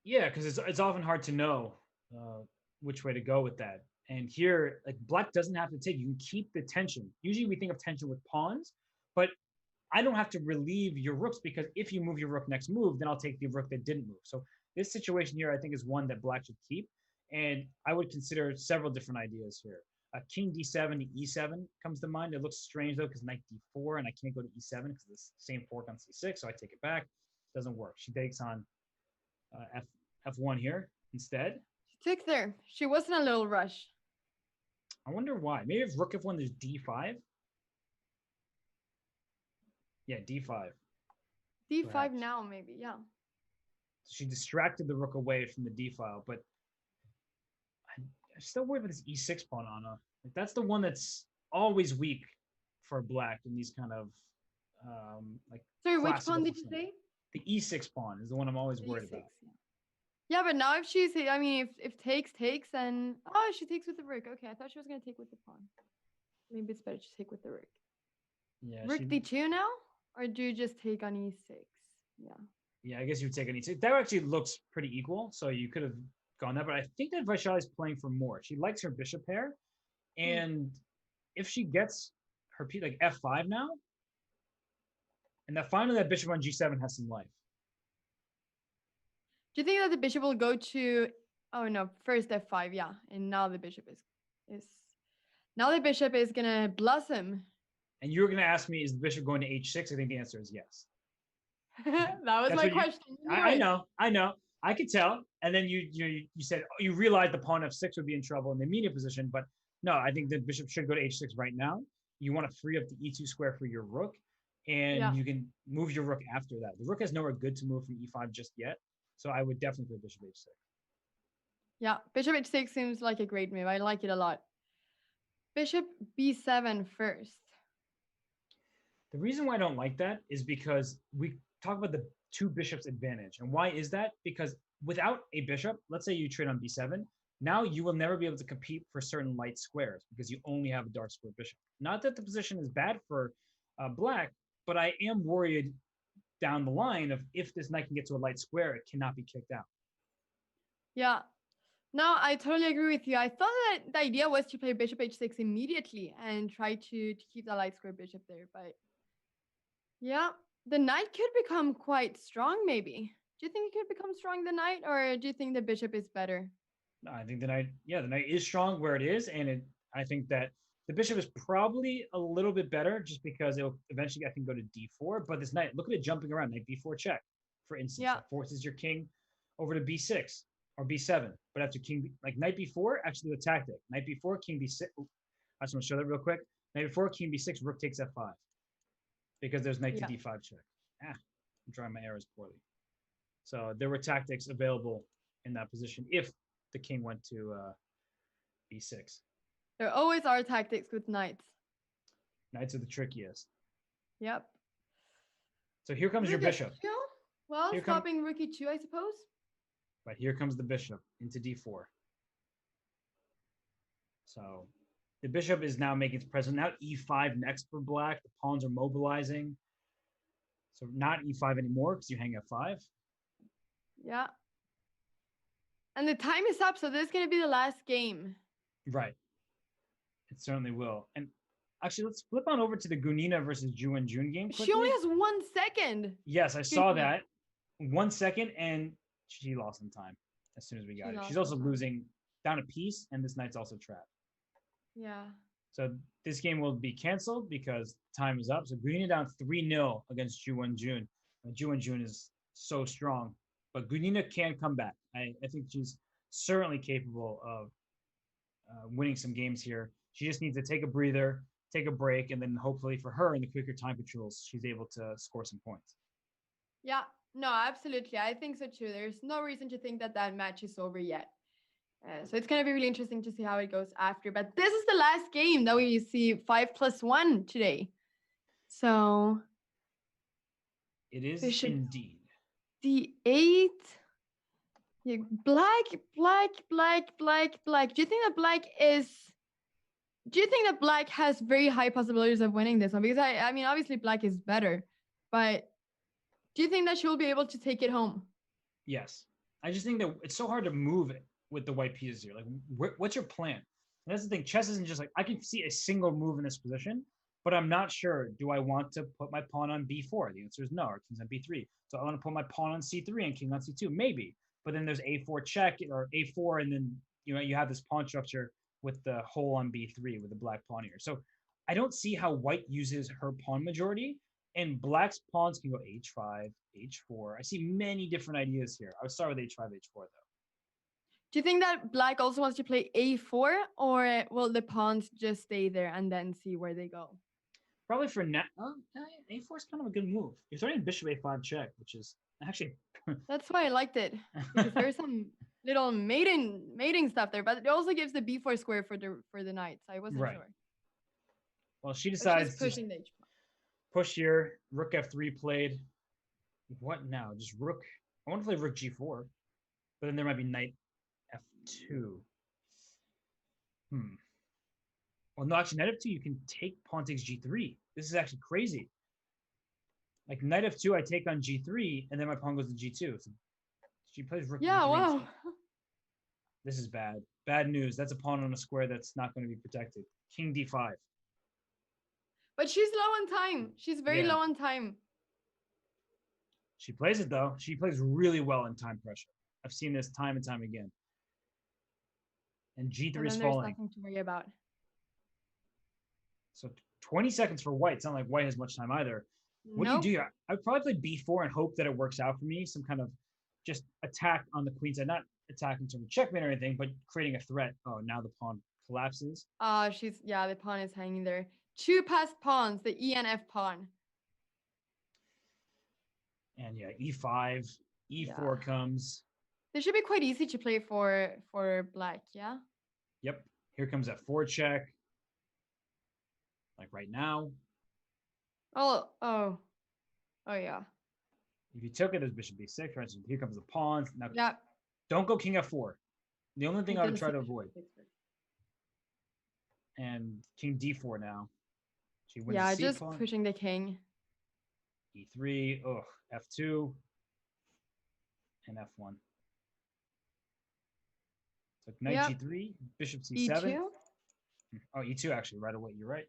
Yeah, because it's often hard to know uh, which way to go with that. And here, like black doesn't have to take. You can keep the tension. Usually, we think of tension with pawns, but I don't have to relieve your rooks because if you move your rook next move, then I'll take the rook that didn't move. So this situation here, I think, is one that black should keep. And I would consider several different ideas here. King d7 to e7 comes to mind. It looks strange though because knight d4 and I can't go to e7 because the same fork on c6, so I take it back. Doesn't work. She takes on f1 here instead. She took there. She was in a little rush. I wonder why. Maybe if rook f1, there's d5. Yeah, d5. D5 Perhaps. now, maybe. Yeah. She distracted the rook away from the d file, but I'm still worried about this e6 pawn on her. Like, that's the one that's always weak for black in these kind of like. Sorry, which pawn did you say? The e6 pawn is the one I'm always worried E6, about. Yeah, but now if she's, I mean, if takes, and oh, she takes with the rook. Okay, I thought she was gonna take with the pawn. Maybe it's better to take with the rook. Yeah. Rook d2 now, or do you just take on e6? Yeah. Yeah, I guess you would take an e6. That actually looks pretty equal, so you could have gone that. But I think that Vaishali is playing for more. She likes her bishop pair, and if she gets her like f5 now, and that finally that bishop on g7 has some life. Do you think that the bishop will go to? Oh no, first f5, yeah, and now the bishop is now the bishop is gonna blossom. And you're gonna ask me, is the bishop going to h6? I think the answer is yes. That was my question. I know. I could tell. And then you said you realized the pawn f6 would be in trouble in the immediate position, but no, I think the bishop should go to h6 right now. You want to free up the e2 square for your rook, and you can move your rook after that. The rook has nowhere good to move from e5 just yet, so I would definitely play bishop h6. Yeah, bishop h6 seems like a great move. I like it a lot. Bishop b7 first. The reason why I don't like that is because we talk about the two bishops advantage. And why is that? Because without a bishop, let's say you trade on b7, now you will never be able to compete for certain light squares because you only have a dark square bishop. Not that the position is bad for black, but I am worried down the line of if this knight can get to a light square, it cannot be kicked out. Yeah. No, I totally agree with you. I thought that the idea was to play bishop h6 immediately and try to keep the light square bishop there. But yeah, the knight could become quite strong, maybe. Do you think it could become strong, the knight, or do you think the bishop is better? No, I think the knight is strong where it is, and I think that the bishop is probably a little bit better just because it'll eventually, I think, go to d4. But this knight, look at it jumping around, knight b4 check, for instance. Yeah. That forces your king over to b6 or b7. But after king, like knight b4, actually the tactic. Knight b4, king b6. I just want to show that real quick. Knight b4, king b6, rook takes f5. Because there's knight to d5 check. I'm drawing my arrows poorly. So there were tactics available in that position if the king went to b6. There always are tactics with knights. Knights are the trickiest. Yep. So here comes your bishop. Well, stopping rook e2, I suppose. But here comes the bishop into d4. So the bishop is now making its presence. Now e5 next for black. The pawns are mobilizing. So not e5 anymore because you hang f5. Yeah. And the time is up, so this is going to be the last game. Right. It certainly will. And actually, let's flip on over to the Gunina versus Wenjun game quickly. She only has 1 second. Yes, I saw that. 1 second, and she lost in time as soon as we got it. She's also losing down a piece, and this knight's also trapped. Yeah. So this game will be canceled because time is up. So Gunina down 3-0 against Wenjun. Wenjun is so strong, but Gunina can come back. I think she's certainly capable of winning some games here. She just needs to take a breather, take a break, and then hopefully for her in the quicker time patrols, she's able to score some points. Yeah, no, absolutely. I think so too. There's no reason to think that that match is over yet. So it's going to be really interesting to see how it goes after. But this is the last game that we see 5+1 today. So it is indeed. D8. Yeah, black. Do you think that black is Do you think that black has very high possibilities of winning this one? Because I mean, obviously black is better, but do you think that she'll be able to take it home? Yes. I just think that it's so hard to move it with the white pieces here. Like, what's your plan? And that's the thing. Chess isn't just like, I can see a single move in this position, but I'm not sure. Do I want to put my pawn on b4? The answer is no, or king's on b3. So I want to put my pawn on c3 and king on c2, maybe. But then there's a4 check or a4, and then you have this pawn structure with the hole on b3 with the black pawn here. So I don't see how white uses her pawn majority, and black's pawns can go h5, h4. I see many different ideas here. I would start with h5, h4 though. Do you think that black also wants to play a4, or will the pawns just stay there and then see where they go? Probably for now, a4 is kind of a good move. You're starting bishop a5 check, which is actually That's why I liked it, because there's some little mating stuff there, but it also gives the b4 square for the knight. So I wasn't right. sure. Well, she But decides she's pushing the h pawn. Push here. Rook f3 played. What now? Just rook. I want to play rook g4, but then there might be knight f2. Well, no, actually, knight f2, you can take pawn takes g3. This is actually crazy. Like knight f2, I take on g3, and then my pawn goes to g2. So she plays rook Yeah, g3. wow. This is bad. Bad news. That's a pawn on a square that's not going to be protected. King d5. But she's low on time. She's very low on time. She plays it, though. She plays really well in time pressure. I've seen this time and time again. And g3 is falling. There's nothing to worry about. So 20 seconds for white. It's not like white has much time either. What do you do here? I would probably play b4 and hope that it works out for me. Some kind of just attack on the queen side. Not attack in terms of checkmate or anything, but creating a threat. Oh, now the pawn collapses. The pawn is hanging there. Two passed pawns, the e and f pawn. And e5, e4 comes. This should be quite easy to play for black, yeah? Yep. Here comes that f4 check. Like right now. Oh, yeah. If you took it as bishop b6, for instance, here comes the pawns. Now, don't go king f4. The only thing I would try to avoid. And king d4 now. She wins the just pawn. pushing the king. e3, f2, and f1. So knight g3, bishop c7. e2? Oh, e2 actually, right away. You're right.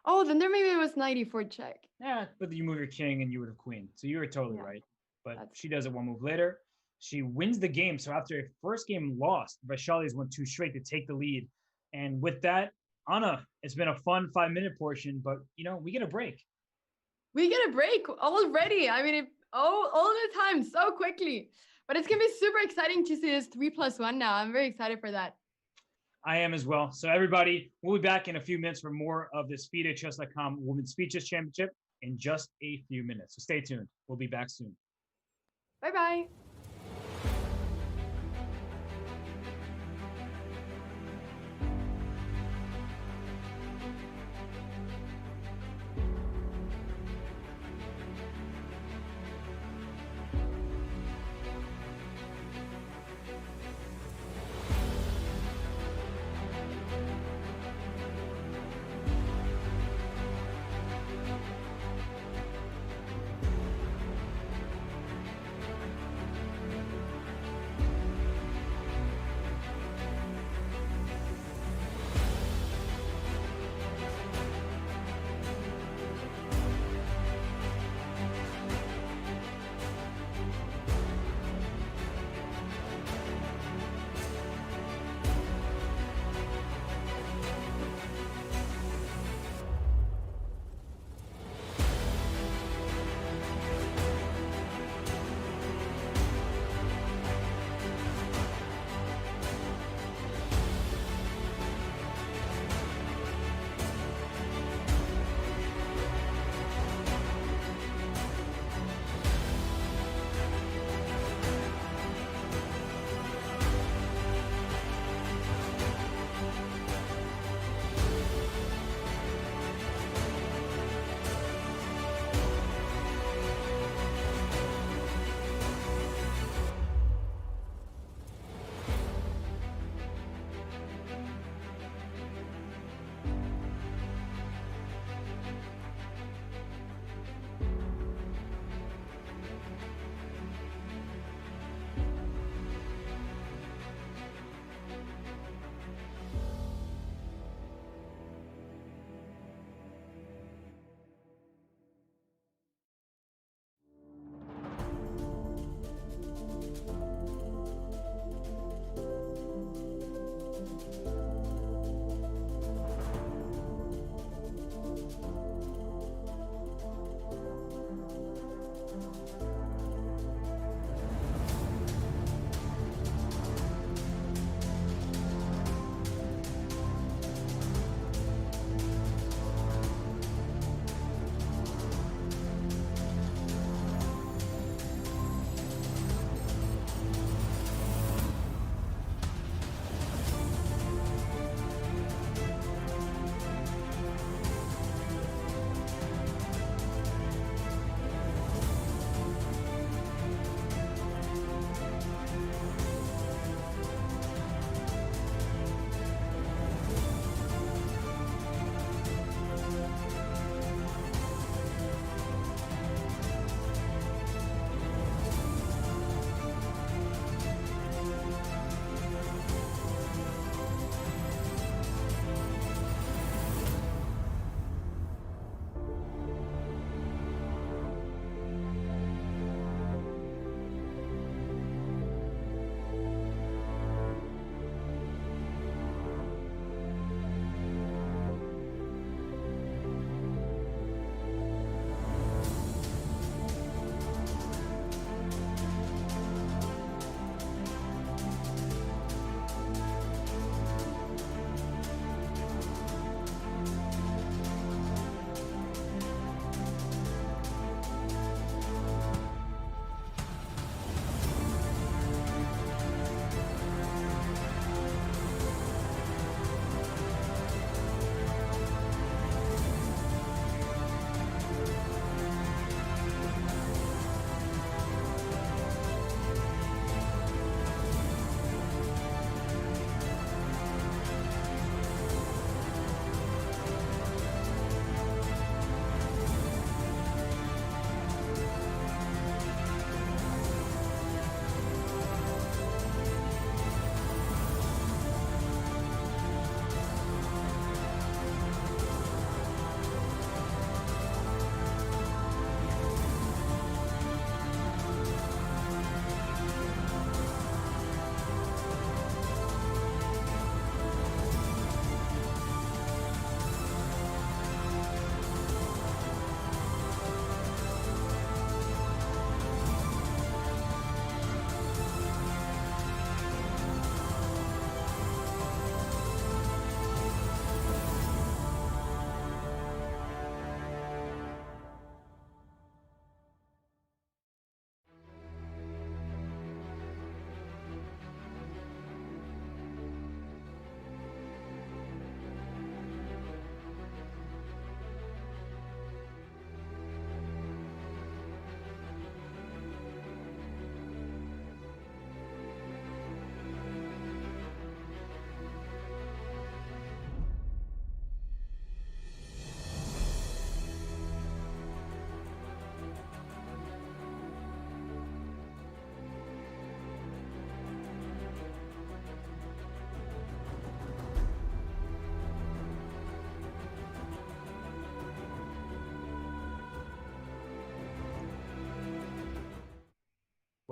Oh, then there maybe it was knight e4 check. Yeah, but you move your king and you would have queen. So you were totally right. But she does it one move later. She wins the game. So after a first game lost, Vaishali's won 2 straight to take the lead. And with that, Anna, it's been a fun 5-minute portion, but we get a break. We get a break already. I mean, all the time, so quickly. But it's going to be super exciting to see this 3+1 now. I'm very excited for that. I am as well. So everybody, we'll be back in a few minutes for more of this FIDE Chess.com Women's Speed Chess Championship in just a few minutes. So stay tuned. We'll be back soon. Bye-bye.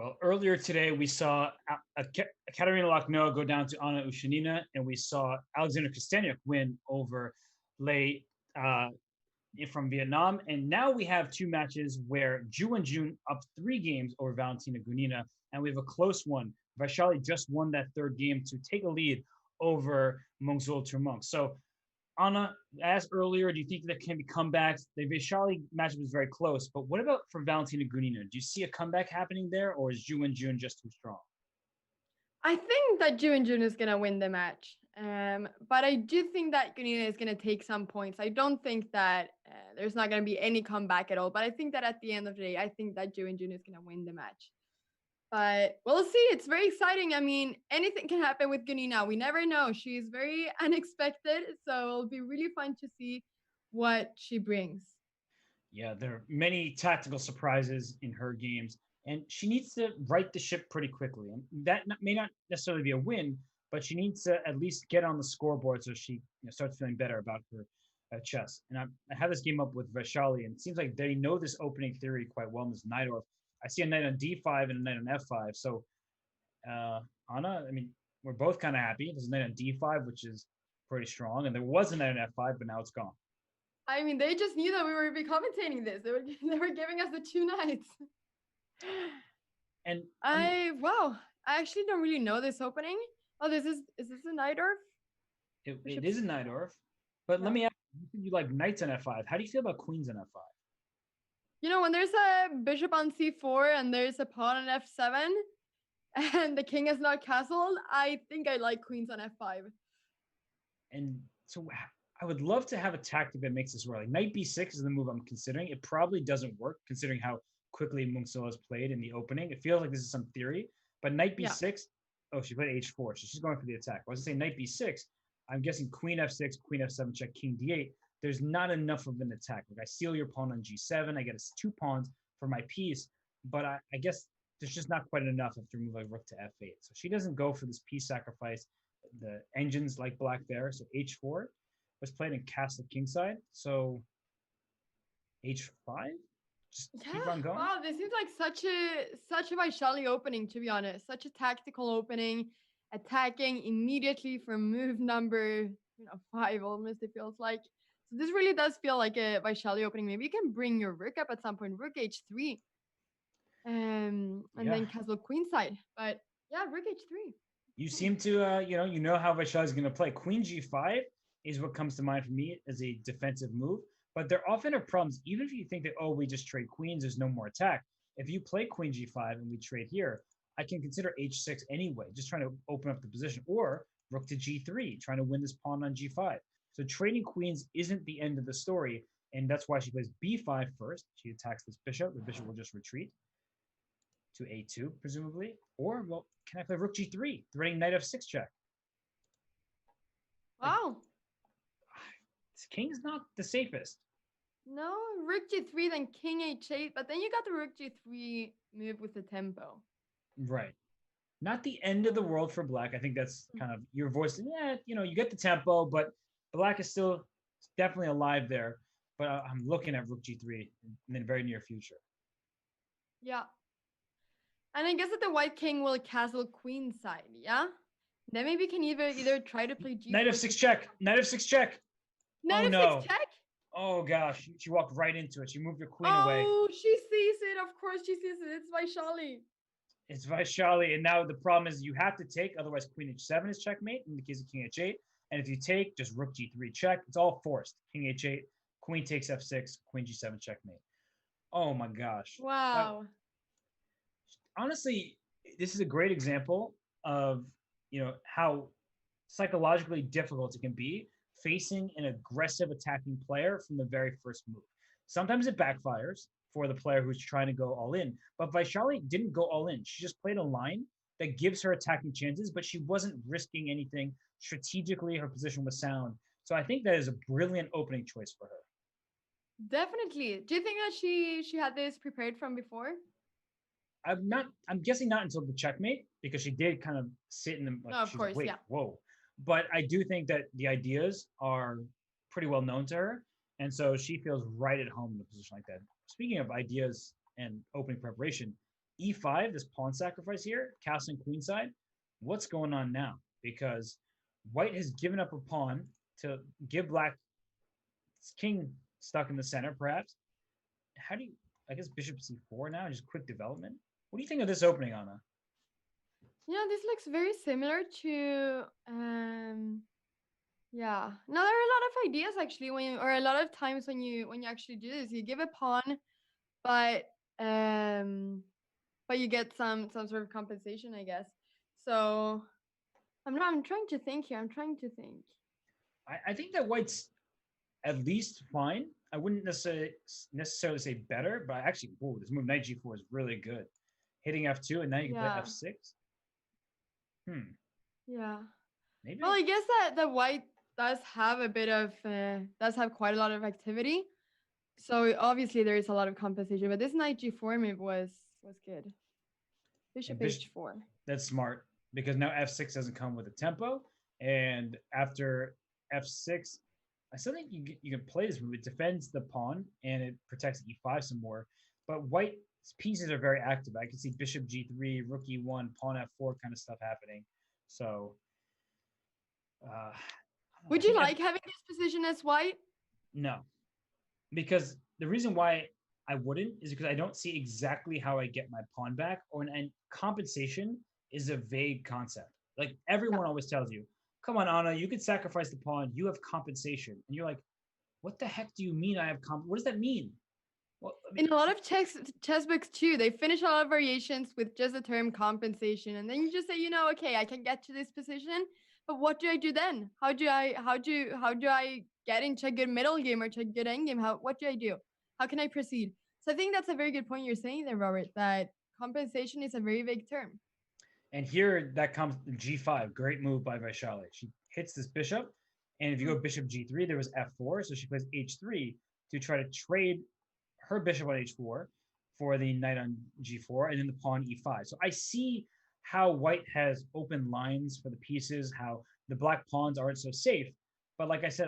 Well, earlier today we saw Katerina Lagno go down to Anna Ushanina, and we saw Alexander Kosteniuk win over Lei uh, from Vietnam. And now we have two matches where Ju Wenjun up 3 games over Valentina Gunina, and we have a close one. Vaishali just won that third game to take a lead over Mongzul Turmong. So Anna, asked earlier, do you think there can be comebacks? The Vaishali matchup is very close, but what about for Valentina Gunina? Do you see a comeback happening there, or is Ju Jun just too strong? I think that Jun is gonna win the match. But I do think that Gunina is gonna take some points. I don't think that there's not gonna be any comeback at all. But I think that at the end of the day, I think that Jun is gonna win the match. But we'll see. It's very exciting. I mean, anything can happen with Gunina. We never know. She's very unexpected, so it'll be really fun to see what she brings. Yeah, there are many tactical surprises in her games, and she needs to right the ship pretty quickly. And that may not necessarily be a win, but she needs to at least get on the scoreboard so she starts feeling better about her chess. And I have this game up with Vaishali, and it seems like they know this opening theory quite well in this Najdorf. I see a knight on d5 and a knight on f5. So, Anna, I mean, we're both kind of happy. There's a knight on d5, which is pretty strong, and there was a knight on f5, but now it's gone. I mean, they just knew that we were be commentating this. They were giving us the 2 nights. And wow, I actually don't really know this opening. Oh, is this a Najdorf? It is a Najdorf, but let me ask you like knights on f5. How do you feel about queens on f5? You know, when there's a bishop on c4 and there's a pawn on f7 and the king is not castled, I think I like queens on f5. And so I would love to have a tactic that makes this work. Like knight b6 is the move I'm considering. It probably doesn't work considering how quickly Mungso has played in the opening. It feels like this is some theory, but knight b6, oh, she played h4, so she's going for the attack. I was saying knight b6, I'm guessing queen f6, queen f7, check, king d8. There's not enough of an attack. Like I steal your pawn on g7, I get 2 pawns for my piece, but I guess there's just not quite enough after move like rook to f8. So she doesn't go for this piece sacrifice. The engines like black there, so h4 was played in castle kingside. So h5, just keep on going. Wow, this seems like such a Vaishali opening, to be honest. Such a tactical opening, attacking immediately from move number 5 almost, it feels like. So this really does feel like a Vaishali opening. Maybe you can bring your rook up at some point, rook h3. And then castle queenside. But yeah, rook h3. You seem to you know how Vaishali is going to play. Queen g5 is what comes to mind for me as a defensive move. But there often are problems, even if you think that, oh, we just trade queens, there's no more attack. If you play queen g5 and we trade here, I can consider h6 anyway, just trying to open up the position. Or rook to g3, trying to win this pawn on g5. So trading queens isn't the end of the story. And that's why she plays b5 first. She attacks this bishop. The bishop will just retreat to a2, presumably. Or, well, can I play rook g3, threatening knight f6 check? Wow. King's not the safest. No, rook g3, then king h8, but then you got the rook g3 move with the tempo. Right. Not the end of the world for black. I think that's kind of your voice. Yeah, you get the tempo, but black is still definitely alive there. But I'm looking at rook g3 in the very near future. Yeah. And I guess that the white king will castle queen side, yeah? Then maybe you can either try to play g4. Knight f6 check. Knight f6 check. Knight f6 check? Oh, gosh. She walked right into it. She moved her queen away. Oh, she sees it. Of course she sees it. It's Vaishali. It's Vaishali. And now the problem is you have to take, otherwise queen h7 is checkmate in the case of king h8. And if you take, just rook g3 check. It's all forced. King h8, queen takes f6, queen g7 checkmate. Oh, my gosh. Wow. Honestly, this is a great example of, how psychologically difficult it can be facing an aggressive attacking player from the very first move. Sometimes it backfires for the player who's trying to go all in, but Vaishali didn't go all in. She just played a line that gives her attacking chances, but she wasn't risking anything. Strategically, her position was sound. So I think that is a brilliant opening choice for her. Definitely. Do you think that she had this prepared from before? I'm guessing not until the checkmate, because she did kind of sit in the, like, of course, wait, whoa. But I do think that the ideas are pretty well known to her. And so she feels right at home in a position like that. Speaking of ideas and opening preparation, e5, this pawn sacrifice here, castle and queen side. What's going on now? Because white has given up a pawn to give black king stuck in the center, perhaps. How do you, I guess bishop c4 now, just quick development. What do you think of this opening, Anna? Yeah, this looks very similar to yeah. No, there are a lot of ideas actually when you, or a lot of times when you actually do this, you give a pawn, but um but you get some sort of compensation, I guess. So I'm trying to think here. I'm trying to think. I think that white's at least fine. I wouldn't necessarily say better, but actually, whoa, this move knight g4 is really good. Hitting f2, and now you can play Yeah. f6. Hmm. Yeah. Maybe. Well, I guess that the white does have a bit of does have quite a lot of activity. So obviously there is a lot of compensation, but this knight g4 move was good. Bishop h4. That's smart because now f6 doesn't come with a tempo, and after f6, I still think you can play this move. It defends the pawn and it protects e5 some more. But white's pieces are very active. I can see bishop g3, rook e1, pawn f4 kind of stuff happening. So, I Would you think like having this position as white? no, because the reason why I wouldn't is because I don't see exactly how I get my pawn back, and compensation is a vague concept. Like Yeah. everyone always tells you, "Come on, Anna, you could sacrifice the pawn. You have compensation," and you're like, "What the heck do you mean I have comp? What does that mean?" Well, I mean, In a lot of chess books too, they finish a lot of variations with just the term compensation, and then you just say, okay, I can get to this position, but what do I do then? How do I get into a good middle game or to a good end game? What do I do? How can I proceed? So I think that's a very good point you're saying there, Robert. That compensation is a very vague term. and here that comes g5. Great move by Vaishali. She hits this bishop, and if you go bishop g3, there was f4, so she plays h3 to try to trade her bishop on h4 for the knight on g4, and then the pawn e5. So I see how white has open lines for the pieces, how the black pawns aren't so safe. But like I said,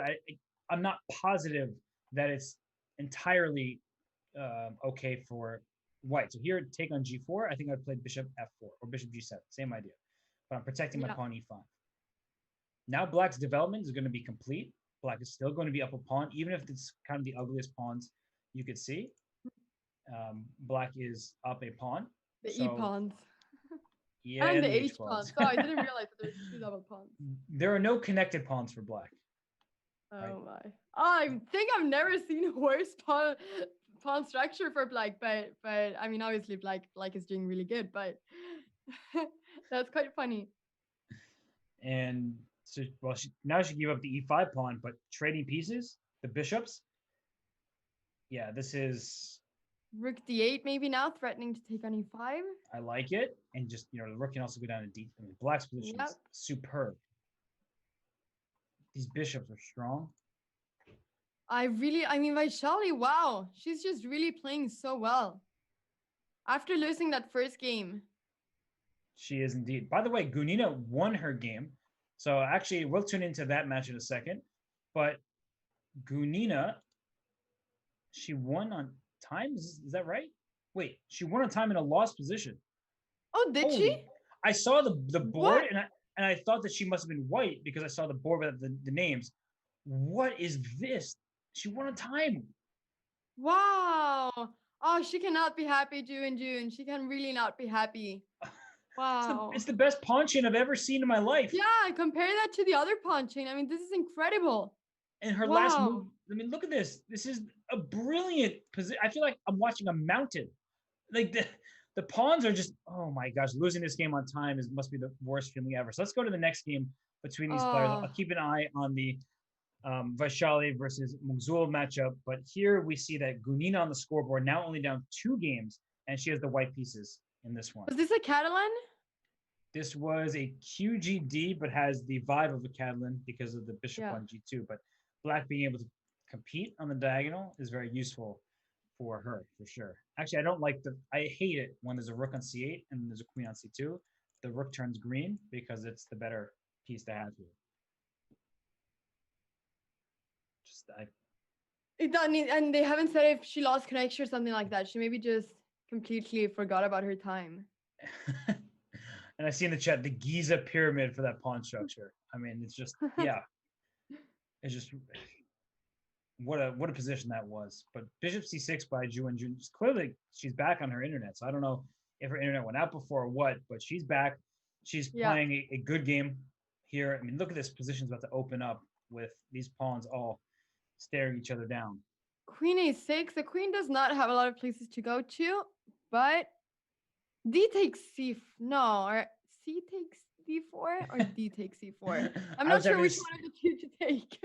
I'm not positive that it's entirely okay for white. So here, take on g4, I think I'd play bishop f4 or bishop g7. Same idea. But I'm protecting my Yeah. pawn e5. Now black's development is going to be complete. Black is still going to be up a pawn, even if it's kind of the ugliest pawns you could see. Black is up a pawn. The e So pawns yeah, and and the the h h pawns. pawns. So I didn't realize that there's two double pawns. There are no connected pawns for black. Right? Oh my! I think I've never seen a worse pawn structure for black, but I mean, obviously, black is doing really good, but that's quite funny. And so, well, now she gave up the e5 pawn, but trading pieces, the bishops. Yeah, this is. Rook d8 maybe now, threatening to take on e5. I like it, and just the rook can also go down to d. I mean, black's position Yep. is superb. These bishops are strong. I mean, Vaishali, wow, she's just really playing so well. After losing that first game. She is indeed. By the way, Gunina won her game. So actually, we'll tune into that match in a second. But Gunina, she won on time. Is that right? Wait, she won on time in a lost position. Oh, did she? Holy! I saw the board What? and I thought that she must have been white because I saw the board with the names. What is this? She won on time. Wow. Oh, she cannot be happy, June. She can really not be happy. Wow. It's the best pawn chain I've ever seen in my life. Yeah, compare that to the other pawn chain. I mean, this is incredible. And her last Wow. move, I mean, look at this. This is a brilliant position. I feel like I'm watching a mountain. Like the pawns are just, oh my gosh, losing this game on time must be the worst feeling ever. So let's go to the next game between these players. Oh, I'll keep an eye on the Vaishali versus Mugzul matchup. But here we see that Gunina on the scoreboard now only down 2 games, and she has the white pieces in this one. was this a Catalan? This was a QGD, but has the vibe of a Catalan because of the bishop on G2. But black being able to compete on the diagonal is very useful for her, for sure. Actually, I hate it when there's a rook on C8 and there's a queen on C2. The rook turns green because it's the better piece to have here. It doesn't, and they haven't said if she lost connection or something like that. She maybe just completely forgot about her time. And I see in the chat the Giza pyramid for that pawn structure. I mean, it's just yeah, it's just what a position that was. But Bishop C6 by Ju and Jun. Clearly, she's back on her internet. So I don't know if her internet went out before or what, but she's back. She's Yeah. playing a good game here. I mean, look at this position's about to open up with these pawns all staring each other down. Queen a6. The queen does not have a lot of places to go to, but D takes no, or C takes D4 or D takes C4. I'm I not was sure having which this, one of the two to take.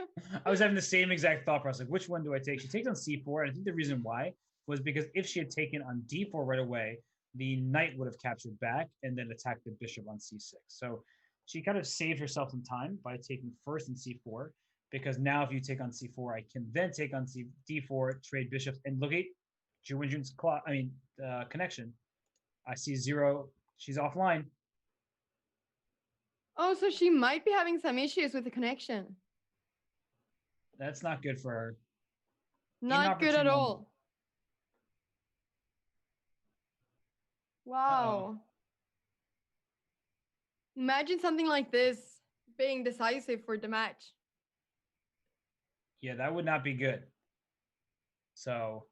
I was having the same exact thought process. Like, which one do I take? She takes on C4, and I think the reason why was because if she had taken on D4 right away, the knight would have captured back and then attacked the bishop on C6. So she kind of saved herself some time by taking first in C4, because now if you take on C4, I can then take on D4, trade bishops, and look at Ju Wenjun's connection. I see 0. She's offline. Oh, so she might be having some issues with the connection. That's not good for her. Not good at all. Wow. Imagine something like this being decisive for the match. Yeah, that would not be good. So,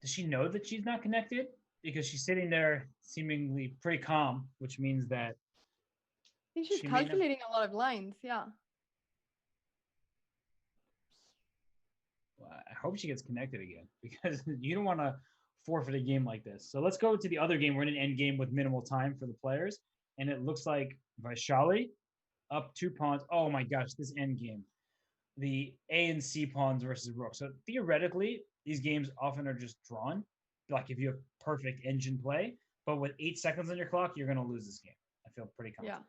does she know that she's not connected? Because she's sitting there seemingly pretty calm, which means that I think she's calculating a lot of lines. Yeah. I hope she gets connected again, because you don't want to forfeit a game like this. So let's go to the other game. We're in an end game with minimal time for the players, and it looks like Vaishali up 2 pawns. Oh my gosh, this end game. The A and C pawns versus rook. So theoretically, these games often are just drawn. Like if you have perfect engine play, but with 8 seconds on your clock, you're going to lose this game. I feel pretty confident.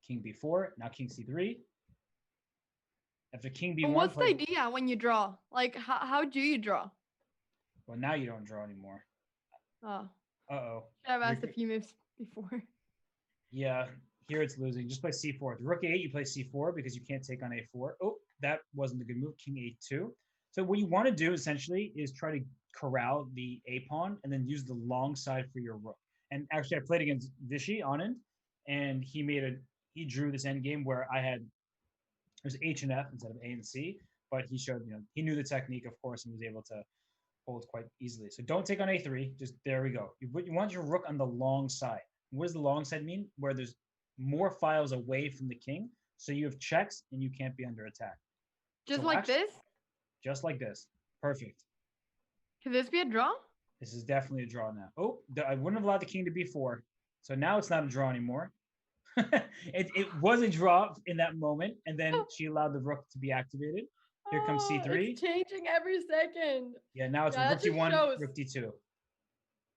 Yeah. King B4, now King C3. After King B1. But what's the idea when you draw? Like, how do you draw? Well, now you don't draw anymore. Oh. Uh-oh. Should have asked a few moves before. Yeah, here it's losing. Just play C4. With Rook A8, you play C4 because you can't take on A4. Oh, that wasn't a good move. King A2. So what you want to do essentially is try to corral the A pawn and then use the long side for your rook. And actually, I played against Vishy on it, and he drew this end game where I had it was H and F instead of A and C, but he showed he knew the technique, of course, and was able to hold quite easily. So don't take on A3. Just there we go. You want your rook on the long side. What does the long side mean? Where there's more files away from the king, so you have checks and you can't be under attack. Just like this? Just like this. Perfect. Could this be a draw? This is definitely a draw now. Oh, I wouldn't have allowed the king to B4. So now it's not a draw anymore. it was a draw in that moment, and then she allowed the rook to be activated. Here comes C3. It's changing every second. Yeah, now it's rook D1, rook D2.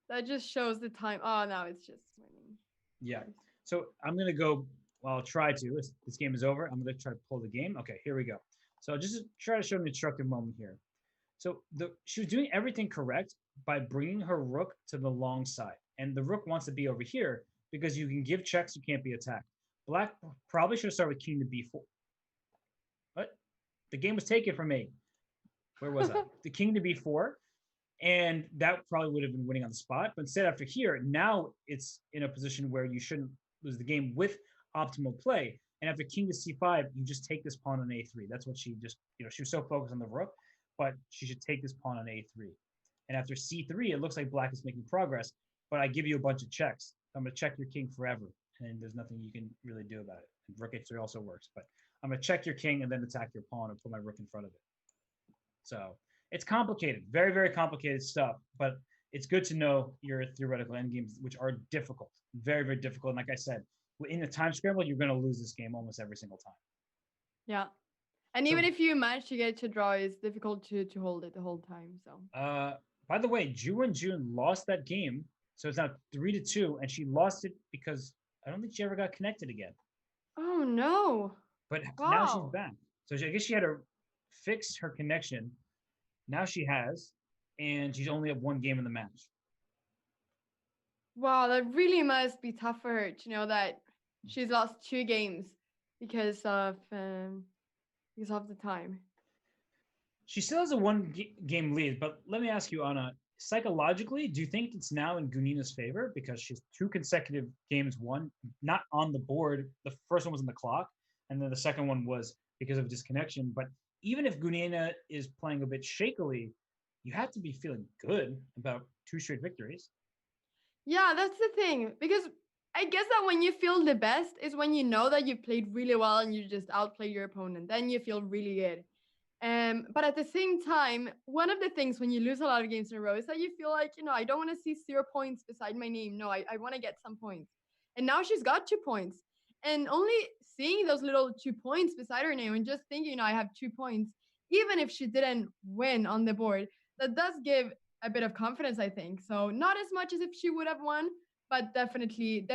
That just shows the time. Oh, now it's just winning. Yeah. So I'm going to go, well, I'll try to. This game is over. I'm going to try to pull the game. Okay, here we go. So just try to show an instructive moment here. So she was doing everything correct by bringing her rook to the long side. And the rook wants to be over here because you can give checks, you can't be attacked. Black probably should have started with king to B4. What? The game was taken from me. Where was I? The king to B4. And that probably would have been winning on the spot. But instead, after here, now it's in a position where you shouldn't lose the game with optimal play. And after king to C5, you just take this pawn on A3. That's what she just, she was so focused on the rook, but she should take this pawn on A3. And after C3, it looks like black is making progress, but I give you a bunch of checks. I'm going to check your king forever, and there's nothing you can really do about it. And rook H3 also works, but I'm going to check your king and then attack your pawn and put my rook in front of it. So it's complicated, very, very complicated stuff, but it's good to know your theoretical endgames, which are difficult, very, very difficult. And like I said, in a time scramble, you're going to lose this game almost every single time. Yeah. And even if you manage to get to draw, it's difficult to hold it the whole time. So by the way, Ju Wenjun lost that game. So it's now 3-2, and she lost it because I don't think she ever got connected again. Oh no. But now she's back. So I guess she had to fix her connection. Now she has, and she's only up one game in the match. Wow, that really must be tough for her to know that she's lost 2 games because of the time. She still has a game lead, but let me ask you, Anna, psychologically, do you think it's now in Gunina's favor because she's two consecutive games won, not on the board? The first one was on the clock, and then the second one was because of disconnection. But even if Gunina is playing a bit shakily, you have to be feeling good about two straight victories. Yeah, that's the thing. Because I guess that when you feel the best is when you know that you played really well and you just outplayed your opponent. Then you feel really good. But at the same time, one of the things when you lose a lot of games in a row is that you feel like, I don't want to see 0 points beside my name. No, I want to get some points. And now she's got 2 points. And only seeing those little 2 points beside her name and just thinking, I have 2 points, even if she didn't win on the board, that does give a bit of confidence, I think. So not as much as if she would have won, but definitely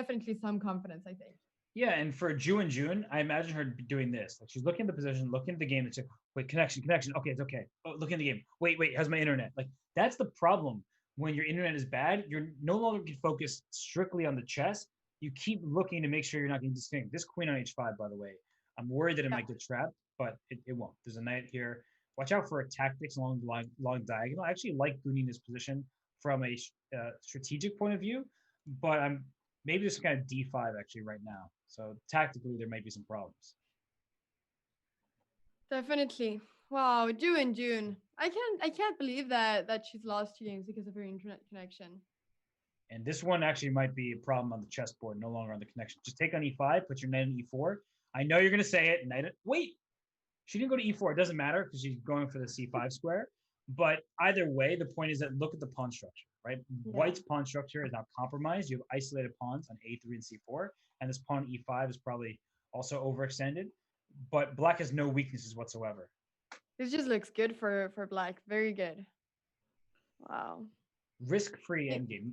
some confidence, I think. Yeah, and for June, I imagine her doing this. Like she's looking at the position, looking at the game, and she's like, wait, connection. Okay, it's okay. Oh, looking at the game. Wait, how's my internet? Like that's the problem. When your internet is bad, you're no longer can focus strictly on the chess. You keep looking to make sure you're not getting disconnected. This queen on h5, by the way, I'm worried that it Yeah. might get trapped, but it won't. There's a knight here. Watch out for tactics along the long diagonal. I actually like Gunina's position from a strategic point of view, but I'm maybe just kind of d5 actually right now. So tactically, there might be some problems. Definitely. Wow, June. I can't believe that she's lost 2 games because of her internet connection. And this one actually might be a problem on the chessboard, no longer on the connection. Just take on e5, put your knight on e4. I know you're going to say it. Wait, she didn't go to e4. It doesn't matter because she's going for the c5 square. But either way, the point is that look at the pawn structure, right? Yeah. White's pawn structure is now compromised. You have isolated pawns on a3 and c4, and this pawn e5 is probably also overextended. But black has no weaknesses whatsoever. This just looks good for black. Very good. Wow. Risk-free endgame.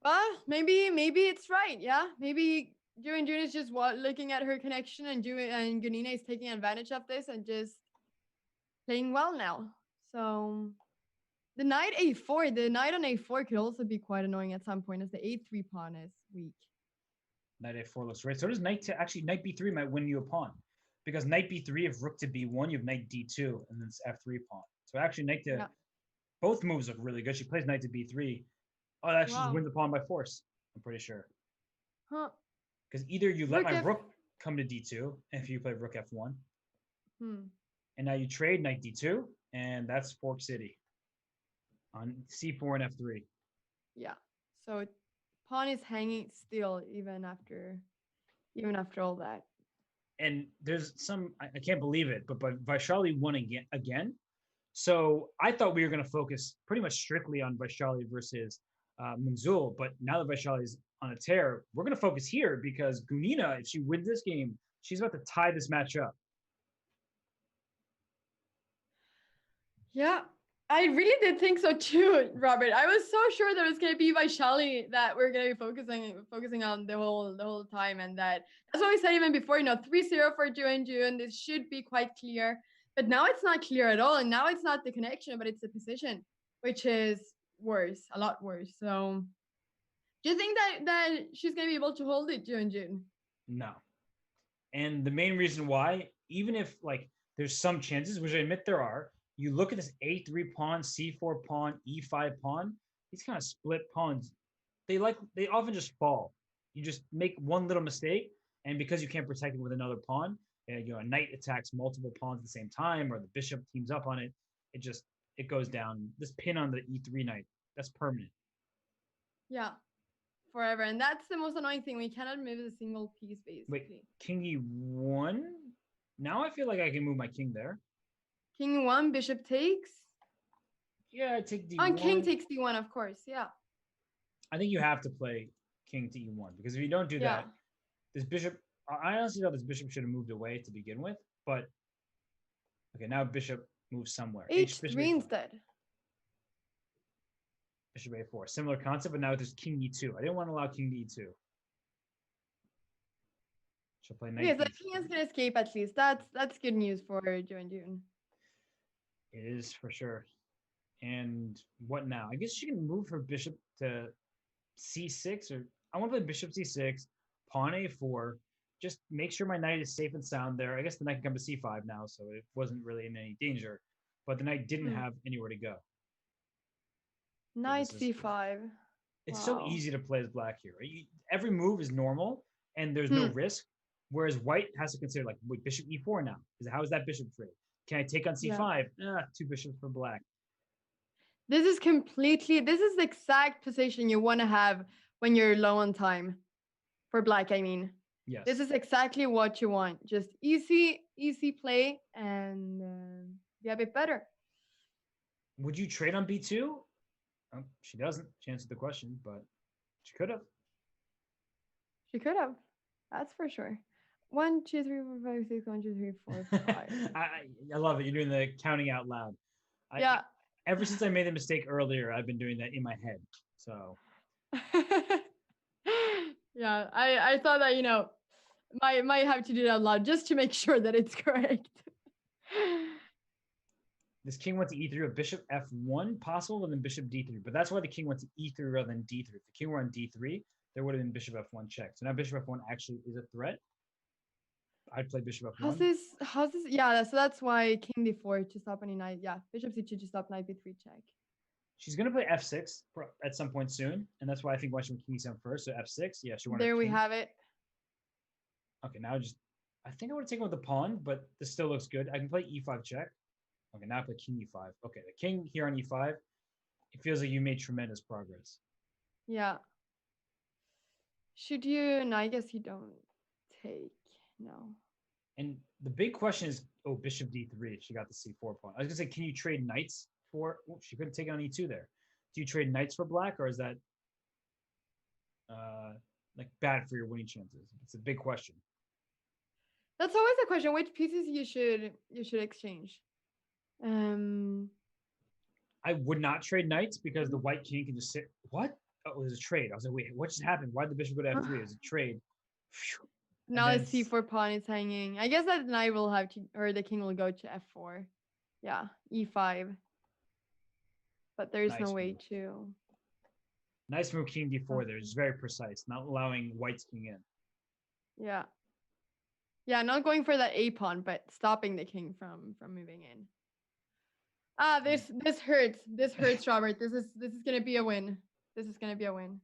Well, maybe it's right. Yeah, maybe June is just looking at her connection, and Gunina is taking advantage of this and just playing well now. So the knight a4, the knight on a4 could also be quite annoying at some point as the a3 pawn is weak. Knight a4 looks right. So does knight to actually knight b3 might win you a pawn because knight b3 if rook to b1 you have knight d2 and then it's f3 pawn. So actually knight to both moves look really good. She plays knight to b3. Oh, that actually wins the pawn by force. I'm pretty sure. Huh? Because either you let my rook come to d2 if you play rook f1, and now you trade knight d2, and that's Fork City on c4 and f3. Yeah. So pawn is hanging still even after all that. And there's some I can't believe it, but Vaishali won again. So I thought we were going to focus pretty much strictly on Vaishali versus Manzul, but now that Vaishali is on a tear, we're going to focus here because Gunina, if she wins this game, she's about to tie this match up. Yeah, I really did think so too, Robert. I was so sure that it was gonna be Vaishali that we're gonna be focusing on the whole time, and that's what we said even before. 3-0 for June. This should be quite clear, but now it's not clear at all, and now it's not the connection, but it's the position, which is worse, a lot worse. So, do you think that she's gonna be able to hold it, June? No, and the main reason why, even if like there's some chances, which I admit there are. You look at this a3 pawn, c4 pawn, e5 pawn. These kind of split pawns, they often just fall. You just make one little mistake, and because you can't protect it with another pawn, a knight attacks multiple pawns at the same time, or the bishop teams up on it. It goes down. This pin on the e3 knight, that's permanent. Yeah, forever, and that's the most annoying thing. We cannot move a single piece, basically. Wait, king e1. Now I feel like I can move my king there. King e1, bishop takes. Yeah, I take d1. On king takes d1, of course. Yeah. I think you have to play king to e1 because if you don't do that, this bishop. I honestly thought this bishop should have moved away to begin with, but okay, now bishop moves somewhere. h3 instead. Bishop a4, similar concept, but now there's king e2. I didn't want to allow king to e2. She'll play knight. Okay, so the king is gonna escape at least. That's good news for June. It is for sure. And what now? I guess she can move her bishop to c6, or I want to play bishop c6, pawn a4, just make sure my knight is safe and sound there. I guess the knight can come to c5 now, so it wasn't really in any danger. But the knight didn't Hmm. have anywhere to go. So Knight c5. it's so Wow. easy to play as black here. Right? Every move is normal, and there's no Hmm. risk. Whereas white has to consider like, wait, bishop e4 now. How is that bishop free? Can I take on Yeah. c5? Two bishops for black. This is the exact position you want to have when you're low on time. For black, I mean. This Yes. is exactly what you want. Just easy play and be a bit better. Would you trade on b2? She doesn't. She answered the question, but she could have. She could have. That's for sure. 1, 2, 3, 4, 5, 6, 1, 2, 3, 4, 5. I love it. You're doing the counting out loud. Yeah. Ever since I made the mistake earlier, I've been doing that in my head. So Yeah, I thought that, might have to do that out loud just to make sure that it's correct. this king went to e3 with bishop f1 possible, and then bishop d3. But that's why the king went to e3 rather than d3. If the king were on d3, there would have been bishop f1 check. So now bishop f1 actually is a threat. I'd play bishop f1. How's this? Yeah, so that's why king d4 to stop any knight. Yeah, bishop c2 to stop knight b3 check. She's going to play f6 at some point soon. And that's why I think why she went king e7 first. So f6. Yeah, she wanted There we king. have it. Okay, now I think I would have taken with the pawn, but this still looks good. I can play e5 check. Okay, now I play king e5. Okay, the king here on e5. It feels like you made tremendous progress. Yeah. Should you? No, I guess you don't take. No. And the big question is, bishop d3. She got the c4 pawn. I was gonna say, can you trade knights for? Oh, she couldn't take it on e2 there. Do you trade knights for black, or is that like bad for your winning chances? It's a big question. That's always the question. Which pieces you should exchange? Um. I would not trade knights because the white king can just sit. What? Oh, it was a trade. I was like, wait, what just happened? Why did the bishop go to f3? It was a trade. Phew. And Now the then c4 pawn is hanging. I guess that knight will have to, or the king will go to f4. Yeah, e5. But there's no nice way move. to. Nice move, king d4 there. It's very precise, not allowing white's king in. Yeah. Yeah, not going for that a pawn, but stopping the king from moving in. This hurts. This hurts, Robert. This is gonna be a win. This is gonna be a win.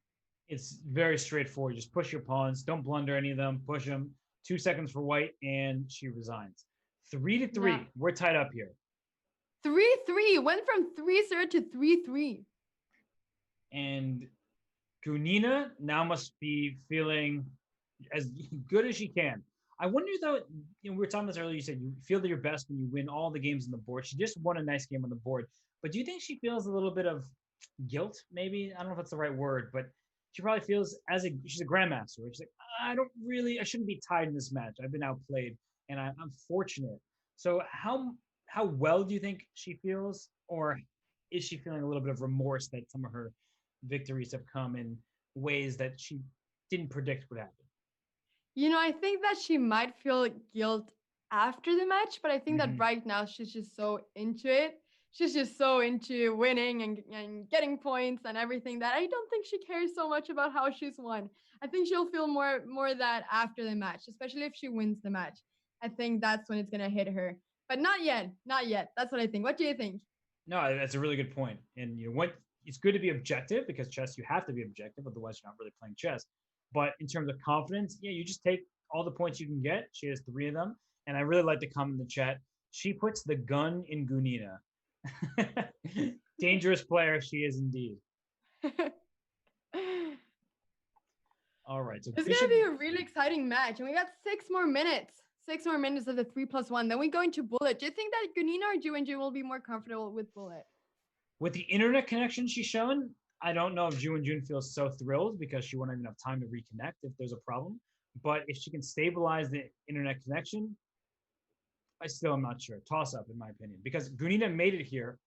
It's very straightforward. Just push your pawns. Don't blunder any of them. Push them. 2 seconds for white, and she resigns. 3-3. Yeah. We're tied up here. 3-3. Went from 3-0 to 3-3. And Gunina now must be feeling as good as she can. I wonder though, we were talking this earlier. You said you feel that you're best when you win all the games on the board. She just won a nice game on the board, but do you think she feels a little bit of guilt? Maybe I don't know if that's the right word, but she probably feels she's a grandmaster. She's like, I shouldn't be tied in this match. I've been outplayed, and I'm fortunate. So how well do you think she feels, or is she feeling a little bit of remorse that some of her victories have come in ways that she didn't predict would happen? I think that she might feel guilt after the match, but I think that Mm-hmm. right now she's just so into it. She's just so into winning and getting points and everything that I don't think she cares so much about how she's won. I think she'll feel more that after the match, especially if she wins the match. I think that's when it's gonna hit her. But not yet. Not yet. That's what I think. What do you think? No, that's a really good point. And it's good to be objective because chess you have to be objective, otherwise you're not really playing chess. But in terms of confidence, yeah, you just take all the points you can get. She has 3 of them, and I really like the comment in the chat. She puts the gun in Gunina. Dangerous player she is indeed. All right, so It's gonna be a really exciting match, and we got 6 more minutes. 6 more minutes of the 3+1. Then we go into bullet. Do you think that Gunina or Wenjun will be more comfortable with bullet? with the internet connection she's shown, I don't know if Wenjun feels so thrilled because she won't have enough time to reconnect if there's a problem. But if she can stabilize the internet connection, I still am not sure. Toss up, in my opinion, because Gunina made it here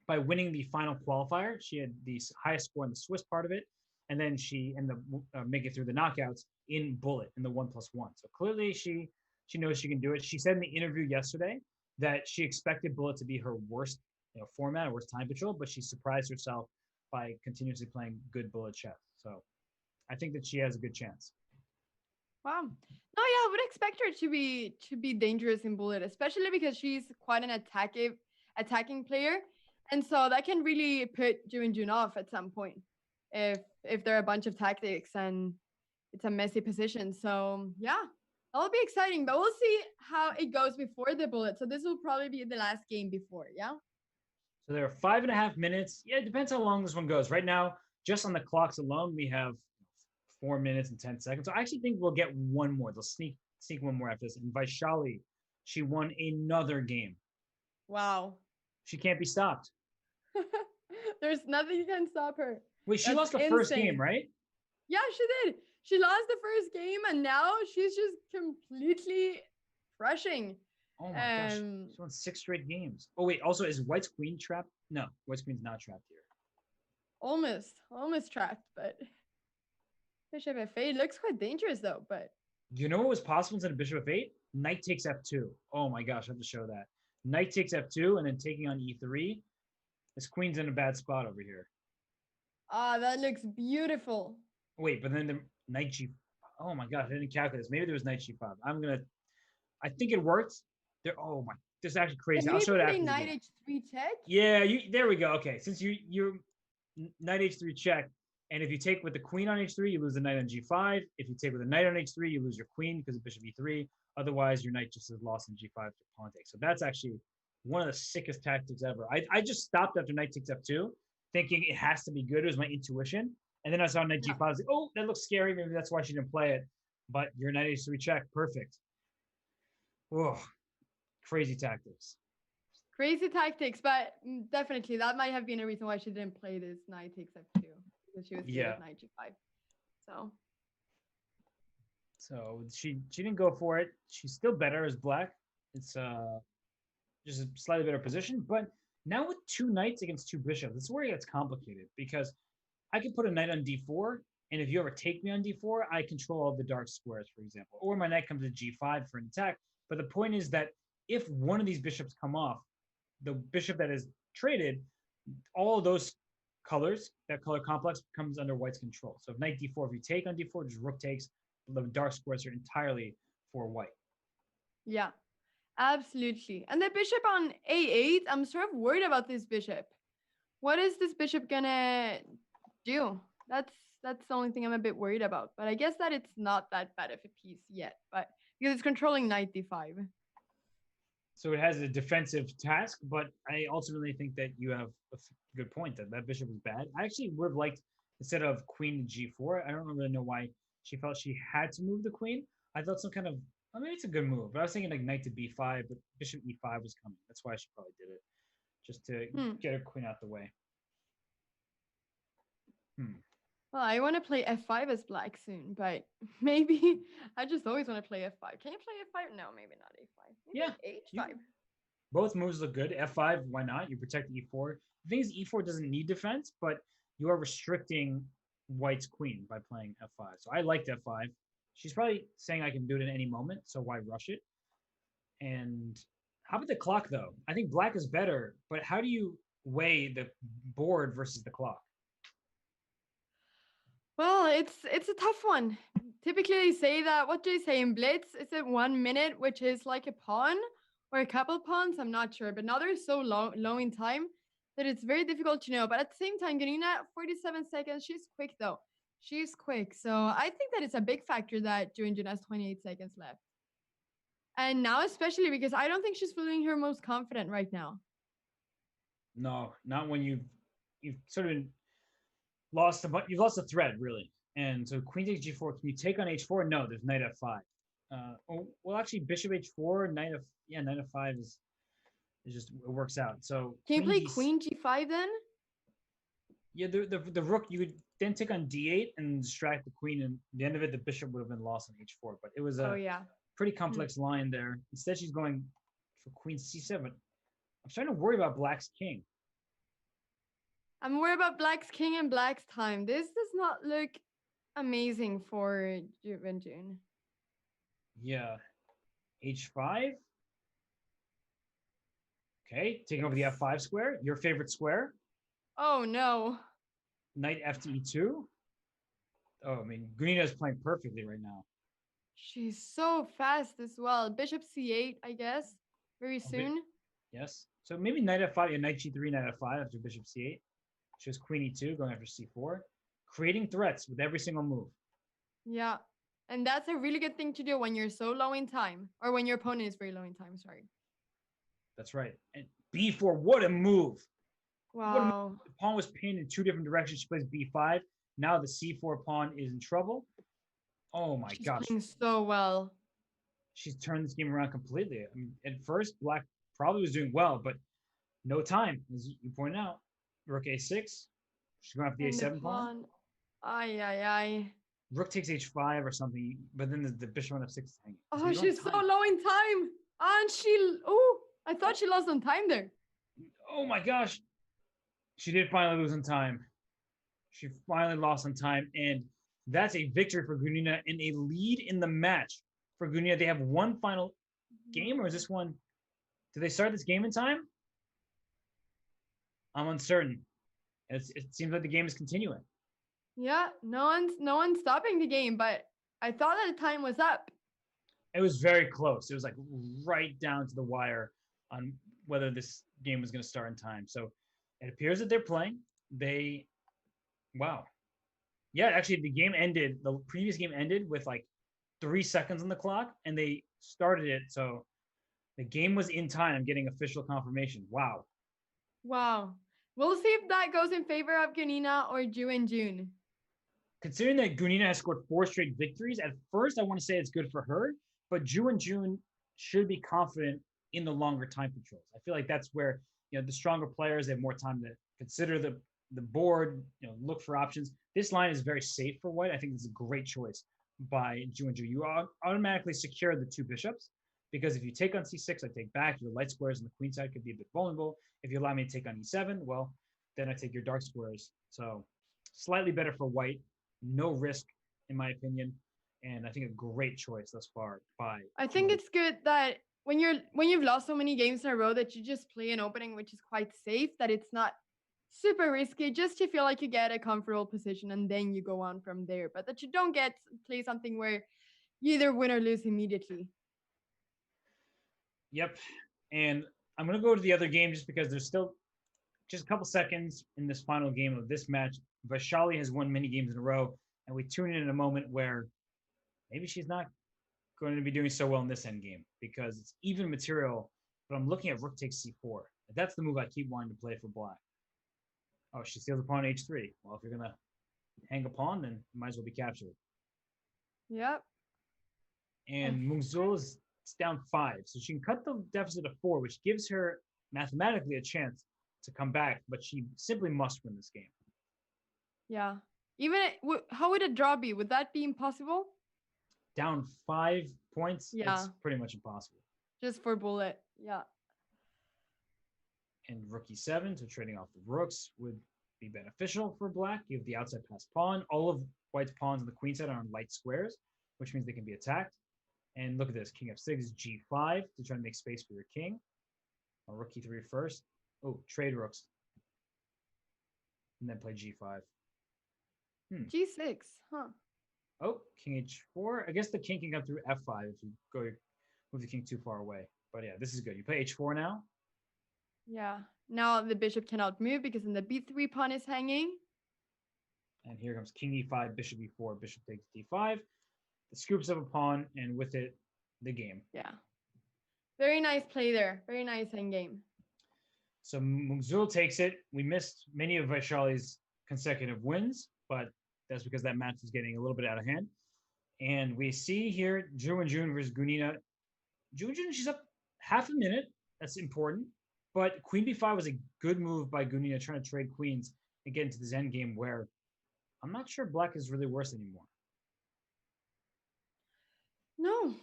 by winning the final qualifier. She had the highest score in the Swiss part of it, and then she ended up making it through the knockouts in bullet in the 1+1. So clearly she knows she can do it. She said in the interview yesterday that she expected bullet to be her worst format, worst time control, but she surprised herself by continuously playing good bullet chess. So I think that she has a good chance. Wow. No, yeah, I would expect her to be dangerous in bullet, especially because she's quite an attacking player, and so that can really put Jun off at some point if there are a bunch of tactics and it's a messy position. So yeah, that'll be exciting. But we'll see how it goes before the bullet. So this will probably be the last game before. Yeah. So there are 5.5 minutes. Yeah, it depends how long this one goes. Right now, just on the clocks alone, we have 4 minutes and 10 seconds. So I actually think we'll get one more. They'll sneak one more after this. And Vaishali, she won another game. Wow. She can't be stopped. There's nothing can stop her. Wait, she That's lost the first insane. game, right? Yeah, she did. She lost the first game and now she's just completely crushing. Oh my gosh. She won 6 straight games. Oh, wait. Also, is White's Queen trapped? No, White's Queen's not trapped here. Almost trapped, but Bishop F8 looks quite dangerous though, but You know what was possible instead of Bishop F8? Knight takes F2. Oh my gosh, I have to show that. Knight takes F2 and then taking on E3. This queen's in a bad spot over here. that looks beautiful. Wait, but then the Knight G. Oh my gosh, I didn't calculate this. Maybe there was Knight G5. I think it worked. Oh my, this is actually crazy. I'll show it after. Knight H3 check. Yeah, there we go. Okay, since you're Knight H3 check, and if you take with the queen on H3, you lose the knight on G5. If you take with the knight on H3, you lose your queen because of Bishop E3. Otherwise, your knight just is lost in G5 to pawn take. So that's actually one of the sickest tactics ever. I just stopped after knight takes F2, thinking it has to be good. It was my intuition. And then I saw knight G5. I was like, oh, that looks scary. Maybe that's why she didn't play it. But your knight H3 check, perfect. Oh, crazy tactics. Crazy tactics, but definitely that might have been a reason why she didn't play this knight takes F2 because she was scared of knight G5. So she didn't go for it. She's still better as black. It's just a slightly better position. But now with two knights against two bishops, this is where it gets complicated because I can put a knight on D4, and if you overtake me on D4, I control all the dark squares, for example. Or my knight comes to G5 for an attack. But the point is that if one of these bishops come off, the bishop that is traded, all of those colors, that color complex comes under white's control. So if knight D4, if you take on D4, just rook takes, the dark squares are entirely for white. Yeah, absolutely. And the bishop on A8, I'm sort of worried about this bishop. What is this bishop gonna do? That's the only thing I'm a bit worried about. But I guess that it's not that bad of a piece yet, but because it's controlling knight D5. So it has a defensive task, but I ultimately think that you have a good point that bishop is bad. I actually would have liked, instead of queen to G4, I don't really know why she felt she had to move the queen. I thought some kind of, maybe it's a good move, but I was thinking like knight to B5, but bishop E5 was coming. That's why she probably did it, just to get her queen out the way. Well, I want to play F5 as black soon, but maybe I just always want to play F5. Can you play F5? No, maybe not A5. Maybe H5. Both moves look good. F5, why not? You protect E4. The thing is, E4 doesn't need defense, but you are restricting white's queen by playing F5. So I liked F5. She's probably saying I can do it at any moment, so why rush it? And how about the clock, though? I think black is better, but how do you weigh the board versus the clock? Well, it's a tough one. Typically, they say that, what do they say in Blitz? Is it 1 minute, which is like a pawn or a couple pawns? I'm not sure, but now they're so low in time that it's very difficult to know. But at the same time, Gunina, 47 seconds. She's quick, though. She's quick. So I think that it's a big factor that Wenjun has 28 seconds left. And now, especially because I don't think she's feeling her most confident right now. No, not when you've sort of lost you've lost a thread, really. And so queen takes G4. Can you take on H4? No, there's knight F5. Well, actually, bishop H4, knight F5 is just, it works out. So can you play queen G5 then? Yeah, the rook, you would then take on D8 and distract the queen, and at the end of it, the bishop would have been lost on H4. But it was a pretty complex line there. Instead, she's going for queen C7. I'm starting to worry about black's king. I'm worried about black's king and black's time. This does not look amazing for Wenjun. Yeah. H5. Okay, taking over the F5 square. Your favorite square. Oh, no. Knight F to E2. Oh, I mean, Gunina is playing perfectly right now. She's so fast as well. Bishop c8, I guess, very A bit, soon. yes. So maybe knight f5, yeah, knight g3, knight f5 after bishop c8. She has queen e2 going after c4, creating threats with every single move. Yeah. And that's a really good thing to do when you're so low in time, or when your opponent is very low in time, sorry. That's right. And b4, what a move. What a move. Wow. The pawn was pinned in two different directions. She plays b5. Now the c4 pawn is in trouble. Oh my She's gosh. playing so well. She's turned this game around completely. I mean, at first, Black probably was doing well, but no time, as you pointed out. Rook a6. She's going after the And the a7 pawn. pawn. Ay, ay, ay. Rook takes h5 or something, but then the bishop on f6 is hanging. So Oh, you don't she's have so time. low in time. And she, oh, I thought she lost on time there. Oh my gosh. She did finally lose on time. She finally lost on time, and that's a victory for Gunina and a lead in the match for Gunina. They have one final game, or is this one? Did they start this game in time? I'm uncertain. It seems like the game is continuing. Yeah, no one's stopping the game, but I thought that the time was up. It was very close. It was like right down to the wire on whether this game was going to start in time. So it appears that they're playing. Wow. Yeah, actually, the game ended. The previous game ended with like 3 seconds on the clock, and they started it. So the game was in time. I'm getting official confirmation. Wow. Wow. We'll see if that goes in favor of Gunina or Wenjun. Considering that Gunina has scored 4 straight victories, at first I want to say it's good for her, but June should be confident in the longer time controls. I feel like that's where the stronger players have more time to consider the board, look for options. This line is very safe for White. I think it's a great choice by June. You automatically secure the two bishops because if you take on c6, I take back. Your light squares on the queen side could be a bit vulnerable. If you allow me to take on e7, well, then I take your dark squares. So slightly better for White. No risk, in my opinion, and I think a great choice thus far by. I think it's good that when you've lost so many games in a row that you just play an opening which is quite safe, that it's not super risky, just to feel like you get a comfortable position and then you go on from there, but that you don't play something where you either win or lose immediately. Yep, and I'm gonna go to the other game just because there's still just a couple seconds in this final game of this match. Vaishali has won many games in a row, and we tune in a moment where maybe she's not going to be doing so well in this end game because it's even material. But I'm looking at rook takes c4. That's the move I keep wanting to play for Black. Oh, she steals a pawn h3. Well, if you're gonna hang a pawn, then you might as well be captured. Yep. And Mungzul is down 5, so she can cut the deficit to 4, which gives her mathematically a chance to come back, but she simply must win this game. Yeah. Even how would a draw be? Would that be impossible? Down 5 points, Yeah. it's pretty much impossible. Just for bullet, yeah. And rook e7, so trading off the rooks would be beneficial for Black. You have the outside pass pawn. All of White's pawns on the queen side are on light squares, which means they can be attacked. And look at this, king f6, g5 to try to make space for your king. Rook e3 first. Oh, trade rooks. And then play g5. G6, huh? Oh, king h4. I guess the king can come through f5 if you move the king too far away. But yeah, this is good. You play h4 now. Yeah. Now the bishop cannot move because then the b3 pawn is hanging. And here comes king e5, bishop e4, bishop takes d5. The scoops of a pawn, and with it, the game. Yeah. Very nice play there. Very nice endgame. So Mungzul takes it. We missed many of Vaishali's consecutive wins, but that's because that match was getting a little bit out of hand. And we see here Wenjun versus Gunina. Wenjun, she's up half a minute. That's important. But queen b5 was a good move by Gunina, trying to trade queens and get into this end game where I'm not sure Black is really worse anymore. No.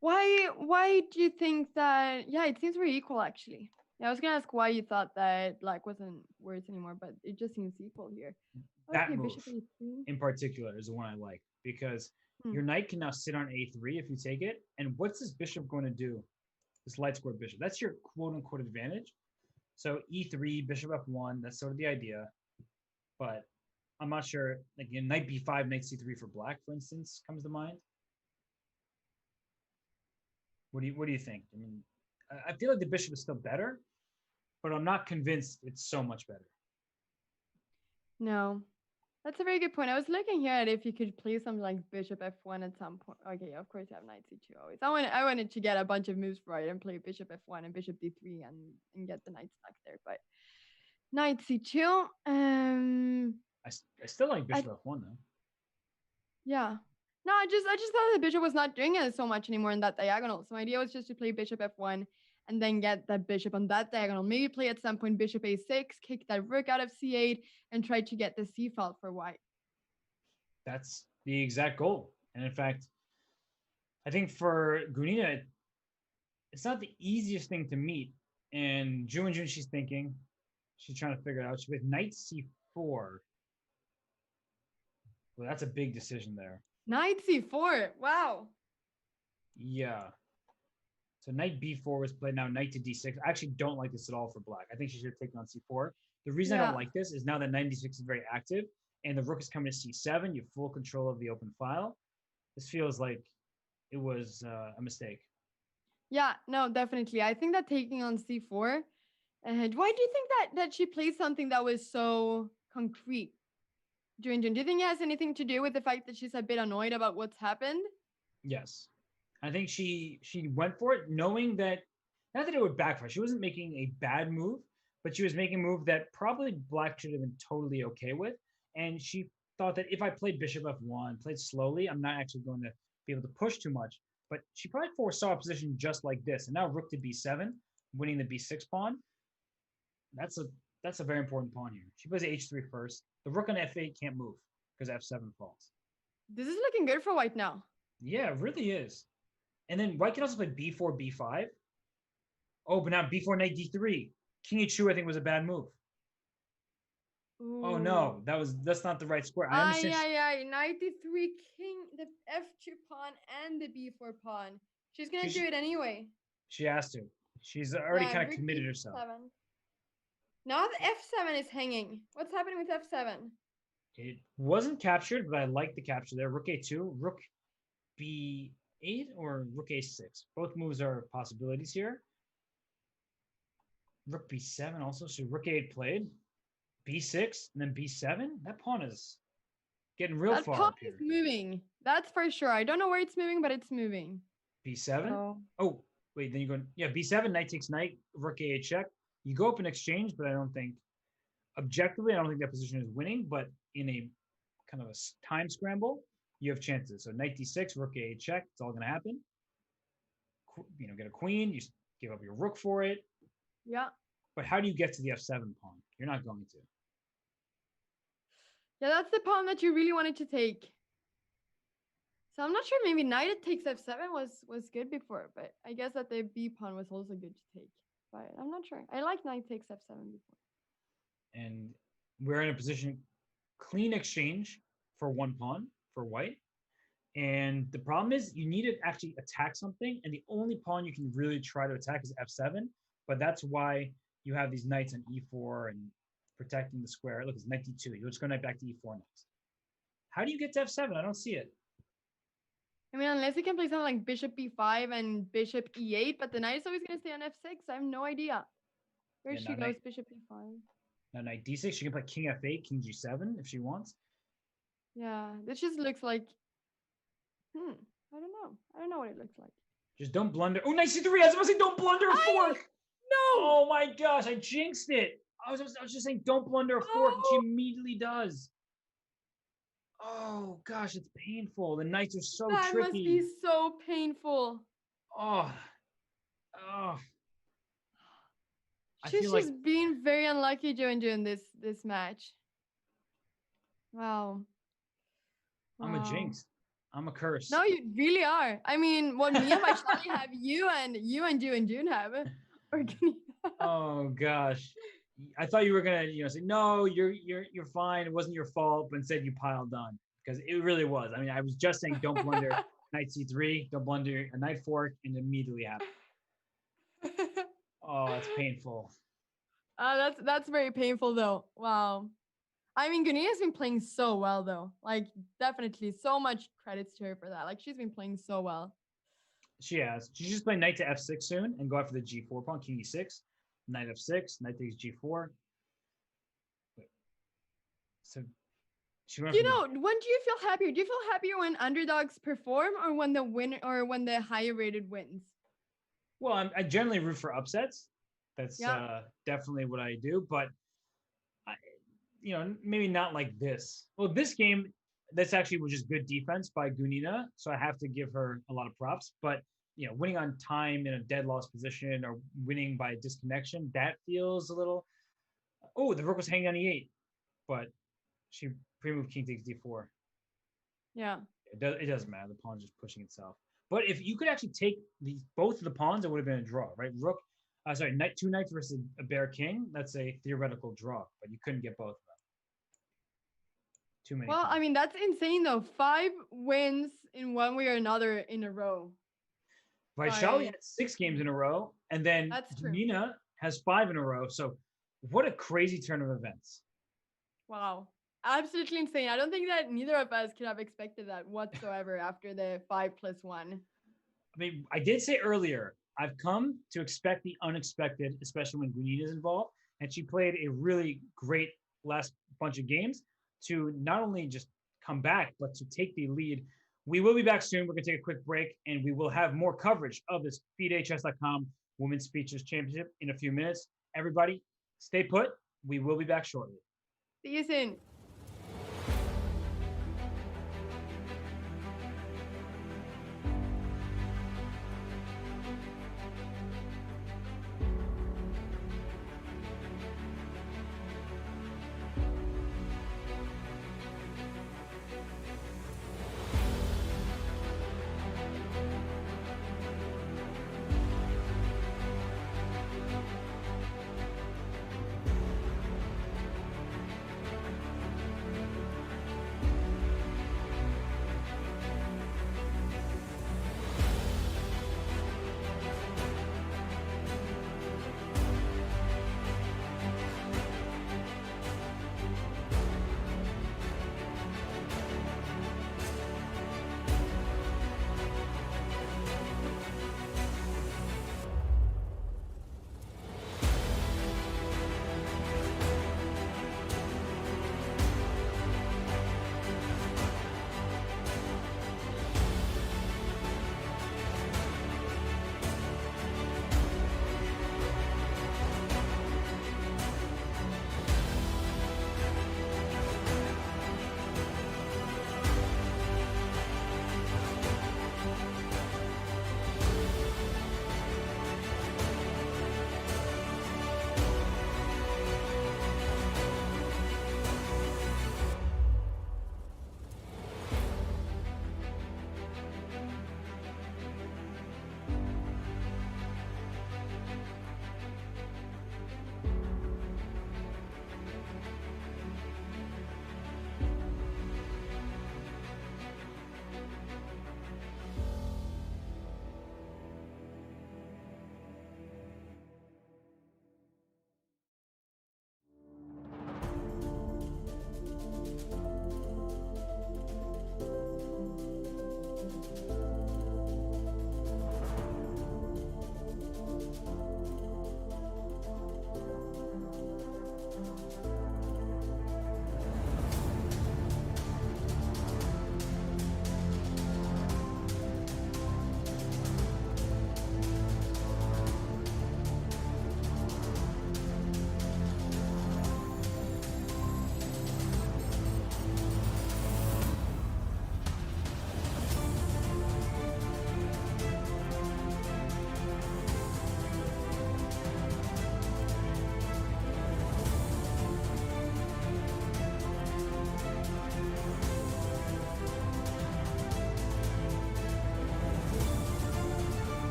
Why do you think that? Yeah, it seems very equal actually. Yeah, I was gonna ask why you thought that Black wasn't worse anymore, but it just seems equal here. That Okay, move bishop a3 in particular is the one I like because your knight can now sit on a3 if you take it. And what's this bishop going to do? This light square bishop. That's your quote unquote advantage. So e3, bishop f1, that's sort of the idea. But I'm not sure. Like knight b5, knight c3 for Black, for instance, comes to mind. What do you think? I mean, I feel like the bishop is still better, but I'm not convinced it's so much better. No. That's a very good point. I was looking here at if you could play something like bishop f1 at some point. Okay, of course you have knight c2 always. I wanted to get a bunch of moves right and play bishop f1 and bishop d3 and get the knight stuck there. But knight c2. I still like I, bishop f1 though. yeah. No, I just thought the bishop was not doing it so much anymore in that diagonal. So my idea was just to play bishop f1 and then get that bishop on that diagonal. Maybe play at some point bishop a6, kick that rook out of c8, and try to get the c file for white. That's the exact goal. And in fact, I think for Gunina, it's not the easiest thing to meet. And Wenjun, she's thinking, she's trying to figure it out. She plays knight c4. Well, that's a big decision there. Knight c4. Wow. Yeah. So knight b4 was played. Now knight to d6. I actually don't like this at all for black. I think she should have taken on c4. The reason I don't like this is now that knight d6 is very active and the rook is coming to c7, you have full control of the open file. This feels like it was a mistake. Yeah, no, definitely. I think that taking on c4. Why do you think that she played something that was so concrete? Do you think it has anything to do with the fact that she's a bit annoyed about what's happened? Yes. I think she went for it knowing that, not that it would backfire. She wasn't making a bad move, but she was making a move that probably black should have been totally okay with. And she thought that if I played bishop f1, played slowly, I'm not actually going to be able to push too much. But she probably foresaw a position just like this. And now rook to b7, winning the b6 pawn. That's a very important pawn here. She plays h3 first. The rook on f8 can't move because f7 falls. This is looking good for white now. Yeah, it really is. And then white can also play b4, b5. Oh, but now b4, knight d3. King h2, I think, was a bad move. Ooh. Oh no, that's not the right square. I understand. Knight d3, king, the f2 pawn, and the b4 pawn. She's gonna do it anyway. She has to. She's already kind of committed herself. Now the f7 is hanging. What's happening with f7? It wasn't captured, but I like the capture there. Rook a2, rook b8, or rook a6. Both moves are possibilities here. Rook b7 also. So rook a8 played. b6 and then b7. That pawn is getting real far. That pawn is moving. That's for sure. I don't know where it's moving, but it's moving. b7. Oh, wait. Then you go. Yeah, b7. Knight takes knight. Rook a8 check. You go up in exchange, but I don't think objectively, I don't think that position is winning. But in a kind of a time scramble, you have chances. So knight d6, rook a8 check. It's all going to happen. Get a queen. You give up your rook for it. Yeah. But how do you get to the f7 pawn? You're not going to. Yeah, that's the pawn that you really wanted to take. So I'm not sure. Maybe knight takes f7 was good before, but I guess that the b pawn was also good to take. But I'm not sure. I like knight takes f7 before. And we're in a position, clean exchange for one pawn for white. And the problem is you need to actually attack something. And the only pawn you can really try to attack is f7. But that's why you have these knights on e4 and protecting the square. Look, it's knight d2. You'll just go knight back to e4 next. How do you get to f7? I don't see it. I mean, unless you can play something like bishop b5 and bishop e8, but the knight is always going to stay on f6. I have no idea where she goes. Bishop e5. Now knight d6. She can play king f8, king g7 if she wants. Yeah, this just looks like. I don't know. I don't know what it looks like. Just don't blunder. Oh, knight c3. I was about to say don't blunder a fork. No. Oh my gosh, I jinxed it. I was just saying don't blunder a fork, and she immediately does. Oh gosh, it's painful. The knights are so tricky. That must be so painful. Oh. She's been very unlucky during this match. Wow. I'm a jinx. I'm a curse. No, you really are. I mean, what me and my Charlie have, you and June have. Oh gosh. I thought you were gonna, say no, you're fine. It wasn't your fault, but instead you piled on because it really was. I mean, I was just saying don't blunder knight c3, don't blunder a knight fork, and immediately happened. Oh, it's painful. That's very painful though. Wow. I mean, Gunina's been playing so well though. Like definitely so much credits to her for that. Like she's been playing so well. She has. She just play knight to f6 soon and go after the g4 pawn, king e6, knight f6, knight takes g4. So she went You for the. know, when do you feel happier? Do you feel happier when underdogs perform or when the winner or when the higher rated wins? Well, I generally root for upsets. That's Yeah. definitely what I do. But I, maybe not like this. Well, this game, that's actually was just good defense by Gunina, so I have to give her a lot of props. But winning on time in a dead loss position or winning by disconnection, that feels a little. Oh, the rook was hanging on e8, but she pre-moved king takes d4. Yeah. It doesn't matter. The pawn's just pushing itself. But if you could actually take both of the pawns, it would have been a draw, right? Rook, knight, two knights versus a bare king. That's a theoretical draw, but you couldn't get both of them. Too many. Well, pawns. I mean, that's insane though. 5 wins in one way or another in a row. Vaishali had 6 games in a row, and then Nina has 5 in a row. So what a crazy turn of events. Wow. Absolutely insane. I don't think that neither of us could have expected that whatsoever after the 5+1. I mean, I did say earlier, I've come to expect the unexpected, especially when Gunina is involved. And she played a really great last bunch of games to not only just come back, but to take the lead. We will be back soon. We're going to take a quick break, and we will have more coverage of this FIDE Chess.com Women's Speeches Championship in a few minutes. Everybody, stay put. We will be back shortly. See you soon.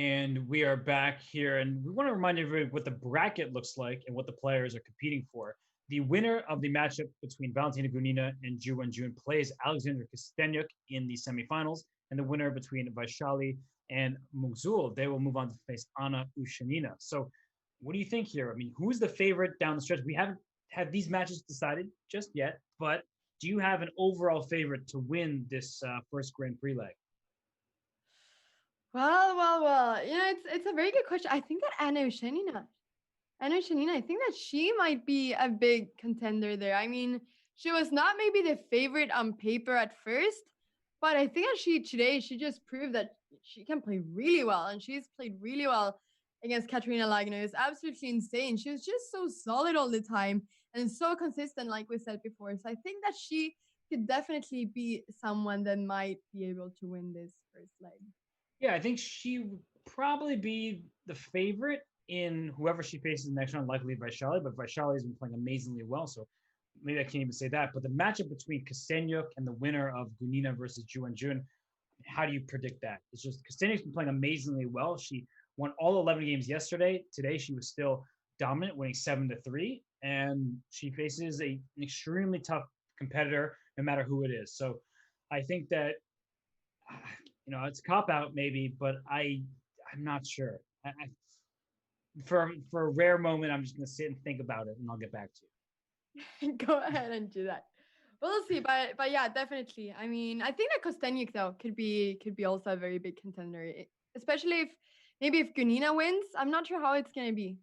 And we are back here, and we want to remind everybody what the bracket looks like and what the players are competing for. The winner of the matchup between Valentina Gunina and Ju Wenjun plays Alexander Kostenyuk in the semifinals, and the winner between Vaishali and Mugzul, they will move on to face Anna Ushanina. So, what do you think here? I mean, who's the favorite down the stretch? We haven't had these matches decided just yet, but do you have an overall favorite to win this first Grand Prix leg? Well. It's a very good question. I think that Anna Shanina, I think that she might be a big contender there. I mean, she was not maybe the favorite on paper at first, but I think that she just proved that she can play really well, and she's played really well against Katrina Lagno. It's absolutely insane. She was just so solid all the time and so consistent, like we said before. So I think that she could definitely be someone that might be able to win this first leg. Yeah, I think she would probably be the favorite in whoever she faces next round, likely Vaishali, but Vaishali has been playing amazingly well, so maybe I can't even say that. But the matchup between Kostenyuk and the winner of Gunina versus Ju Jun, how do you predict that? It's just Kostenyuk's been playing amazingly well. She won all 11 games yesterday. Today she was still dominant, winning 7-3, and she faces an extremely tough competitor, no matter who it is. So I think that it's a cop out maybe, but I'm not sure. For a rare moment, I'm just gonna sit and think about it, and I'll get back to you. Go ahead and do that. We'll see, but yeah, definitely. I mean, I think that Kostenyuk though could be also a very big contender, especially if Gunina wins. I'm not sure how it's gonna be.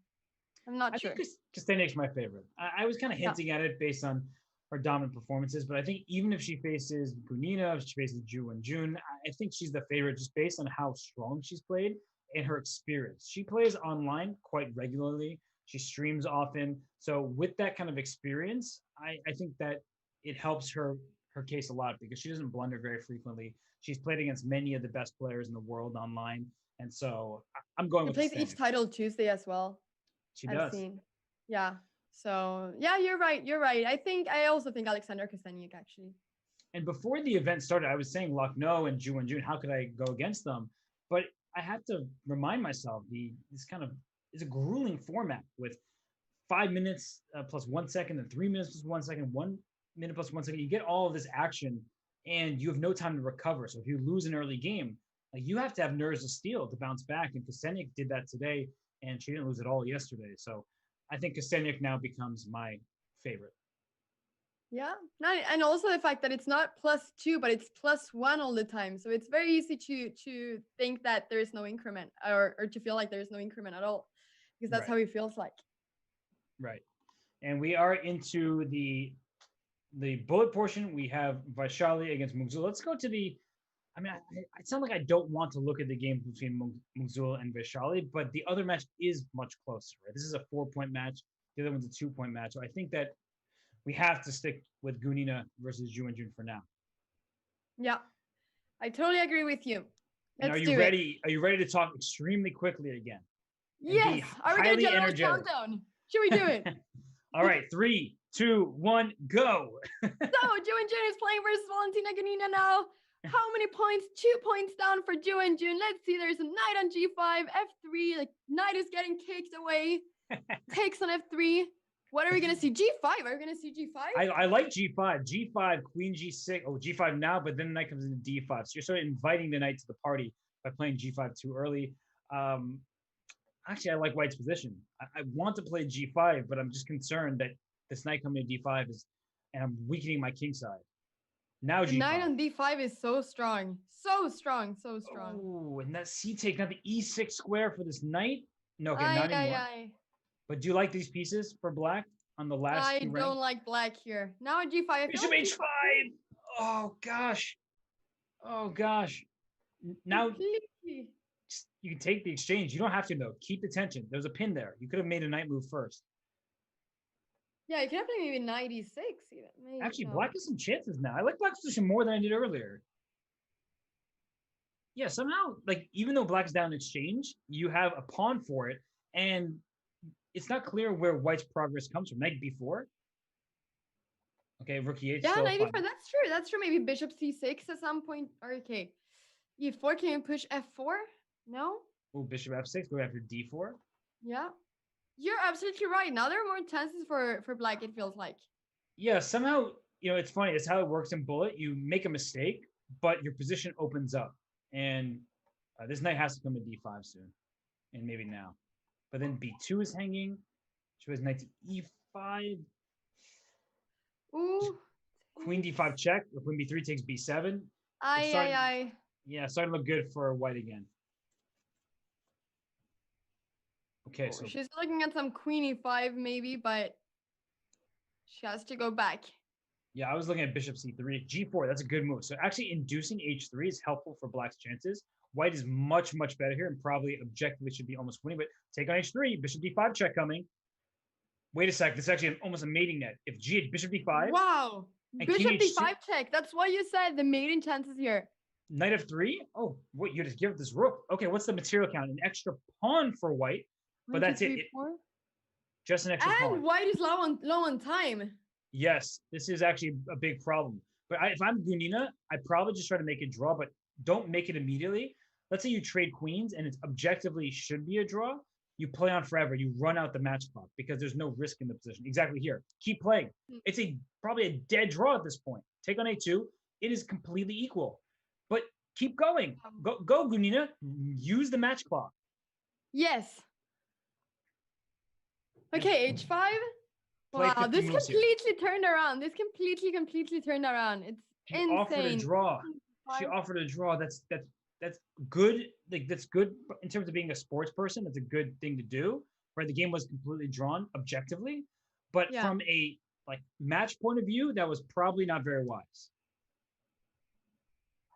I'm not I sure. think Kostenyk's my favorite. I was kind of Yeah. hinting at it based on her dominant performances, but I think even if she faces Gunina, if she faces Ju and June, I think she's the favorite just based on how strong she's played and her experience. She plays online quite regularly. She streams often. So with that kind of experience, I think that it helps her case a lot because she doesn't blunder very frequently. She's played against many of the best players in the world online. And so I'm going She with plays each Kostenyk. title Tuesday as well. She I've does. seen. Yeah. So yeah, you're right. You're right. I also think Alexander Kostenyuk actually. And before the event started, I was saying Lucknow and Ju and June, how could I go against them? But I have to remind myself this kind of is a grueling format with 5 minutes plus 1 second, and 3 minutes plus 1 second, 1 minute plus 1 second. You get all of this action, and you have no time to recover. So if you lose an early game, like you have to have nerves of steel to bounce back. And Kostenyuk did that today, and she didn't lose at all yesterday. So I think Kostenyuk now becomes my favorite. Yeah. And also the fact that it's not +2, but it's +1 all the time. So it's very easy to think that there is no increment or to feel like there is no increment at all. Because that's Right, how it feels like. right. And we are into the bullet portion. We have Vaishali against Mugzul. Let's go to the. I mean, I sound like I don't want to look at the game between Mugzul and Vaishali, but the other match is much closer. Right? This is a 4 point match. The other one's a 2 point match. So I think that we have to stick with Gunina versus Ju and Jun for now. Yeah. I totally agree with you. And are Let's you do it. ready? Are you ready to talk extremely quickly again and Yes. be Are we gonna highly general energetic? countdown? Should we do it? All right, 3, 2, 1, go. So Jun is playing versus Valentina Gunina now. How many points? 2 points down for Jun. Let's see. There's a knight on G5, F3. Like knight is getting kicked away. Takes on F3. What are we gonna see? G5. Are we gonna see G5? I like G5. G5, Queen G6. Oh, G5 now, but then the knight comes into D5. So you're sort of inviting the knight to the party by playing G5 too early. Um, Actually, I like White's position. I want to play G5, but I'm just concerned that this knight coming to D5 is, and I'm weakening my king side. Now The knight G5. on D5 is so strong. So strong. So strong. Oh, and that C take, now the E6 square for this knight. No, okay, Ay, not ay, anymore. ay. But do you like these pieces for black on the last I two don't ranks? like black here. Now at G5, I feel Bishop like H5. Oh gosh. Oh gosh. Now completely. you can take the exchange. You don't have to though. Keep the tension. There's a pin there. You could have made a knight move first. Yeah, you can have maybe 96 even. Maybe, Actually, no. black has some chances now. I like black's position more than I did earlier. Yeah, somehow, like even though black is down in exchange, you have a pawn for it, and it's not clear where white's progress comes from. Knight b4. Okay, rook e8 Yeah, still 94. fine. That's true. That's true. Maybe bishop c6 at some point. Or okay. E4 can you push f4? No? Oh, bishop f6, go after d4. Yeah. You're absolutely right. Now there are more chances for black, it feels like. Yeah, somehow, it's funny. It's how it works in Bullet. You make a mistake, but your position opens up. And this knight has to come to d5 soon. And maybe now. But then b2 is hanging. She has knight to e5. Ooh. Queen d5 check. Or queen b3 takes b7. It's Aye, starting, aye, aye. yeah, starting to look good for white again. Okay, so She's looking at some queen e5 maybe, but she has to go back. yeah, I was looking at bishop c3, g4. That's a good move. So actually, inducing h3 is helpful for black's chances. White is much, much better here and probably objectively should be almost winning. But take on h3, bishop d5 check coming. Wait a sec. This is actually almost a mating net. If bishop d5. Wow. And Bishop king d5 check. That's why you said the mating chances here. Knight f3. Oh, what? You just give it this rook. Okay, what's the material count? An extra pawn for white. But that's it. Just an extra pawn. And white is low on time. Yes, this is actually a big problem. But if I'm Gunina, I'd probably just try to make a draw, but don't make it immediately. Let's say you trade queens and it's objectively should be a draw. You play on forever. You run out the match clock because there's no risk in the position. Exactly here. Keep playing. It's probably a dead draw at this point. Take on a2. It is completely equal. But keep going. Go, Gunina. Use the match clock. Yes. Okay, h5. Wow, this completely turned around. This completely turned around. It's insane. Offered a draw. She offered a draw. That's good. Like that's good in terms of being a sports person. That's a good thing to do. Right, the game was completely drawn objectively, but from a match point of view, that was probably not very wise.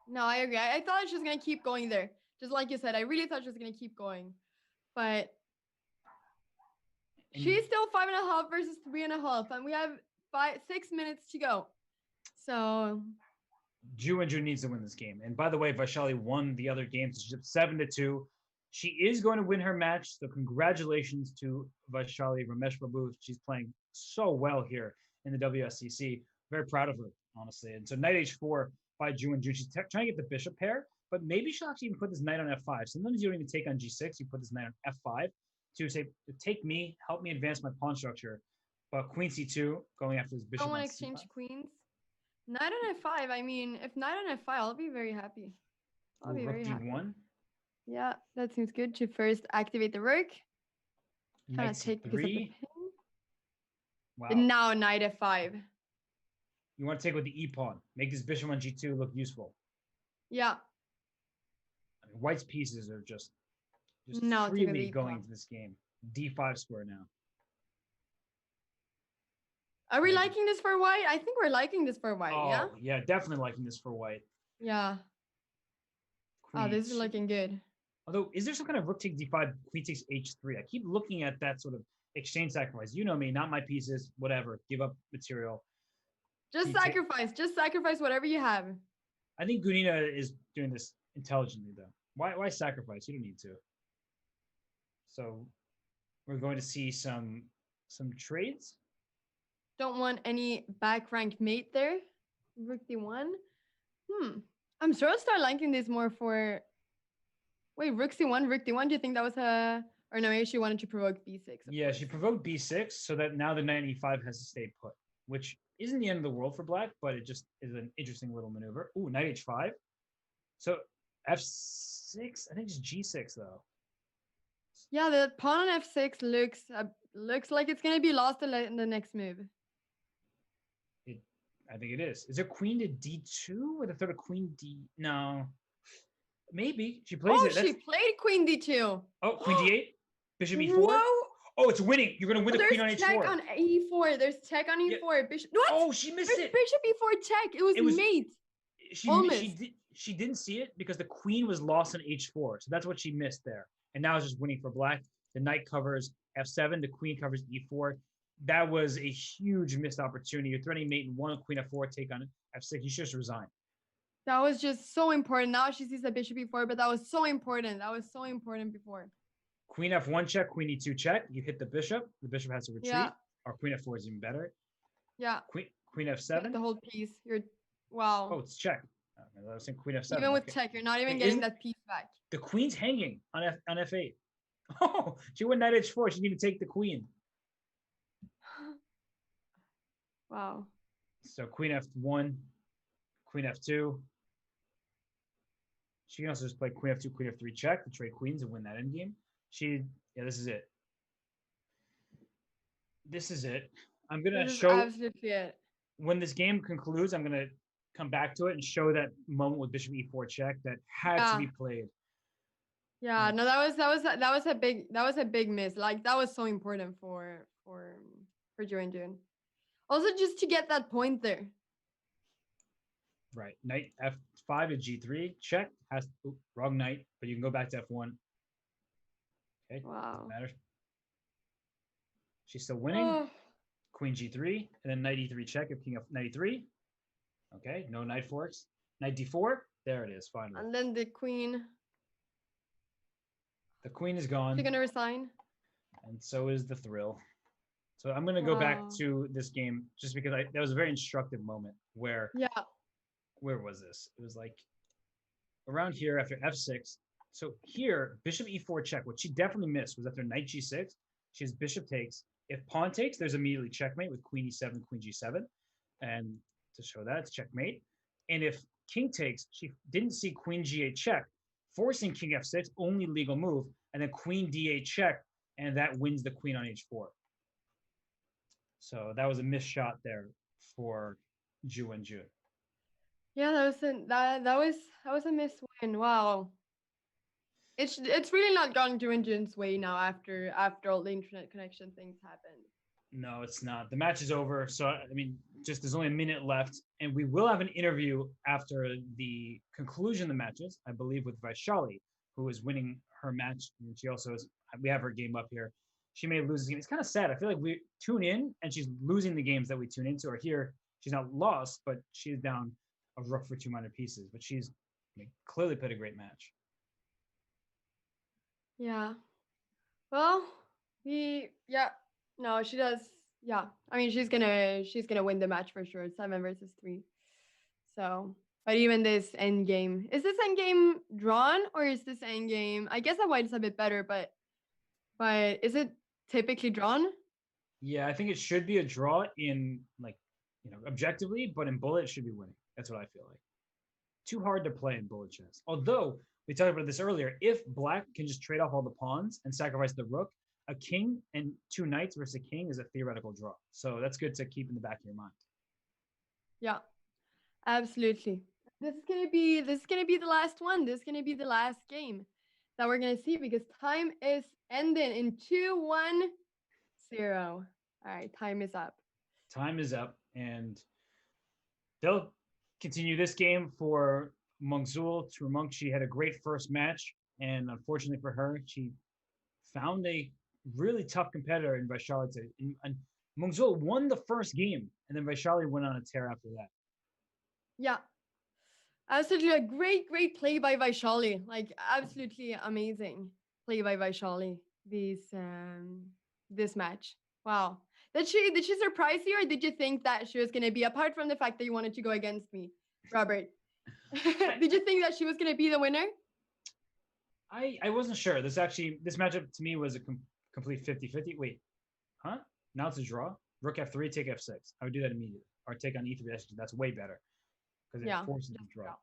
No, I agree. I thought she was gonna keep going there, just like you said. I really thought she was gonna keep going, but. She's still 5.5 versus 3.5, and we have 6 minutes to go. So Wenjun needs to win this game. And by the way, Vaishali won the other game, so she's up 7-2. She is going to win her match. So congratulations to Vaishali Ramesh Babu. She's playing so well here in the WSCC. Very proud of her, honestly. And so knight h4 by Wenjun. She's trying to get the bishop pair, but maybe she'll actually even put this knight on f5. Sometimes you don't even take on g6. You put this knight on f5. To say, take me, help me advance my pawn structure. But queen c2, going after this bishop. I want to exchange queens. Knight on f5. I mean, if knight on f5, I'll be very happy. I'll be very happy. d1. Yeah, that seems good. To first activate the rook. Knight c3. Wow. And now knight f5. You want to take with the e pawn. Make this bishop on g2 look useful. Yeah. I mean, white's pieces are just no, freely going into this game. d5 square now. Are we liking this for white? I think we're liking this for white, yeah? Yeah, definitely liking this for white. Yeah. Queen this is looking good. Although, is there some kind of rook takes d5, queen takes h3? I keep looking at that sort of exchange sacrifice. You know me, not my pieces, whatever. Give up material. Just sacrifice. Just sacrifice whatever you have. I think Gunina is doing this intelligently, though. Why sacrifice? You don't need to. So we're going to see some trades. Don't want any back rank mate there. Rook d1. I'm sure I'll start liking this more for. Wait, rook c1, rook d1. Do you think that was a? Or no, maybe she wanted to provoke b6. Yeah, she provoked b6 so that now the knight e5 has to stay put, which isn't the end of the world for black, but it just is an interesting little maneuver. Ooh, knight h5. So f6. I think it's g6 though. Yeah, the pawn on f6 looks like it's gonna be lost in the next move. I think it is. Is it queen to d2 with a third of queen d? No, maybe she plays it. She played queen d2. Oh, queen d8, bishop e4. Whoa! Oh, it's winning. You're gonna win the queen on h4. There's check on e4. There's check on e4. Yeah. Bishop. What? Oh, she missed it. Bishop e4 check. It was mate. She didn't see it because the queen was lost on h4. So that's what she missed there. And now it's just winning for black. The knight covers f7. The queen covers e4. That was a huge missed opportunity. You're threatening mate in one, queen f4, take on f6. You should just resign. That was just so important. Now she sees the bishop e4, but that was so important. That was so important before. Queen f1 check, queen e2 check. You hit the bishop. The bishop has to retreat. Yeah. Or queen f4 is even better. Yeah. Queen f7. The whole piece. Wow. Oh, it's check. I was saying queen f7. Even with Okay. check, you're not even Wait, getting isn't that piece back. the queen's hanging on f8? Oh, she went knight h4. She didn't even take the queen. Wow. So queen f1, queen f2. She can also just play queen f2, queen f3 check to trade queens and win that endgame. This is it. This is it. I'm gonna This is show absolutely it. when this game concludes. I'm gonna come back to it and show that moment with bishop e4 check that had to Yeah. be played. Yeah, no, that was a big miss. Like that was so important for Wenjun. Also, just to get that point there. Right. Knight f5 to g3 check wrong knight, but you can go back to f1. Okay. Wow. Doesn't matter. She's still winning. Oh. Queen g3 and then knight e3 check if king f knight e3. Okay. No knight forks. Knight d4. There it is. Finally. And then the queen. The queen is gone. She's gonna resign. And so is the thrill. So I'm going to go back to this game just because that was a very instructive moment where was this? It was like around here after f6. So here, bishop e4 check. What she definitely missed was after knight g6, she has bishop takes. If pawn takes, there's immediately checkmate with queen e7, queen g7. And to show that, it's checkmate. And if king takes, she didn't see queen g8 check, forcing king f6, only legal move, and then queen d8 check, and that wins the queen on h4. So that was a missed shot there for Wenjun. Yeah, that was a miss win. Wow. It's really not gone Wenjun's way now after all the internet connection things happened. No, it's not. The match is over. So I mean, just there's only a minute left, and we will have an interview after the conclusion of the matches, I believe, with Vaishali, who is winning her match. And she also is. We have her game up here. She may lose this game. It's kind of sad. I feel like we tune in and she's losing the games that we tune into. Or here, she's not lost, but she's down a rook for 2 minor pieces. But she's clearly played a great match. Yeah. Well, no, she does. Yeah, I mean, she's gonna win the match for sure. 7 versus 3. So, but even this end game, is this end game drawn or is this end game? I guess that white is a bit better, but is it typically drawn? Yeah, I think it should be a draw in objectively, but in bullet it should be winning. That's what I feel like. Too hard to play in bullet chess. Although we talked about this earlier, if black can just trade off all the pawns and sacrifice the rook, a king and 2 knights versus a king is a theoretical draw. So that's good to keep in the back of your mind. Yeah, absolutely. This is gonna be the last one. This is gonna be the last game that we're gonna see because time is ending in 2-1-0. All right, time is up. Time is up, and they'll continue this game for Mengzul. Monk, she had a great first match, and unfortunately for her, she found a really tough competitor in Vaishali. And Mengzul won the first game, and then Vaishali went on a tear after that. Yeah. Absolutely a great play by Vaishali. Like absolutely amazing play by Vaishali this match. Wow. Did she surprise you or did you think that she was gonna be, apart from the fact that you wanted to go against me, Robert? Did you think that she was gonna be the winner? I wasn't sure. This matchup to me was a complete 50-50. Wait, huh? Now it's a draw. Rook f3, take f6. I would do that immediately. Or take on e3. That's way better because it forces a draw.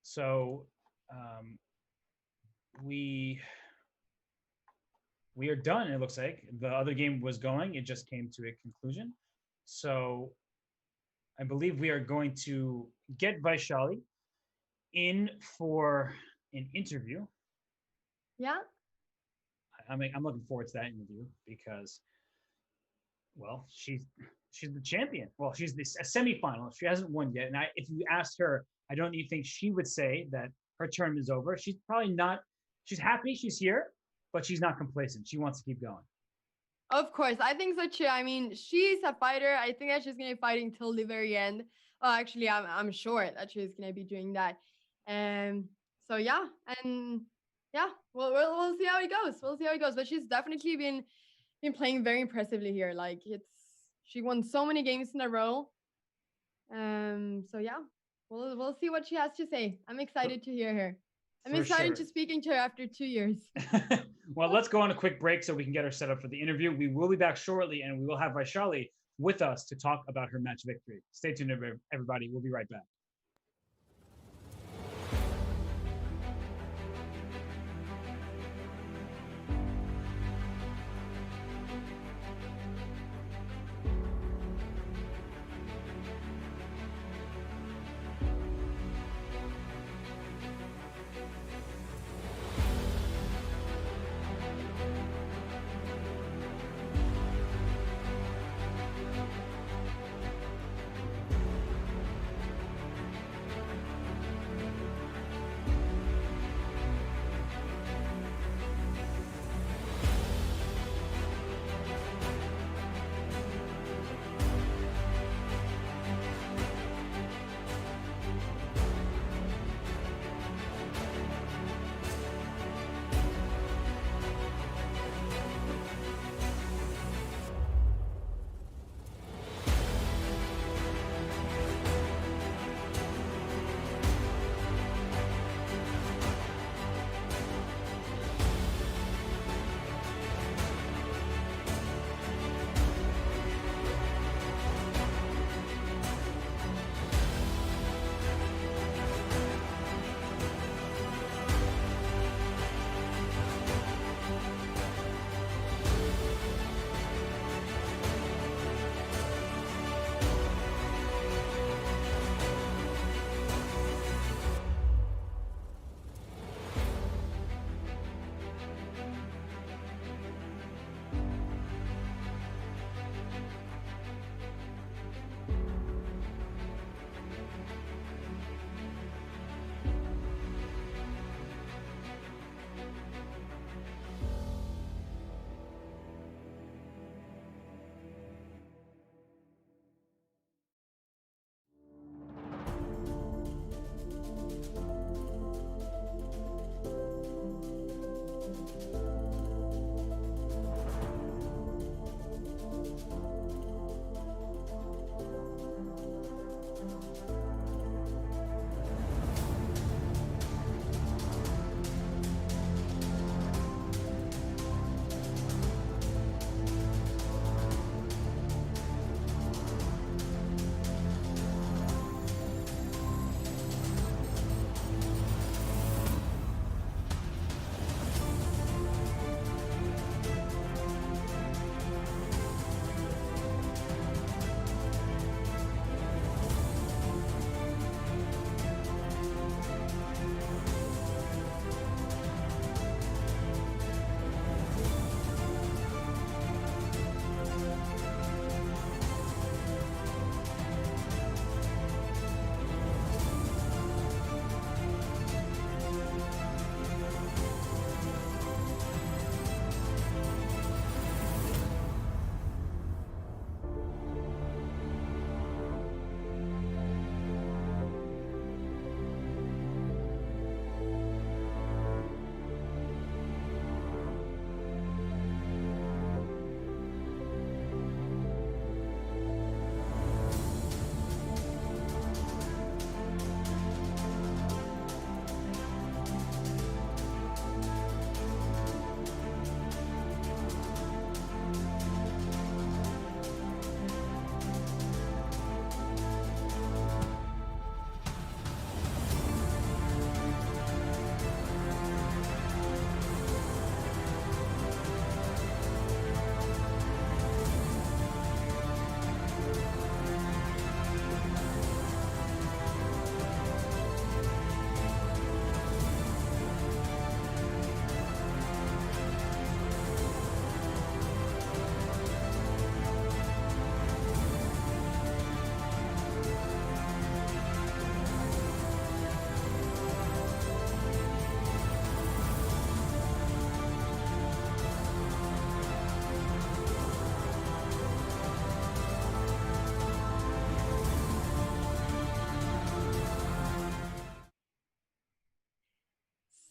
So we are done. It looks like the other game was going. It just came to a conclusion. So I believe we are going to get Vaishali in for an interview. Yeah. I'm looking forward to that interview because, well, she's the champion. Well, she's a semifinalist. She hasn't won yet. And if you asked her, I don't even think she would say that her term is over. She's probably not. She's happy she's here, but she's not complacent. She wants to keep going. Of course, I think so too. I mean, she's a fighter. I think that she's gonna be fighting till the very end. Well, actually, I'm sure that she's gonna be doing that. So yeah, and yeah, we'll see how it goes. We'll see how it goes. But she's definitely been playing very impressively here. Like she won so many games in a row. So yeah, We'll see what she has to say. I'm excited to hear her. I'm For excited sure. to speaking to her after 2 years. Well, let's go on a quick break so we can get her set up for the interview. We will be back shortly, and we will have Vaishali with us to talk about her match victory. Stay tuned, everybody. We'll be right back.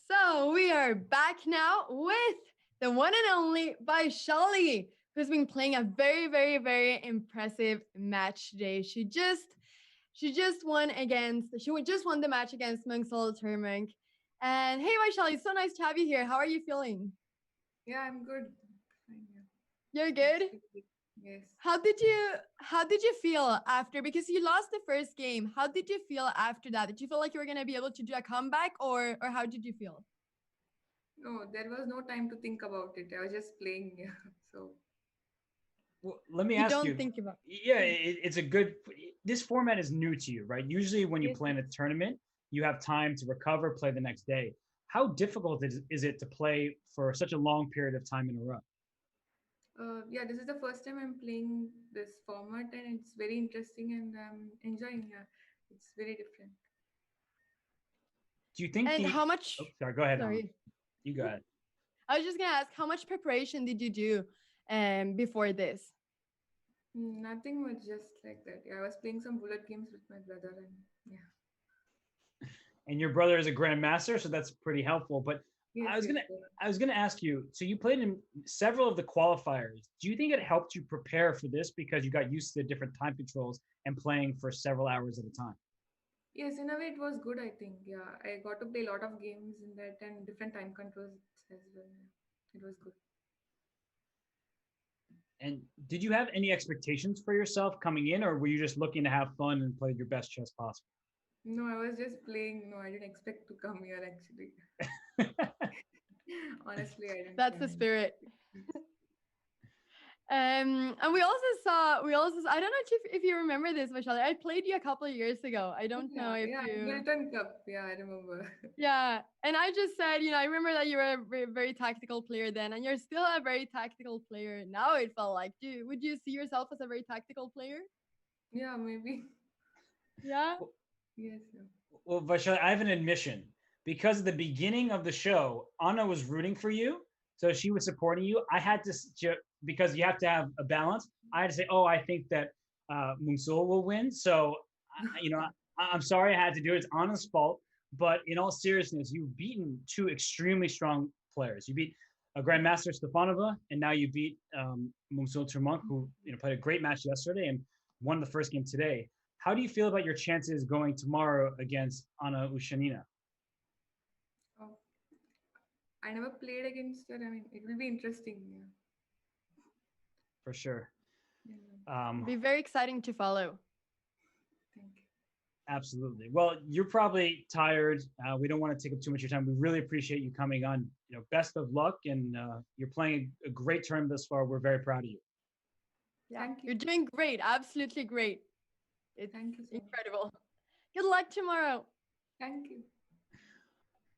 So we are back now with the one and only Vaishali, who's been playing a very, very, very impressive match today. She just Just won the match against Mungsol Turmunk. And hey, Vaishali, it's so nice to have you here. How are you feeling? Yeah, I'm good. Fine, yeah. You're It's good? good. Yes. How did you feel after, because you lost the first game? How did you feel after that? Did you feel like you were gonna be able to do a comeback, or how did you feel? No, there was no time to think about it. I was just playing. Yeah. So Well, let me You ask don't you. think about Yeah, it's a good. This format is new to you, right? Usually, when you yes, play in yes. a tournament, you have time to recover, play the next day. How difficult is it to play for such a long period of time in a row? Yeah, this is the first time I'm playing this format, and it's very interesting, and I'm enjoying. Yeah, it's very different. Do you think and the? how much Oh, sorry. Go ahead, Anna. sorry. You go ahead. I was just gonna ask, how much preparation did you do before this? Nothing much, just like that. Yeah, I was playing some bullet games with my brother, and yeah. And your brother is a grandmaster, so that's pretty helpful. But Yes, I was yes, gonna yes. I was gonna ask you. So you played in several of the qualifiers. Do you think it helped you prepare for this because you got used to the different time controls and playing for several hours at a time? Yes, in a way, it was good. I think. Yeah, I got to play a lot of games in that and different time controls as well. Yeah. It was good. And did you have any expectations for yourself coming in, or were you just looking to have fun and play your best chess possible? No, I was just playing. No, I didn't expect to come here actually. Honestly, I didn't That's the plan spirit. it. And we also I don't know if you remember this, Michelle. I played you a couple of years ago. I Oh, don't know yeah, if yeah, you. Milton Cup. Yeah, I remember. Yeah, and I just said, I remember that you were a very, very tactical player then, and you're still a very tactical player now. It felt like, would you see yourself as a very tactical player? Yeah, maybe. Yeah. Yes. Yeah. Well, Vaishali, I have an admission. Because at the beginning of the show, Anna was rooting for you, so she was supporting you. I had to because you have to have a balance. I had to say, "Oh, I think that Musul will win." So, I'm sorry I had to do it. It's Anna's fault. But in all seriousness, you've beaten two extremely strong players. You beat Grandmaster Stefanova, and now you beat Musul Turmonk, who played a great match yesterday and won the first game today. How do you feel about your chances going tomorrow against Anna Ushanina? Oh, I never played against her. I mean, it will be interesting. Yeah. For sure. Yeah. Um, Be very exciting to follow. Thank you. absolutely. Well, you're probably tired. We don't want to take up too much of your time. We really appreciate you coming on. Best of luck, and you're playing a great tournament thus far. We're very proud of you. Yeah, Thank you. you're doing great. Absolutely great. It's Thank you so much. incredible. Good luck tomorrow. Thank you.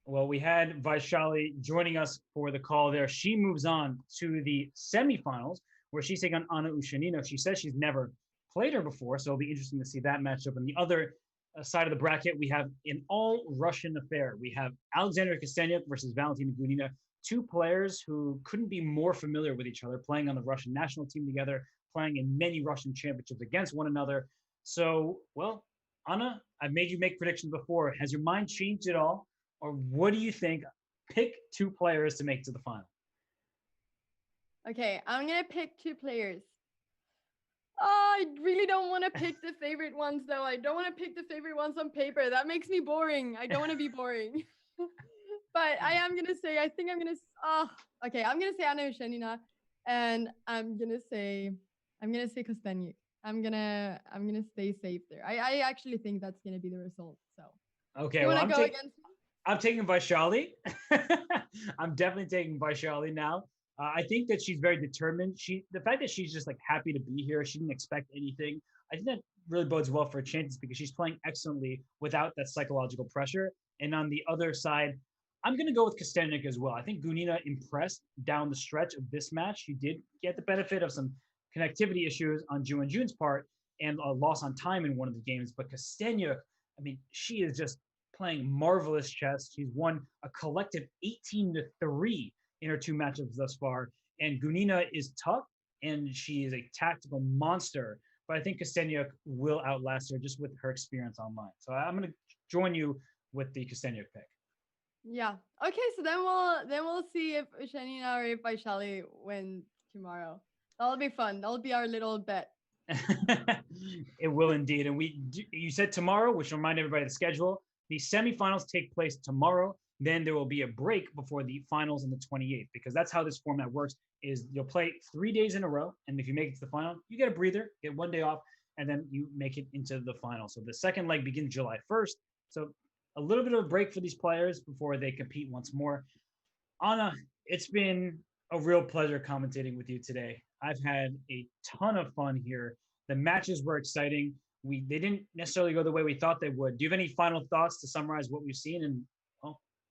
Well, we had Vaishali joining us for the call there. She moves on to the semifinals where she's taking on Anna Ushanino. She says she's never played her before, so it'll be interesting to see that matchup. On the other side of the bracket, we have an all Russian affair. We have Alexander Kostenyuk versus Valentina Gunina, two players who couldn't be more familiar with each other, playing on the Russian national team together, playing in many Russian championships against one another. So, well, Anna, I've made you make predictions before. Has your mind changed at all? Or what do you think? Pick two players to make it to the final. Okay, I'm gonna pick two players. Oh, I really don't want to pick the favorite ones though. I don't want to pick the favorite ones on paper. That makes me boring. I don't want to be boring. But I am gonna say, I think I'm gonna. Oh, okay. I'm gonna say Anna Ushanina, and I'm gonna say Kostenyuk. I'm gonna stay safe there. I actually think that's gonna be the result. So Okay, you well, wanna go against me? I'm taking Vaishali. I'm definitely taking Vaishali now. I think that she's very determined. The fact that she's just like happy to be here, she didn't expect anything. I think that really bodes well for her chances because she's playing excellently without that psychological pressure. And on the other side, I'm going to go with Kostenik as well. I think Gunina impressed down the stretch of this match. She did get the benefit of some connectivity issues on Wenjun's part and a loss on time in one of the games. But Kostenyuk, I mean, she is just playing marvelous chess. She's won a collective 18-3 in her two matchups thus far. And Gunina is tough and she is a tactical monster. But I think Kostenyuk will outlast her just with her experience online. So I'm going to join you with the Kostenyuk pick. Yeah. Okay. So then we'll see if Ushanina or if Vaishali win tomorrow. That'll be fun. That'll be our little bet. It will indeed. And you said tomorrow, which will remind everybody of the schedule. The semifinals take place tomorrow. Then there will be a break before the finals on the 28th, because that's how this format works. Is you'll play 3 days in a row, and if you make it to the final, you get a breather, get 1 day off, and then you make it into the final. So the second leg begins July 1st. So a little bit of a break for these players before they compete once more. Anna, it's been a real pleasure commentating with you today. I've had a ton of fun here. The matches were exciting. They didn't necessarily go the way we thought they would. Do you have any final thoughts to summarize what we've seen and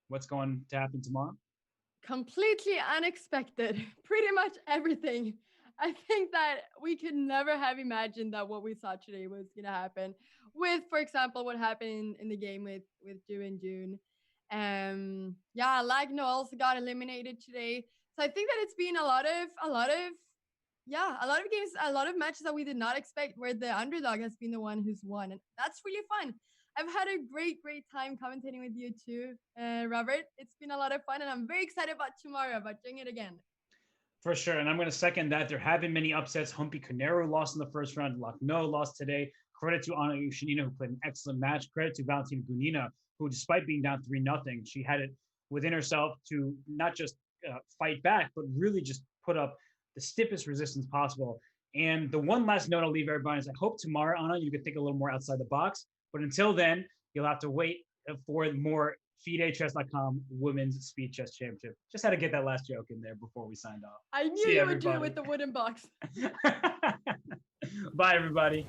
what's going to happen tomorrow? Completely unexpected. Pretty much everything. I think that we could never have imagined that what we saw today was gonna happen. With, for example, what happened in the game with Ju and June. Yeah, Lagno also got eliminated today. So I think that it's been a lot of games, a lot of matches that we did not expect, where the underdog has been the one who's won, and that's really fun. I've had a great time commentating with you too, Robert. It's been a lot of fun, and I'm very excited about tomorrow, about doing it again. For sure, and I'm going to second that. There have been many upsets. Humpy Canero lost in the first round. Lagno lost today. Credit to Anna Ushanina, who played an excellent match. Credit to Valentina Gunina, who, despite being down 3-0, she had it within herself to not just fight back, but really just put up the stiffest resistance possible. And the one last note I'll leave everybody is I hope tomorrow, Anna, you can think a little more outside the box. But until then, you'll have to wait for more FIDE Chess.com Women's Speed Chess Championship. Just had to get that last joke in there before we signed off. I knew you would do it with the wooden box. Bye, everybody.